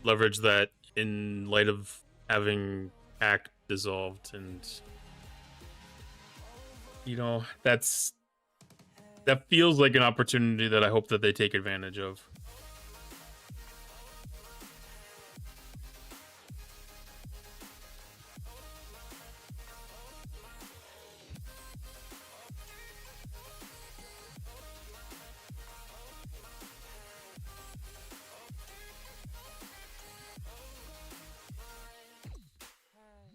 leverage that in light of having ACT dissolved. And, you know, that feels like an opportunity that I hope that they take advantage of.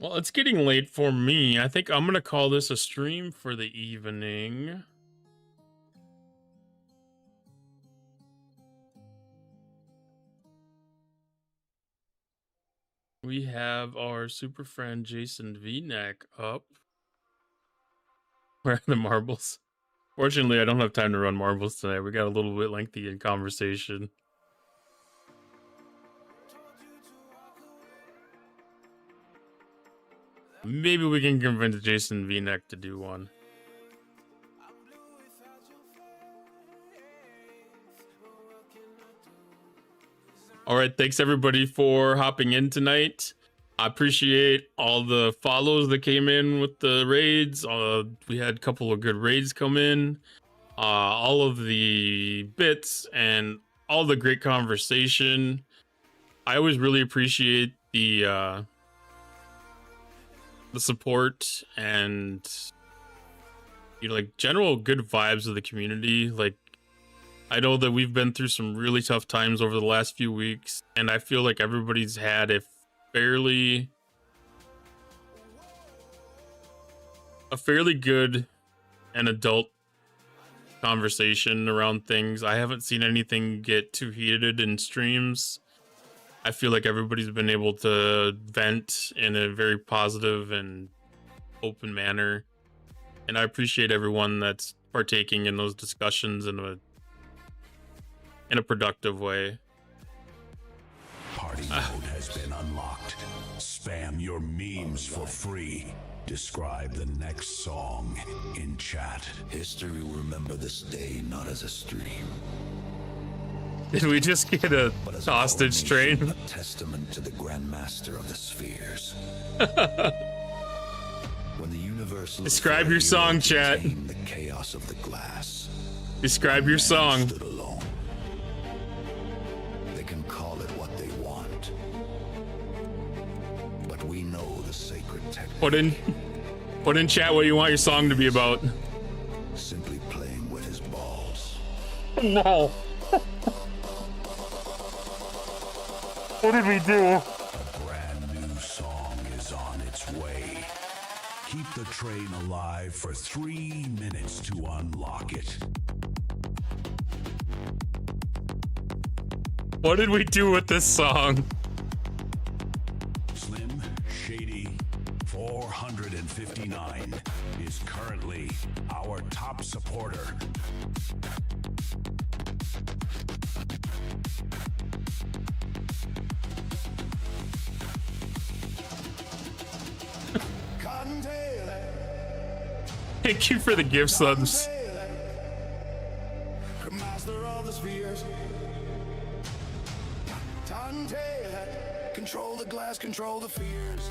Well, it's getting late for me. I think I'm going to call this a stream for the evening. We have our super friend Jason V-Neck up. Where are the marbles? Fortunately, I don't have time to run marbles tonight. We got a little bit lengthy in conversation. Maybe we can convince Jason V-Neck to do one. All right, thanks everybody for hopping in tonight. I appreciate all the follows that came in with the raids. We had a couple of good raids come in. All of the bits and all the great conversation. I always really appreciate the support and, you know, like general good vibes of the community. Like, I know that we've been through some really tough times over the last few weeks, and I feel like everybody's had a fairly good and adult conversation around things. I haven't seen anything get too heated in streams. I feel like everybody's been able to vent in a very positive and open manner, and I appreciate everyone that's partaking in those discussions in a productive way. Party mode has been unlocked. Spam your memes for free. Describe the next song in chat. History will remember this day not as a stream, Did we just get a but as a hostage coronation, train? a testament to the Grandmaster of the Spheres. When the universe Describe your song, chat. the chaos of the glass. Describe your song. Stood alone. They can call it what they want, but we know the sacred technique. Put in chat what you want your song to be about. Simply playing with his balls. No. What did we do? A brand new song is on its way. Keep the train alive for 3 minutes to unlock it. What did we do with this song? Slim Shady 459 is currently our top supporter. Thank you for the gift subs. Master of the spheres. Control the glass, control the fears.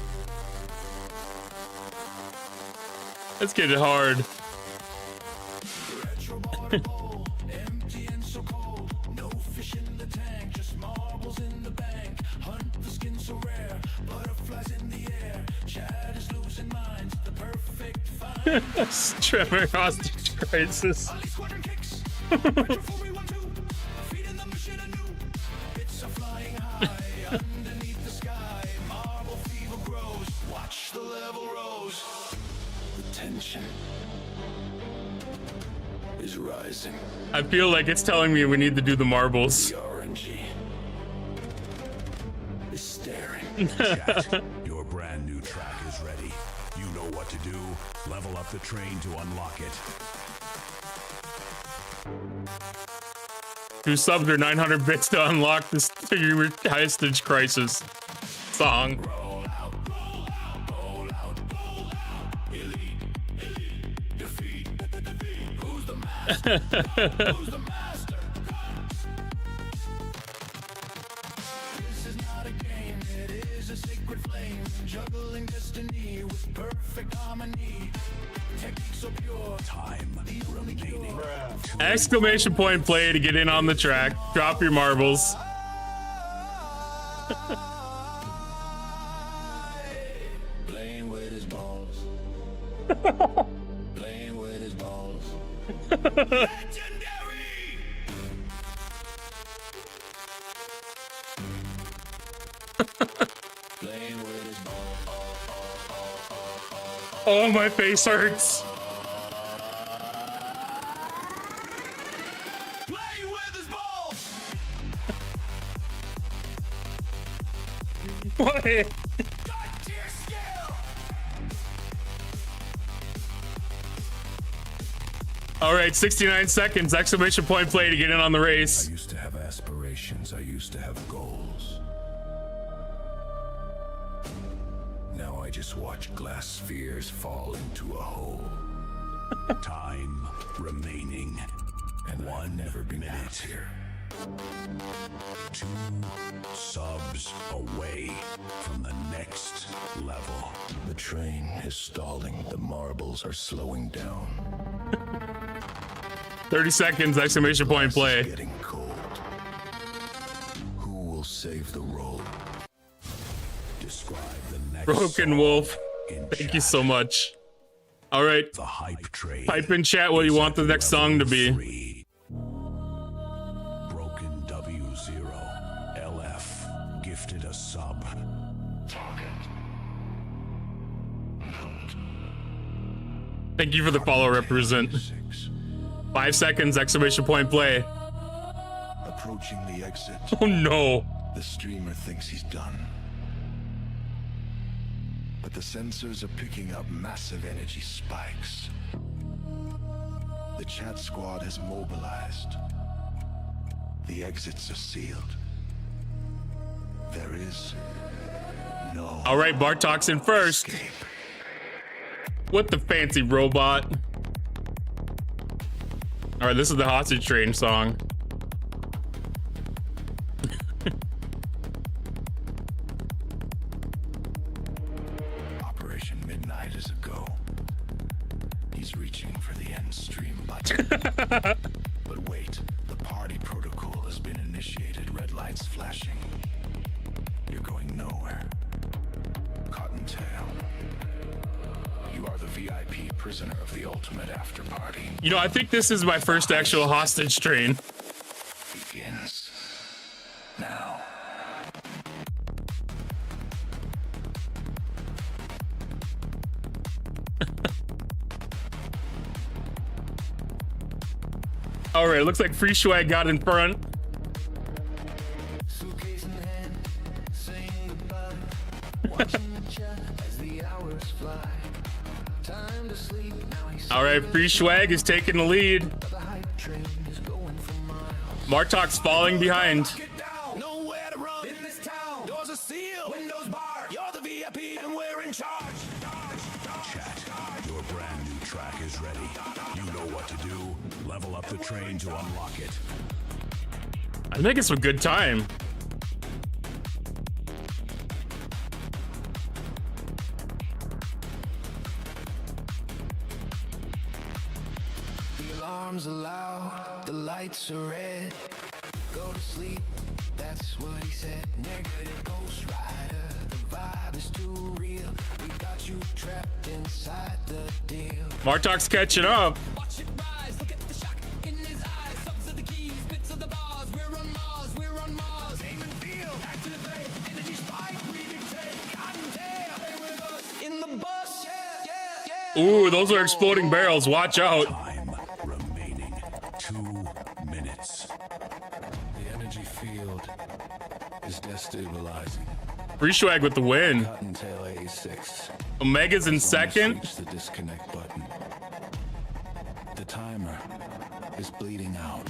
Let's get it hard. Empty and so cold. No fish in the tank, just marbles in the bank. Hunt the skin so rare, butterflies in the air. Chad is losing minds, the perfect find. Trevor hostage crisis. It's a flying high underneath the sky. Marble fever grows. Watch the level rose. The tension is rising. I feel like it's telling me we need to do the marbles. The orangey is staring. Chat, your brand new track is ready. You know what to do. Level up the train to unlock it. Who subbed her 900 bits to unlock this figure hostage crisis song. Roll out, roll out, roll out, roll out. Elite, elite, defeat, defeat. Who's the master? Who's the master? This is not a game, it is a sacred flame. Juggling destiny with perfect harmony. Technique so pure. Time remaining. Exclamation point play to get in on the track. Drop your marbles. Playing with his balls. Playing with his balls. Legendary! Playing with his balls. Oh, my face hurts. Playing with his balls. What? God tier skill. All right, 69 seconds. Exclamation point play to get in on the race. I used to have aspirations. I used to have goals. Now I just watch glass spheres fall into a hole. Time remaining. And 1 never be minute. happier. 2 subs away from the next level. The train is stalling. The marbles are slowing down. 30 seconds. Exclamation point play. It's getting cold. Who will save the road? Describe the next Broken song Wolf. in Thank you chat. so much. All right. The hype train. Type in chat what you is want the at next song to be. level 3. Thank you for the follow, represent. 5 seconds, exclamation point, play. Approaching the exit. Oh no. The streamer thinks he's done. But the sensors are picking up massive energy spikes. The chat squad has mobilized. The exits are sealed. There is no. All right, Bartok's in first. Escape. With the fancy robot. All right, this is the hostage train song. Operation Midnight is a go. He's reaching for the end stream button. But wait, the party protocol has been initiated. Red lights flashing. You're going nowhere. Cottontail. You are the VIP prisoner of the ultimate after party. You know, I think this is my first actual hostage train. Begins now. All right, looks like Free Swag got in front. Suitcase in hand, saying goodbye. Watching the chat as the hours fly. Time to sleep, now he's All right, Free Swag is taking the lead. the hype train is going for miles. Martok's falling behind. Get down, nowhere to run in this town. Doors are sealed, windows barred. You're the VIP and we're in charge. Chat, your brand new track is ready. You know what to do. Level up the train to unlock it. I'm making some good time. The alarms are loud, the lights are red. Go to sleep, that's what he said. Negative Ghost Rider, the vibe is too real. We got you trapped inside the deal. Martok's catching up. Watch it rise, look at the shock in his eyes. Subs of the keys, bits of the bars. We're on Mars, we're on Mars. Aim and feel, activate, energy spike, we dictate. Cottontail, stay with us in the bus. Yeah. Ooh, those are exploding barrels. Watch out. Time remaining 2 minutes. The energy field is destabilizing. Free Swag with the win. Cottontail 86. Omega's in second. Reach the disconnect button. The timer is bleeding out.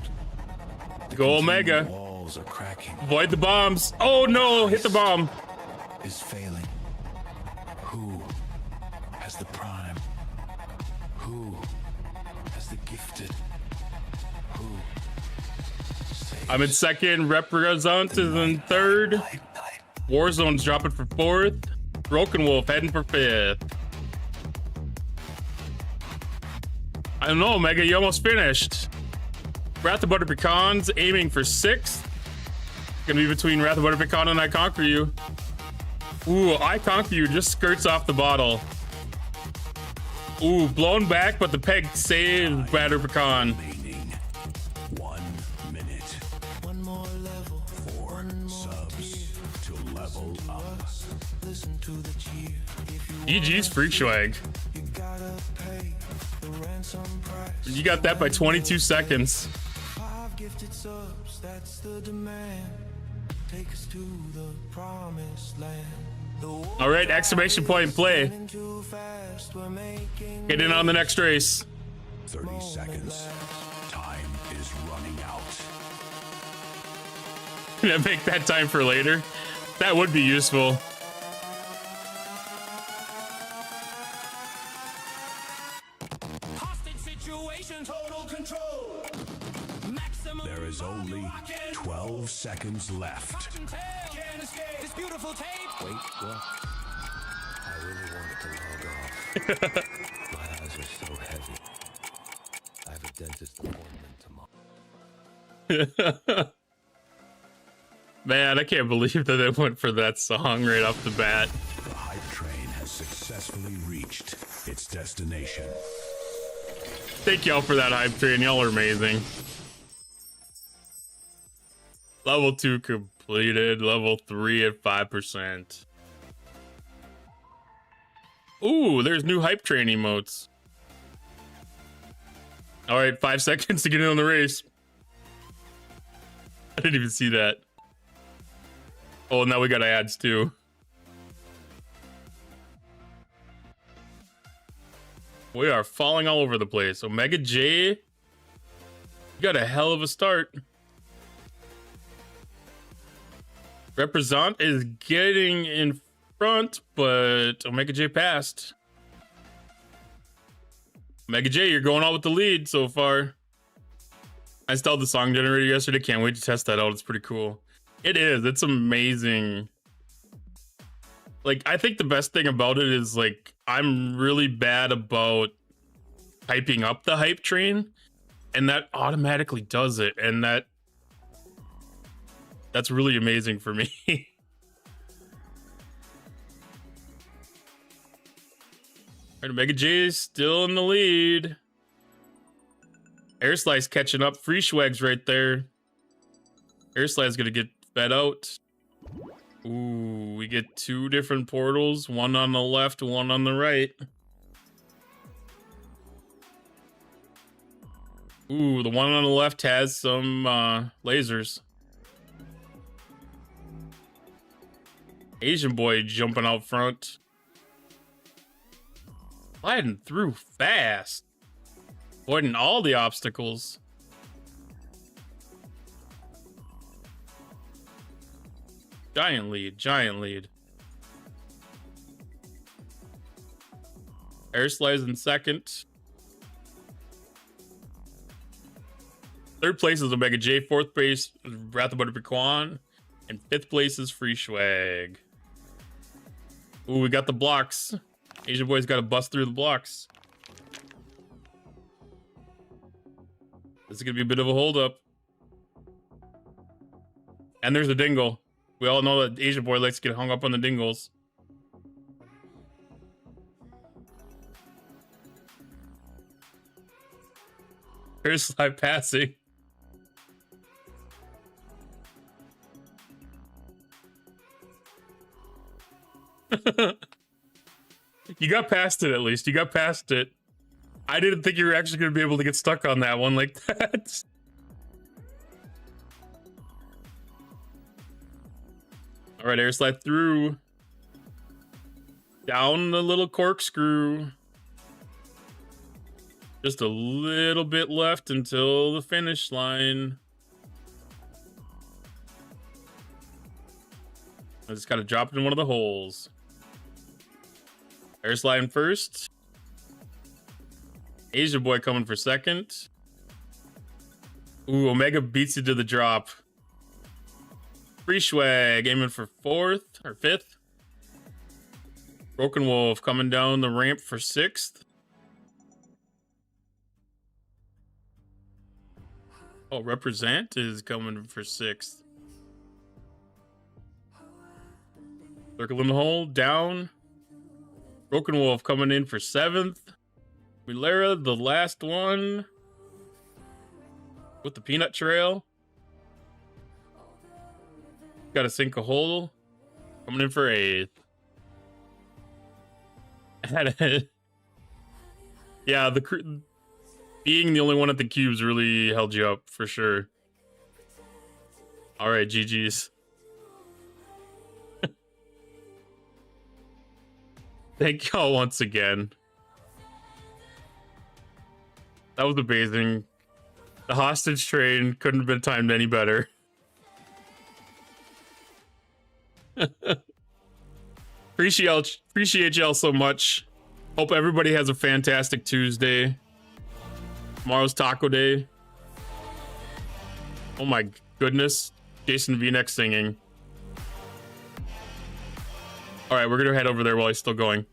The Go containment Omega. Walls are cracking. Avoid the bombs. Oh no, hit the bomb. Is failing. Who has the prime? Who has the gifted? Who? I'm in second. Represent is in third. Warzone's dropping for fourth. Broken Wolf heading for fifth. I don't know, Omega, you almost finished. Wrath of Butter Pecans aiming for sixth. Gonna be between Wrath of Butter Pecan and I Conquer You. Ooh, I Conquer You just skirts off the bottle. Ooh, blown back, but the peg saved Butter Pecan. Remaining 1 minute. One more level, 4 one more subs tier. to level up. Listen to the cheer. If you GG's Freak Swag. you gotta pay the ransom price. You got that by 22 seconds. 5 gifted subs, that's the demand. Take us to the promised land. All right, exclamation point play. Too fast, we're making Get in on the next race. 30 seconds. Time is running out. Can I make that time for later? That would be useful. hostage situation, total control. Maximum There is only 12 seconds left. can't escape this beautiful tape. Wait, what? I really wanted to log off. My eyes are so heavy. I have a dentist appointment tomorrow. Man, I can't believe that they went for that song right off the bat. The hype train has successfully reached its destination. Thank y'all for that hype train. Y'all are amazing. Level 2 completed. Level 3 at 5%. Ooh, there's new hype train emotes. All right, 5 seconds to get in on the race. I didn't even see that. Oh, now we got ads too. We are falling all over the place. Omega J, you got a hell of a start. Represent is getting in front, but Omega J passed. Omega J, you're going out with the lead so far. I installed the song generator yesterday. Can't wait to test that out. It's pretty cool. It is. It's amazing. Like, I think the best thing about it is, like, I'm really bad about hyping up the hype train, and that automatically does it, and that's really amazing for me. Alright, Omega J is still in the lead. Air Slice catching up. Free Schwag's right there. Air Slice gonna get fed out. Ooh, we get 2 different portals. One on the left, one on the right. Ooh, the one on the left has some lasers. Asian boy jumping out front. Sliding through fast. Avoiding all the obstacles. Giant lead, giant lead. Air Slice in second. Third place is Omega J. Fourth place is Wrath of Butter Pecan. And fifth place is Free Schwag. Ooh, we got the blocks. Asian boy's got to bust through the blocks. This is going to be a bit of a holdup. And there's a dingle. We all know that Asian boy likes to get hung up on the dingles. Here's slide passing. You got past it at least. You got past it. I didn't think you were actually going to be able to get stuck on that one like that. All right, air slide through. Down the little corkscrew. Just a little bit left until the finish line. I just got to drop it in one of the holes. Air sliding first. Asia boy coming for second. Ooh, Omega beats you to the drop. Free Schwag aiming for fourth or fifth. Broken Wolf coming down the ramp for sixth. Oh, Represent is coming for sixth. Circle in the hole, down. Broken Wolf coming in for seventh. Milera, the last one. With the peanut trail. Got to sink a hole. Coming in for eighth. Yeah, being the only one at the cubes really held you up for sure. All right, GG's. Thank y'all once again. That was amazing. The hostage train couldn't have been timed any better. Appreciate y'all so much. Hope everybody has a fantastic Tuesday. Tomorrow's Taco Day. Oh my goodness. Jason V-Neck singing. All right, we're going to head over there while he's still going.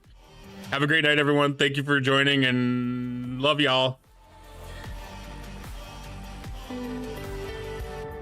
Have a great night, everyone. Thank you for joining and love y'all.